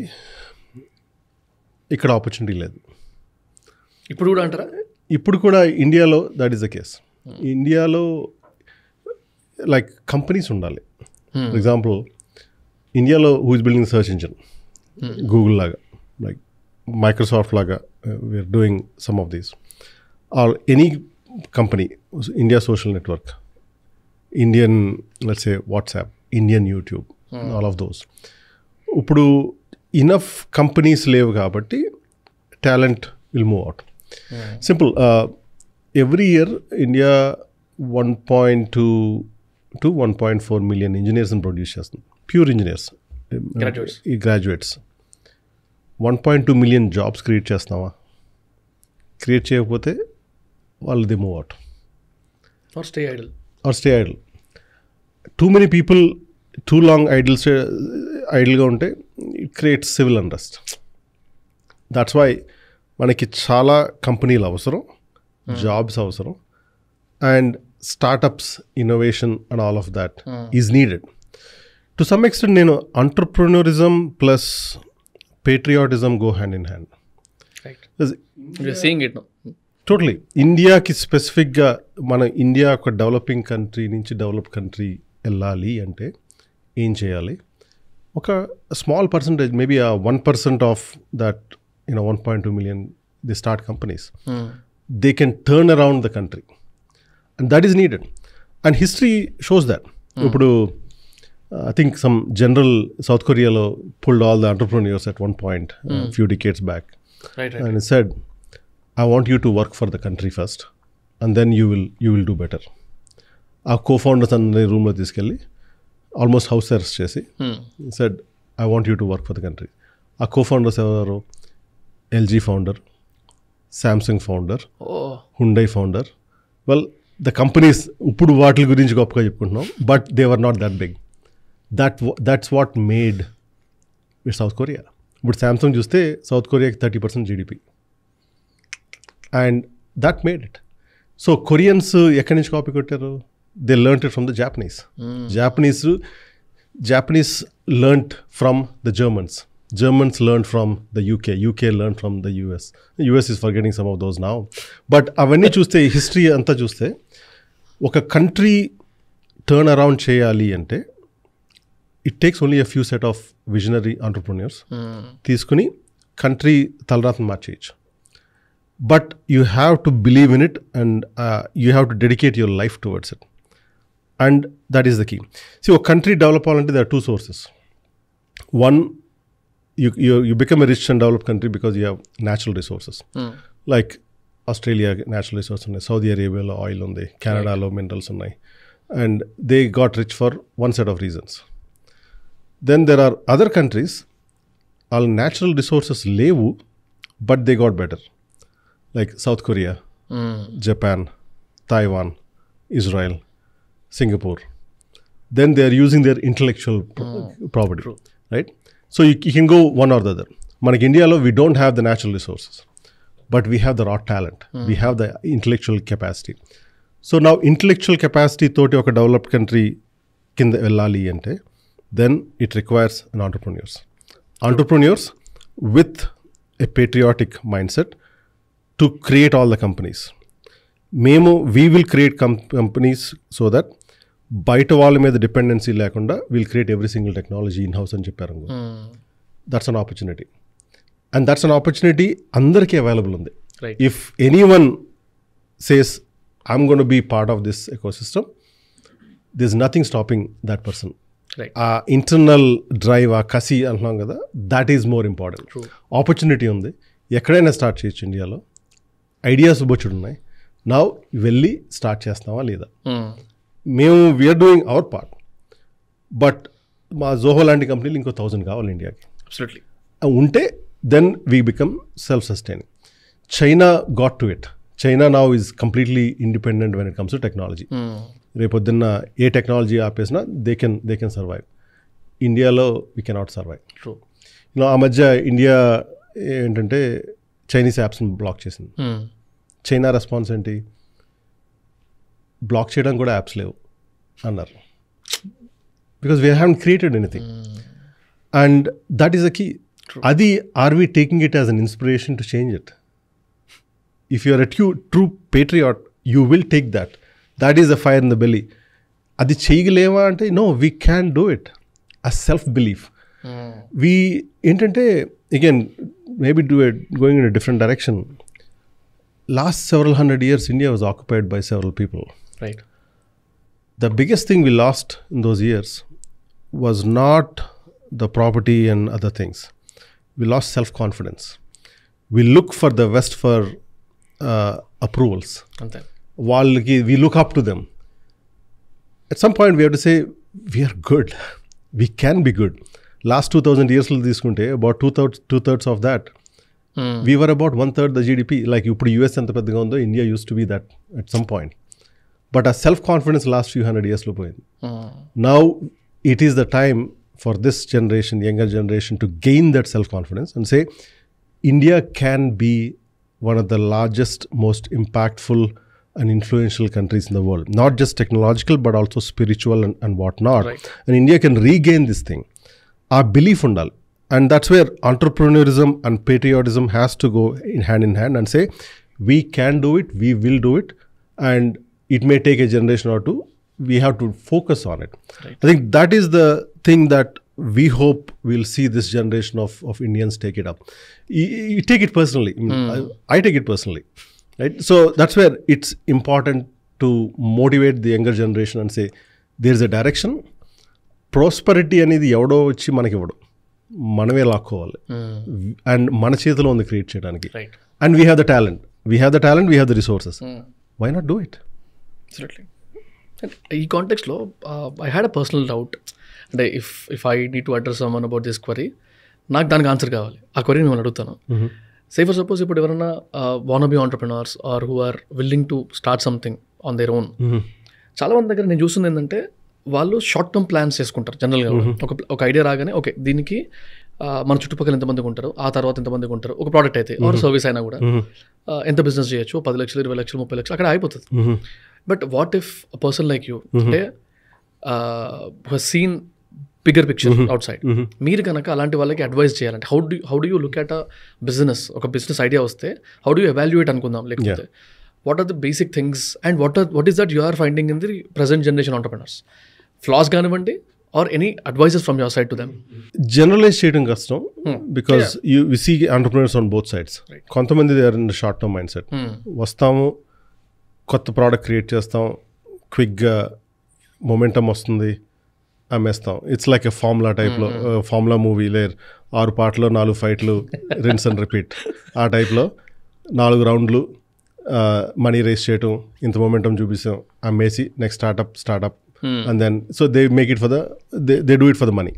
[SPEAKER 1] ఇక్కడ ఆపర్చునిటీ లేదు.
[SPEAKER 2] ఇప్పుడు కూడా అంటారా?
[SPEAKER 1] ఇప్పుడు కూడా ఇండియాలో దట్ ఈస్ ద కేస్. ఇండియాలో లైక్ కంపెనీస్ ఉండాలి. ఫర్ ఎగ్జాంపుల్ ఇండియాలో who is building search engine, Google లాగా, లైక్ మైక్రోసాఫ్ట్ లాగా we're doing some of these, or any company, India social network, Indian let's say WhatsApp, Indian YouTube, all of those. ఇప్పుడు enough companies లేవు కాబట్టి talent will move out. Simple. Every year India 1.2 to 1.4 million ఇంజనీర్స్ని produce చేస్తుంది, pure engineers, ఈ graduates. 1.2 million jobs create చేస్తున్నావా? Create చేయకపోతే వాళ్ళు the move out
[SPEAKER 2] or stay idle. Too many people too long ఐడిల్గా ఉంటే it creates civil unrest. That's why మనకి చాలా కంపెనీలు అవసరం, జాబ్స్ అవసరం, and startups, innovation and all of that is needed. To some extent నేను entrepreneurism plus patriotism go hand in hand. Totally. ఇండియాకి స్పెసిఫిక్గా మన ఇండియా ఒక డెవలపింగ్ కంట్రీ నుంచి డెవలప్ కంట్రీ వెళ్ళాలి అంటే ఏం చేయాలి? ఒక small percentage, maybe 1% of that 1.2 million the start companies, they can turn around the country, and that is needed. And history shows that. ఇప్పుడు I think some general South Korea pulled all the entrepreneurs at one point, few decades back. Right.
[SPEAKER 1] And he said, I want you to work for the country first, and then you will do better. Our co-founders in the room lo తీసుకెళ్ళి almost house arrest చేసి he said, I want you to work for the country. Our co-founders ఎవరు? LG founder, Samsung founder, Hyundai founder. Well, the companies ఇప్పుడు వాటి గురించి గొప్పగా చెప్పుకుంటున్నాం, but they were not that big. That's what made South Korea. ఇప్పుడు Samsung చూస్తే South కొరియాకి 30% GDP, and that made it. So Koreans ఎక్కడి నుంచి కాపీ కొట్టారు? They learnt it from the Japanese. Japanese learnt from the Germans learn from the UK learn from the US is forgetting some of those now. But అవన్నీ చూస్తే, history అంతా చూస్తే, ఒక country turn around చేయాలి అంటే it takes only a few set of visionary entrepreneurs తీసుకుని country తలరాతను మార్చేయచ్చు. But you have to believe in it, and you have to dedicate your life towards it, and that is the key. So ఒక country develop అవ్వాలంటే there are two sources. One, you become a rich and developed country because you have natural resources. Like Australia natural resources ఉన్నాయి, Saudi Arabia oil ఉంది, Canada minerals ఉన్నాయి, and they got rich for one set of reasons. Then there are other countries, all natural resources levu, but they got better, like South Korea, Japan, Taiwan, Israel, Singapore. Then they are using their intellectual property. True. Right? So you can go one or the other. Manak India lo we don't have the natural resources, but we have the raw talent. We have the intellectual capacity. So now intellectual capacity toti oka developed country kinda vellali ante, then it requires an entrepreneurs with a patriotic mindset to create all the companies. We will create companies so that బయట వాళ్ళ మీద dependency లేకుండా we'll create every single technology in-house అని చెప్పారు. That's an opportunity. And that's an opportunity అందరికీ available ఉంది. If anyone says, I'm going to be part of this ecosystem, there's nothing stopping that person. ఆ internal drive, ఆ కసి అంటున్నాం కదా, that is more important. Opportunity ఉంది, ఎక్కడైనా start చేయొచ్చు. ఇండియాలో ఐడియాస్ బొచ్చుడు ఉన్నాయి. నా వెళ్ళి స్టార్ట్ చేస్తామా లేదా? మేము we're doing our part, but మా జోహో లాంటి కంపెనీలు ఇంకో 1000 కావాలి ఇండియాకి. అబ్సల్యూట్లీ ఉంటే then we become self sustaining. China got to it. China now is completely independent when it comes to technology. రేపొద్దున్న ఏ టెక్నాలజీ ఆపేసినా దే కెన్ సర్వైవ్. ఇండియాలో వీ కెనాట్ సర్వైవ్. ట్రూ. ఆ మధ్య ఇండియా ఏంటంటే చైనీస్ యాప్స్ని బ్లాక్ చేసింది. చైనా రెస్పాన్స్ ఏంటి? బ్లాక్ చేయడం కూడా యాప్స్ లేవు అన్నారు. Because we haven't created anything, and that is the key. అది are we taking it as an inspiration to change it? If you are a true patriot, you will take that. That is the fire in the belly. అది చేయలేవా అంటే no, we can do it. ఆ self belief. We ఏంటంటే again maybe do it going in a different direction. Last several hundred years, India was occupied by several people.
[SPEAKER 2] Right.
[SPEAKER 1] The biggest thing we lost in those years was not the property and other things. We lost self-confidence. We look for the West for approvals.
[SPEAKER 2] అంతే.
[SPEAKER 1] We look up to them. At some point, we have to say, we are good. We can be good. Last 2000 years, about two-thirds of that, we were about 1/3 the GDP. Like, ఇప్పుడు US ఎంత పెద్దగా ఉందో, India used to be that at some point. But our self-confidence last few hundred years lo poyindi. Now, it is the time for this generation, younger generation, to gain that self-confidence and say, India can be one of the largest, most impactful and influential countries in the world. Not just technological, but also spiritual and whatnot.
[SPEAKER 2] Right.
[SPEAKER 1] And India can regain this thing. Our belief undal. And that's where entrepreneurism and patriotism has to go in hand and say, we can do it, we will do it, and it may take a generation or two. We have to focus on it.
[SPEAKER 2] Right.
[SPEAKER 1] I think that is the thing that we hope we'll see this generation of Indians take it up. You take it personally. I take it personally. Right? So that's where it's important to motivate the younger generation and say, there's a direction. Prosperity అనేది ఎవడో వచ్చి మనకి ఇవ్వడు, మనమే లాక్కోవాలి. And మన చేతిలో ఉంది క్రియేట్ చేయడానికి. And we have the talent, we have the resources. Why not do it?
[SPEAKER 2] Absolutely. ఈ కాంటెక్స్లో I had a personal doubt. అంటే if I need to address summon about this query, నాకు దానికి ఆన్సర్ కావాలి. ఆ క్వరీ నేను అడుగుతాను. సే ఫర్ సపోజ్ ఇప్పుడు ఎవరైనా wanna be entrepreneurs or who are willing to start something on their own, చాలా మంది దగ్గర నేను చూస్తుంది ఏంటంటే వాళ్ళు షార్ట్ టర్మ్ ప్లాన్స్ చేసుకుంటారు జనరల్గా. ఒక ఐడియా రాగానే, ఓకే దీనికి మన చుట్టుపక్కల ఎంతమందికి ఉంటారు, ఆ తర్వాత ఎంతమందికి ఉంటారు, ఒక ప్రోడక్ట్ అయితే ఆర్ సర్వీస్ అయినా కూడా ఎంత బిజినెస్ చేయొచ్చు, 10 లక్షలు 20 లక్షలు 30 లక్షలు అక్కడ అయిపోతుంది. But what if a person like you, అంటే seen bigger picture outside, మీరు కనుక అలాంటి వాళ్ళకి అడ్వైస్ చేయాలంటే how do you look at a business? ఒక బిజినెస్ ఐడియా వస్తే హౌ డూ యూ ఎవాల్యుయేట్ అనుకుందాం, లేకపోతే what are the basic things and what is that you are finding in the present generation entrepreneurs? Flaws కానివ్వండి, or any advises from your side to them.
[SPEAKER 1] Generalize చేయడం కష్టం, because you see entrepreneurs on both sides. కొంతమంది they are in the short term mindset. వస్తాము, కొత్త product create చేస్తాం, క్విక్గా momentum వస్తుంది, అమ్మేస్తాం. ఇట్స్ లైక్ ఎ ఫార్ములా టైప్లో, ఫార్ములా మూవీ లేర్ 6 పాటలు 4 ఫైట్లు, రిన్స్ అండ్ రిపీట్. ఆ టైప్లో 4 రౌండ్లు, మనీ రేస్ చేయటం, ఇంత మొమెంటమ్ చూపిస్తాం, అమ్మేసి next startup and then so they make it for they do it for the money.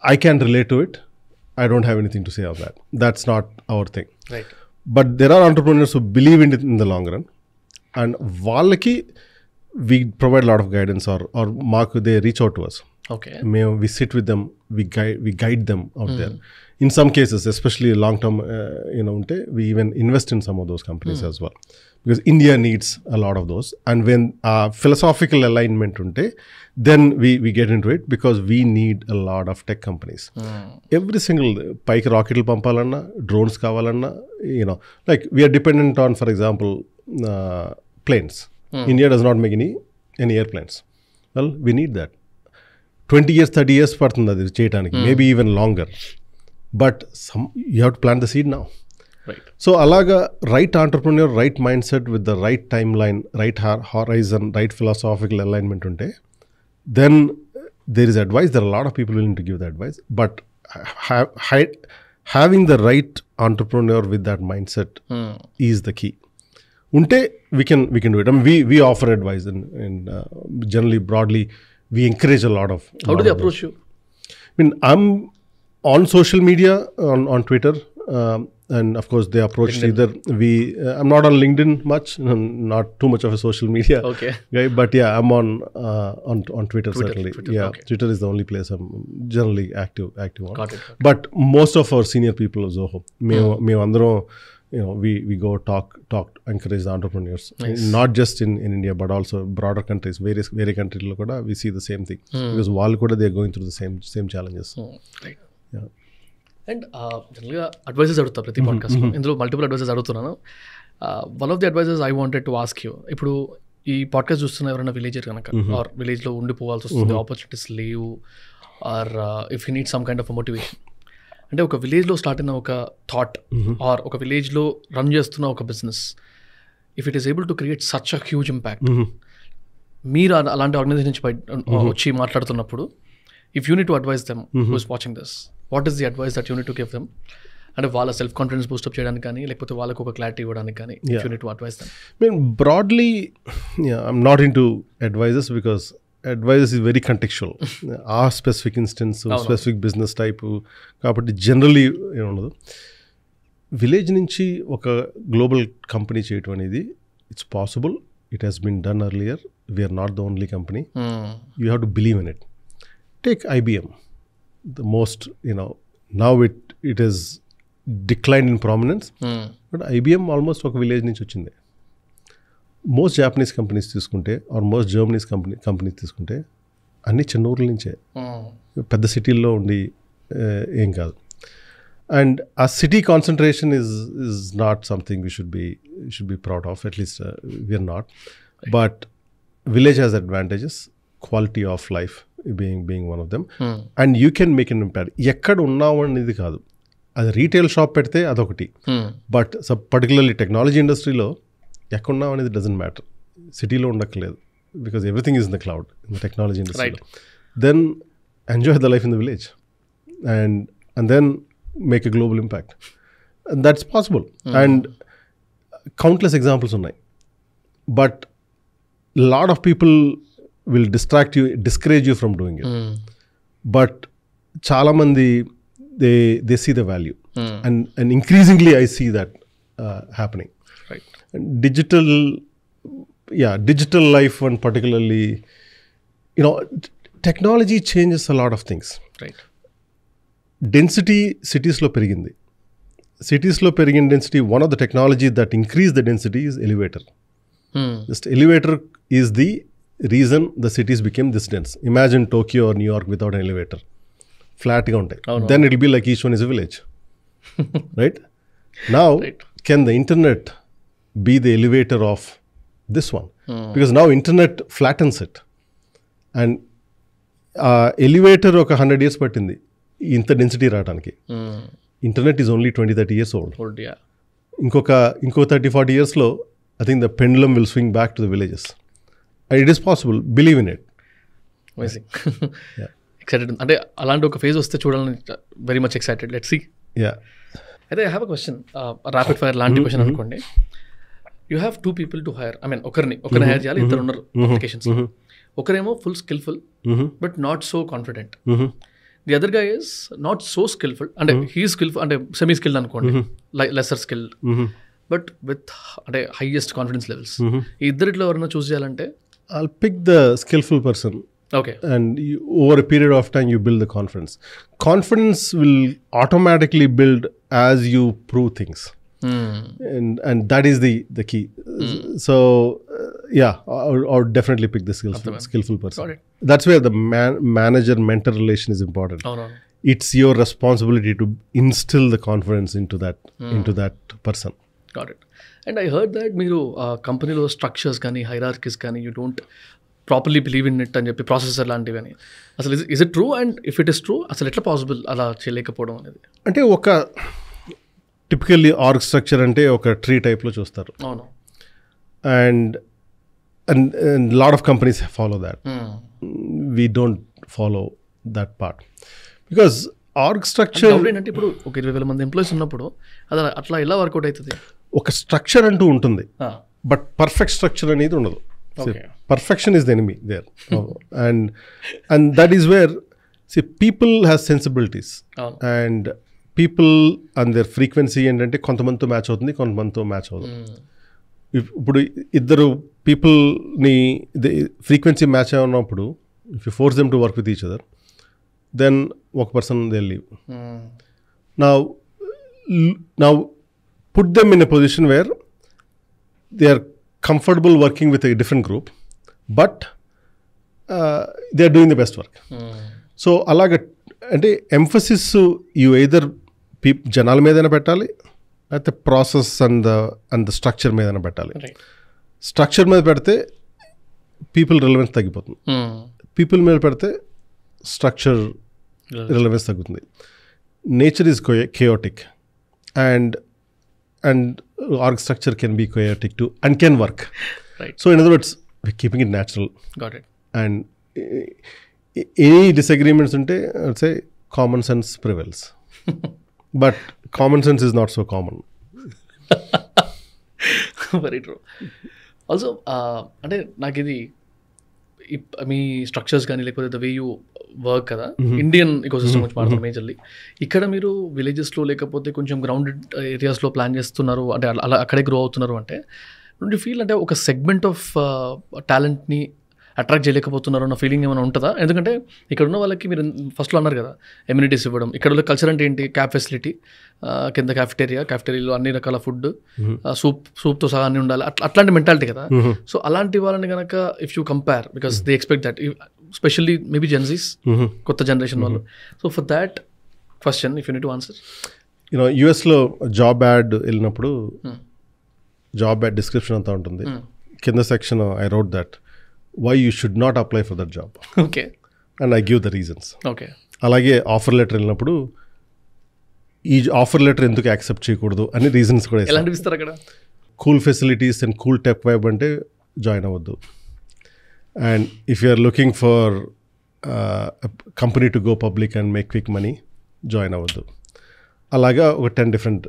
[SPEAKER 1] I can relate to it. I don't have anything to say on that. That's not our thing.
[SPEAKER 2] Right.
[SPEAKER 1] But there are entrepreneurs who believe in it in the long run, and వాళ్ళకి we provide a lot of guidance or mark, they reach out to us.
[SPEAKER 2] Okay.
[SPEAKER 1] We sit with them, we guide them out there. In some cases, especially long term, we even invest in some of those companies as well, because India needs a lot of those. And when philosophical alignment unte, then we get into it, because we need a lot of tech companies. Every single pike rocket pampalanna, drones kavalanna, like we are dependent on, for example, planes. India does not make any airplanes. Well, we need that. 20 years, 30 years పడుతుంది అది చేయడానికి, maybe even longer. But you have to plant the seed now. So అలాగా right entrepreneur, right mindset with the right timeline, right horizon, right philosophical alignment ఉంటే, then there is advice. There are lot of people willing to give the advice. But having the right entrepreneur with that mindset is the key. ఉంటే we can do it. I mean, we offer advice and generally broadly we encourage a lot of.
[SPEAKER 2] How do they approach you?
[SPEAKER 1] I mean, I'm on social media, on Twitter, and of course they approach
[SPEAKER 2] LinkedIn.
[SPEAKER 1] either I'm not on LinkedIn much, not too much of a social media guy, but yeah, I'm on Twitter certainly. Yeah, okay. Twitter is the only place I'm generally active on.
[SPEAKER 2] Got it.
[SPEAKER 1] But most of our senior people are Zoho. Me andro, we go talk, encourage the entrepreneurs. Nice. Not just in India, but also broader countries, various countries lo kuda we see the same thing, because వాళ్ళు కూడా they are going through the same challenges.
[SPEAKER 2] Right. Yeah. And జనరల్గా advises అడుగుతా ప్రతి పాడ్కాస్ట్లో. ఇందులో multiple advises అడుగుతున్నాను. One of the advises I wanted to ask you, ఇప్పుడు ఈ పాడ్కాస్ట్ చూస్తున్న ఎవరైనా విలేజర్ కనుక, ఆర్ విలేజ్లో ఉండిపోవాల్సి వస్తుంది, ఆపర్చునిటీస్ లేవు, or if you need some kind of motivation, అంటే ఒక విలేజ్లో స్టార్ట్ అయిన ఒక థాట్, ఆర్ ఒక విలేజ్లో రన్ చేస్తున్న ఒక business, if it is able to create such a huge impact, మీరు అలాంటి ఆర్గనైజేషన్ నుంచి వచ్చి మాట్లాడుతున్నప్పుడు if you need to advice them who is watching this, what is the advice that you need to give them? అంటే వాళ్ళ self confidence boost up చేయడానికి కానీ, లేకపోతే వాళ్ళకు ఒక క్లారిటీ ఇవ్వడానికి కానీ, if you need to advice them.
[SPEAKER 1] I mean, broadly, yeah, I'm not into advices because advice is very contextual. ఆ specific instance, specific business type కాబట్టి జనరలీ ఏముండదు. విలేజ్ నుంచి ఒక గ్లోబల్ కంపెనీ చేయటం అనేది it's possible. It has been done earlier. We're not the only company. You have to believe in it. Take IBM, the most now it is declined in prominence, but IBM almost ఒక village నుంచి వచ్చింది. Most Japanese companies తీసుకుంటే or most Germanies companies తీసుకుంటే అన్ని చిన్న ఊర్ల నుంచే, పెద్ద సిటీల్లో ఉండి ఏం కాదు. అండ్ ఆ city concentration is not something we should be proud of, at least we are not. But village has advantages, quality of life being one of them, and you can make an impact. ఎక్కడ ఉన్నావు అనేది కాదు, అది retail shop పెడితే అదొకటి, but particularly technology ఇండస్ట్రీలో ఎక్కడున్నావు అనేది డజంట్ మ్యాటర్. సిటీలో ఉండక్కలేదు, because everything is in the cloud in the technology ఇండస్ట్రీలో. Then enjoy the life in the village and then make a global impact. That's possible. And countless examples ఉన్నాయి. But lot of people will discourage you from doing it. But చాలా మంది they see the value, and increasingly I see that happening.
[SPEAKER 2] Right.
[SPEAKER 1] And digital life, and particularly technology changes a lot of things.
[SPEAKER 2] Right.
[SPEAKER 1] Density cities లో పెరిగింది. Cities లో పెరిగిన density, one of the technology that increase the density is elevator. Just elevator is the reason the cities became this dense. Imagine Tokyo or New York without an elevator. Flat ga untai. Then it will be like each one is a village. Right? Now, can the internet be the elevator of this one? Because now internet flattens it. And elevator oka 100 years pattindi inta density radaniki. Internet is only 20-30 years old.
[SPEAKER 2] Yeah.
[SPEAKER 1] Inko 30-40 years lo, I think the pendulum will swing back to the villages. And it is possible. Believe in it.
[SPEAKER 2] Amazing. Excited. అంటే అలాంటి ఒక phase వస్తే చూడాలని very much excited. Let's see. అయితే I have a question, rapid fire లాంటి question అనుకోండి. You have 2 people to hire. I mean ఒకరిని hire చేయాలి, ఇద్దరు ఉన్నారు అప్లికేషన్స్. ఒకరేమో full skilful but not so confident. The other guy is not so skilful, అంటే he skilful అంటే semi skilled అనుకోండి, లెసర్ స్కిల్డ్ బట్ విత్ అంటే హైయెస్ట్ కాన్ఫిడెన్స్ లెవెల్స్. ఈ ఇద్దరిలో ఎవరైనా చూస్ చేయాలంటే
[SPEAKER 1] I'll pick the skillful person.
[SPEAKER 2] Okay.
[SPEAKER 1] And over a period of time, you build the confidence. Confidence will automatically build as you prove things. And that is the key. So, I would definitely pick the skillful person.
[SPEAKER 2] Got it.
[SPEAKER 1] That's where the manager-mentor relation is important. It's your responsibility to instill the confidence into that person.
[SPEAKER 2] Got it. And I heard that మీరు కంపెనీలో structures కానీ hierarchies కానీ you don't properly believe in it అని చెప్పి, processor లాంటివి అని. అసలు is it true? And if it is true, అసలు ఎట్లా పాసిబుల్ అలా చేయలేకపోవడం అనేది?
[SPEAKER 1] అంటే ఒక టిపికల్లీ ఆర్గ్ స్ట్రక్చర్ అంటే ఒక ట్రీ టైప్లో చూస్తారు.
[SPEAKER 2] అవును.
[SPEAKER 1] And lot of companies follow that. We don't follow that part because org structure
[SPEAKER 2] ఏంటంటే ఇప్పుడు ఒక 20,000 మంది ఎంప్లాయీస్ ఉన్నప్పుడు అది అట్లా ఎలా వర్కౌట్ అవుతుంది?
[SPEAKER 1] ఒక స్ట్రక్చర్ అంటూ ఉంటుంది, బట్ పర్ఫెక్ట్ స్ట్రక్చర్ అనేది ఉండదు. Perfection is the enemy there. And that is where people has sensibilities and people and their frequency ఏంటంటే కొంతమందితో మ్యాచ్ అవుతుంది, కొంతమందితో మ్యాచ్ అవుతుంది. ఇప్పుడు ఇద్దరు పీపుల్ని ఫ్రీక్వెన్సీ మ్యాచ్ అయినప్పుడు if you force them to work with each other, then one person they'll leave. Now put them in a position where they are comfortable working with a different group, but they are doing the best work. So అలాగ అంటే emphasis you either జనాల మీదైనా పెట్టాలి, అయితే process and the structure మీదైనా పెట్టాలి. Structure మీద పెడితే పీపుల్ రిలవెన్స్ తగ్గిపోతుంది, పీపుల్ మీద పెడితే స్ట్రక్చర్ రిలవెన్స్ తగ్గుతుంది. Nature is chaotic and org structure can be chaotic too and can work.
[SPEAKER 2] Right.
[SPEAKER 1] So in other words, we're keeping it natural.
[SPEAKER 2] Got it.
[SPEAKER 1] And any disagreements ఉంటే say common sense prevails, but common sense is not so common.
[SPEAKER 2] Very true. Also అంటే నాకు ఇది మీ structures కానీ లేకపోతే the way you work కదా, Indian ecosystem గురించి మాట్లాడుతున్నారు మేజర్లీ. ఇక్కడ మీరు విలేజెస్లో లేకపోతే కొంచెం గ్రౌండెడ్ ఏరియాస్లో ప్లాన్ చేస్తున్నారు అంటే అలా అక్కడే గ్రో అవుతున్నారు అంటే డోంట్ యూ ఫీల్ అంటే ఒక సెగ్మెంట్ ఆఫ్ టాలెంట్ని అట్రాక్ట్ చేయలేకపోతున్నారు అన్న ఫీలింగ్ ఏమైనా ఉంటుందా? ఎందుకంటే ఇక్కడ ఉన్న వాళ్ళకి మీరు ఫస్ట్లో అన్నారు కదా ఎమ్యూనిటీస్ ఇవ్వడం, ఇక్కడ కల్చర్ అంటే ఏంటి, క్యాబ్ ఫెసిలిటీ, కింద క్యాఫెటేరియాలో అన్ని రకాల ఫుడ్, సూప్తో సహా అన్ని ఉండాలి, అట్లాంటి మెంటాలిటీ కదా. సో అలాంటి వాళ్ళని కనుక if you compare, because they expect that, specially maybe Gen Zs, కొత్త జనరేషన్ వాళ్ళు. So for that question if you need to answer.
[SPEAKER 1] You know యూఎస్లో జాబ్ యాడ్ వెళ్ళినప్పుడు జాబ్ యాడ్ డిస్క్రిప్షన్ అంతా ఉంటుంది, కింద section I wrote that why you should not apply for that job.
[SPEAKER 2] Okay.
[SPEAKER 1] And I give the reasons.
[SPEAKER 2] Okay.
[SPEAKER 1] అలాగే offer letter వెళ్ళినప్పుడు ఈ offer letter ఎందుకు accept చేయకూడదు అని రీజన్స్ కూడా
[SPEAKER 2] ఎలాంటివి ఇస్తారు అక్కడ.
[SPEAKER 1] Cool facilities and cool tech vibe అంటే జాయిన్ అవ్వద్దు. And if you are looking for company to go public and make quick money, join అవ్వద్దు. అలాగా ఒక 10 different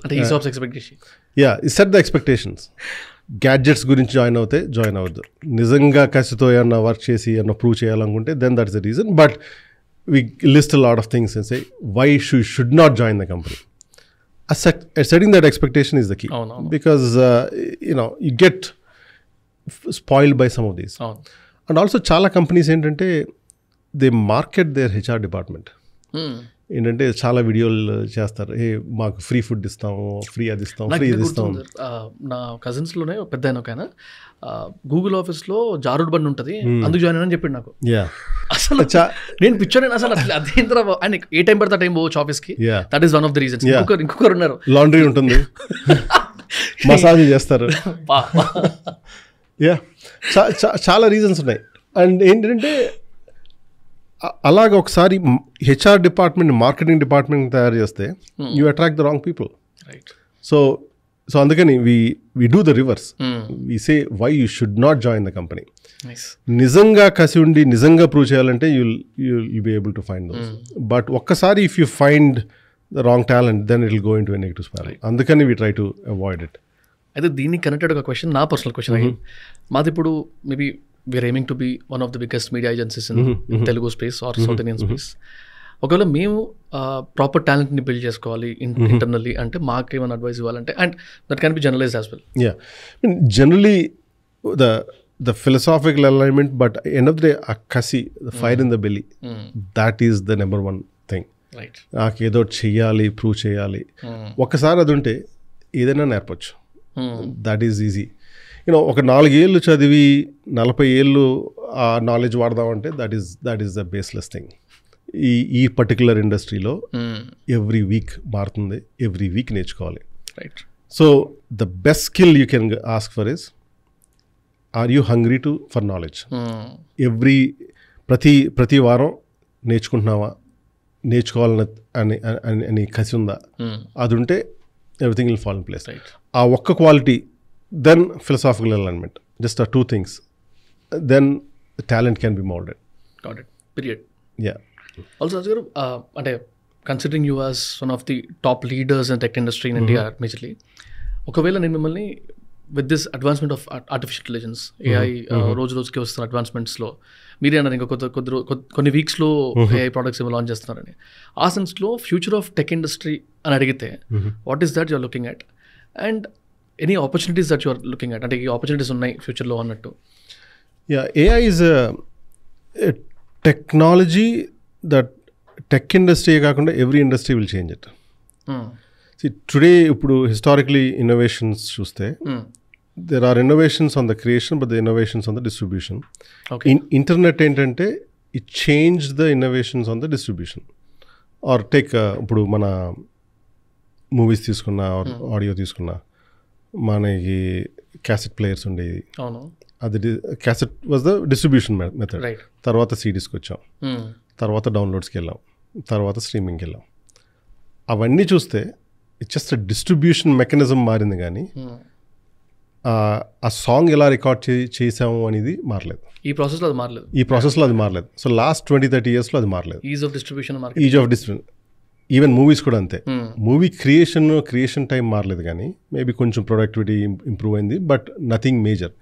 [SPEAKER 1] set the expectations. Gadgets గురించి జాయిన్ అవుతే జాయిన్ అవ్వద్దు. నిజంగా కసితో ఏమన్నా వర్క్ చేసి ఏమన్నా ప్రూవ్ చేయాలనుకుంటే then that is the reason. But we list lot of things and say why should not join the company. Setting that expectation is the key, because you get spoiled by some of these. And also చాలా companies ఏంటంటే they market their HR department. ఏంటంటే చాలా వీడియోలు చేస్తారు, ఏ మాకు free food ఇస్తాము, free అది ఇస్తాం, ఫ్రీ ఇది ఇస్తాం.
[SPEAKER 2] నా కజిన్స్లోనే పెద్ద ఆయన ఒక ఆయన గూగుల్ ఆఫీస్లో జారుడ్ బండి ఉంటుంది, అందుకు జాయిన్ అని చెప్పాడు నాకు. అసలు నేను పిచ్చోనే అసలు అదేం తర్వాత ఆయన ఏ టైం పడితే టైం పోవచ్చు ఆఫీస్కి. That is one of the reasons. ఇంకొకరు ఉన్నారు,
[SPEAKER 1] లాండ్రీ ఉంటుంది, మసాజ్ చేస్తారు. చాలా రీజన్స్ ఉన్నాయి. అండ్ ఏంటంటే అలాగ ఒకసారి హెచ్ఆర్ డిపార్ట్మెంట్ మార్కెటింగ్ డిపార్ట్మెంట్ తయారు చేస్తే you attract the wrong people. So అందుకని we do the reverse. We say why you should not join the company. నిజంగా కసి ఉండి నిజంగా ప్రూవ్ చేయాలంటే you'll be able to find those. But ఒక్కసారి if you find the wrong talent then it will go into a negative spiral. అందుకని we try to avoid it.
[SPEAKER 2] అయితే దీనికి connected ఒక క్వశ్చన్, నా పర్సనల్ క్వశ్చన్. మాది ఇప్పుడు maybe we're aiming to be one of the biggest media agencies in Telugu space or South Indian space. ఒకవేళ మేము proper టాలెంట్ని బిల్డ్ చేసుకోవాలి ఇంటర్నల్లీ అంటే మాకు ఏమైనా అడ్వైస్ ఇవ్వాలంటే, and that can be generalized as well.
[SPEAKER 1] Generally the philosophical alignment, but end of the day a kasi, the fire in the belly, that is the number one thing.
[SPEAKER 2] Right.
[SPEAKER 1] నాకు ఏదో చెయ్యాలి, prove చేయాలి. ఒక్కసారి అది ఉంటే ఏదైనా నేర్పచ్చు. That is easy. ఒక 4 ఏళ్ళు చదివి 40 ఏళ్ళు ఆ నాలెడ్జ్ వాడదామంటే that is the baseless thing. ఈ పర్టికులర్ ఇండస్ట్రీలో ఎవ్రీ వీక్ మారుతుంది, ఎవ్రీ వీక్ నేర్చుకోవాలి.
[SPEAKER 2] Right.
[SPEAKER 1] So the best skill you can ask for is, are you hungry for knowledge? ప్రతి వారం నేర్చుకుంటున్నావా, నేర్చుకోవాలని అని కసి ఉందా? అది ఉంటే everything will fall in place. ఆ ఒక్క quality, then philosophical alignment, just are 2 things, then the talent can be molded.
[SPEAKER 2] Got it. Period.
[SPEAKER 1] Yeah.
[SPEAKER 2] Also Raj garu, ante considering you as one of the top leaders in tech industry in India majorly, ఒకవేళ నేను మిమ్మల్ని with this advancement of artificial intelligence, AI రోజుకి వస్తున్న అడ్వాన్స్మెంట్స్లో మీరే అన్నారు ఇంకా కొన్ని వీక్స్లో AI ప్రోడక్ట్స్ ఏమో లాంచ్ చేస్తున్నారని. ఆ సెన్స్లో ఫ్యూచర్ ఆఫ్ టెక్ ఇండస్ట్రీ అని అడిగితే what is that you're looking at, and any opportunities that you're looking at, అంటే ఈ ఆపర్చునిటీస్ ఉన్నాయి ఫ్యూచర్లో అన్నట్టు.
[SPEAKER 1] AI is technology that tech industry కాకుండా every industry will change it. Today ఇప్పుడు హిస్టారికలీ ఇన్నోవేషన్స్ చూస్తే there are innovations on the creation, but the innovations on the distribution.
[SPEAKER 2] Okay.
[SPEAKER 1] Internet ఏంటంటే it changed the innovations on the distribution. Or take ఇప్పుడు మన movies తీసుకున్నా, audio తీసుకున్నా, మనకి cassette players ఉండేది. అది cassette was the distribution method. తర్వాత సిడీస్కి వచ్చాం, తర్వాత డౌన్లోడ్స్కి వెళ్ళాం, తర్వాత స్ట్రీమింగ్కి వెళ్ళాం. అవన్నీ చూస్తే ఇట్స్ జస్ట్ డిస్ట్రిబ్యూషన్ మెకానిజం మారింది, కానీ ఆ సాంగ్ ఎలా రికార్డ్ చేసాము అనేది మారలేదు.
[SPEAKER 2] ఈ ప్రాసెస్లో అది మారలేదు.
[SPEAKER 1] ఈ ప్రాసెస్లో అది మారలేదు. సో లాస్ట్ 20-30 ఇయర్స్లో అది మారలేదు.
[SPEAKER 2] Is of distribution,
[SPEAKER 1] is of distribution. Even movies కూడా అంతే. మూవీ క్రియేషన్ టైం మారలేదు, కానీ మేబీ కొంచెం ప్రొడక్టివిటీ ఇంప్రూవ్ అయింది, but nothing major.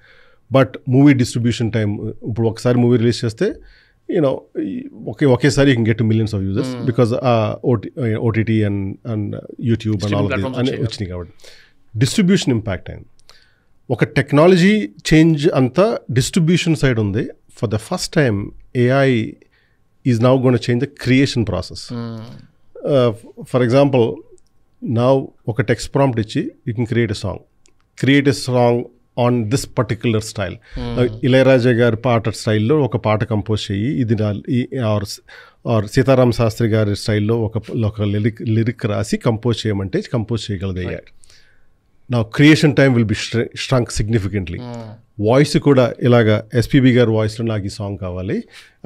[SPEAKER 1] But movie distribution time, ఇప్పుడు ఒకసారి మూవీ రిలీజ్ చేస్తే యూనో ఒకేసారి you can get millions of users because OTT and YouTube and all of this అని వచ్చినాయి. కాబట్టి డిస్ట్రిబ్యూషన్ ఇంపాక్ట్ అయింది. ఒక టెక్నాలజీ చేంజ్ అంతా డిస్ట్రిబ్యూషన్ సైడ్ ఉంది. For the first time AI is now gone change the creation process. For example, నా ఒక text prompt ఇచ్చి you can create a song on this particular style. Ilaiyaraaja గారి పాట స్టైల్లో ఒక పాట కంపోజ్ చెయ్యి, ఇది ఆర్ సీతారామ శాస్త్రి గారి స్టైల్లో ఒక లిరిక్ రాసి కంపోజ్ చేయమంటే కంపోజ్ చేయగలదు AI. నా creation time will be shrunk significantly. Voice కూడా ఇలాగా ఎస్పీబీ గారి వాయిస్లో నాకు ఈ సాంగ్ కావాలి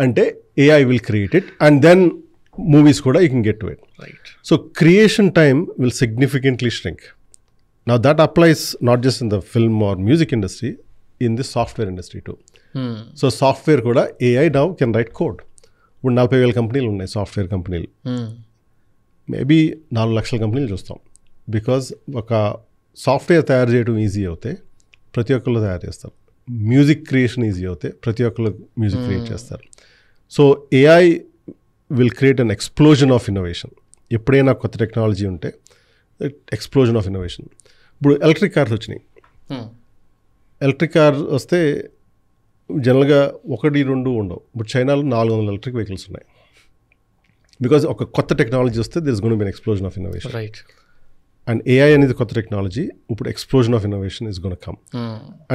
[SPEAKER 1] అంటే AI will create it, and then movies కూడా you can get to it. So creation time will significantly shrink. Now that applies not just in the film or music industry, in the software industry too. So software kuda AI now can write code. ఇప్పుడు 40,000 కంపెనీలు ఉన్నాయి software కంపెనీలు. Maybe 4 లక్షల కంపెనీలు చూస్తాం. Because ఒక software తయారు చేయడం ఈజీ అవుతే ప్రతి ఒక్కళ్ళు తయారు చేస్తారు. మ్యూజిక్ క్రియేషన్ ఈజీ అవుతే ప్రతి ఒక్కళ్ళు మ్యూజిక్ క్రియేట్ చేస్తారు. So AI will create an explosion of innovation. ఎప్పుడైనా కొత్త టెక్నాలజీ ఉంటే ఎక్స్ప్లోజన్ ఆఫ్ ఇన్నోవేషన్. ఇప్పుడు ఎలక్ట్రిక్ కార్స్ వచ్చినాయి. ఎలక్ట్రిక్ కార్ వస్తే జనరల్గా 1-2 ఉండవు. ఇప్పుడు చైనాలో 400 ఎలక్ట్రిక్ వెహికల్స్ ఉన్నాయి. బికాజ్ ఒక కొత్త టెక్నాలజీ వస్తే there is gonna be an explosion of innovation.
[SPEAKER 2] Right.
[SPEAKER 1] And AI అనేది కొత్త టెక్నాలజీ. ఇప్పుడు explosion of innovation is gonna come,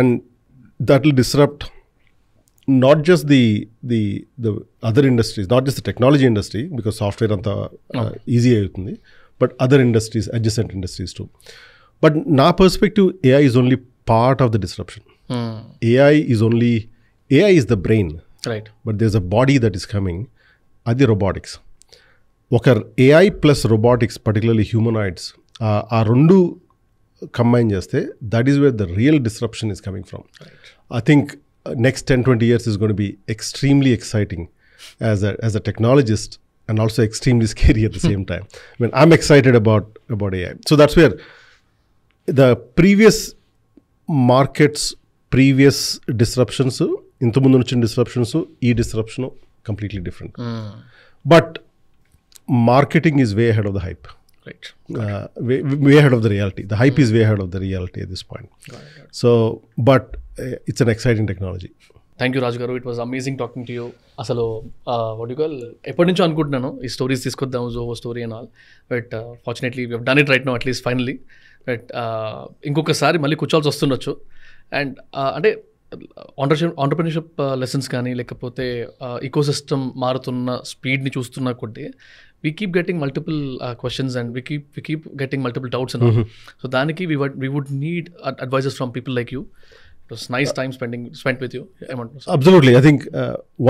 [SPEAKER 1] and that will disrupt not just the other industries, not just the technology industry, because software anta easy aitundi, but other industries, adjacent industries too. But na perspective, AI is only part of the disruption. AI is the brain,
[SPEAKER 2] right?
[SPEAKER 1] But there's a body that is coming, adi robotics. Oka AI plus robotics, particularly humanoids, aa rendu combine cheste, that is where the real disruption is coming from. Right. I think next 10-20 years is going to be extremely exciting as a technologist, and also extremely scary at the same time. I mean, I'm excited about AI. So that's where the previous markets, previous disruptions, inta mundu vachina disruptions, ee disruption completely different. But marketing is way ahead of the hype.
[SPEAKER 2] Right.
[SPEAKER 1] Way ahead of the reality. The hype is way ahead of the reality at this point. So, but it's an exciting technology.
[SPEAKER 2] Thank you Raju garu. It was amazing talking to you. అసలు what you call, ఎప్పటి నుంచో అనుకుంటున్నాను ఈ stories తీసుకొద్దాం, Zoho story and all, but fortunately we have done it right now, at least finally. But ఇంకొకసారి మళ్ళీ కూర్చోవాల్సి వస్తుండొచ్చు. అండ్ అంటే ఆంటర్ప్రెన్యూర్షిప్ లెసన్స్ కానీ, లేకపోతే ఈకో సిస్టమ్ మారుతున్న స్పీడ్ని చూస్తున్న కొద్దీ we keep getting multiple questions, and we keep getting multiple doubts and all. So daniki we would need advices from people like you. It was nice time spent with you.
[SPEAKER 1] Absolutely. I think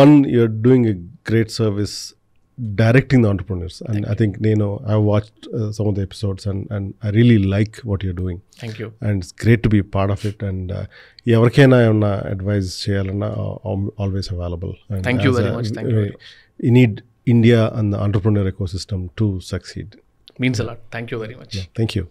[SPEAKER 1] one, you're doing a great service directing the entrepreneurs, and I think I watched some of the episodes, and I really like what you're doing.
[SPEAKER 2] Thank you.
[SPEAKER 1] And it's great to be part of it, and evarkaina onna advice cheyalana always available. And
[SPEAKER 2] thank you very much. Thank you very much.
[SPEAKER 1] You need India and the entrepreneur ecosystem to succeed.
[SPEAKER 2] Means a lot. Thank you very much.
[SPEAKER 1] Yeah, thank you.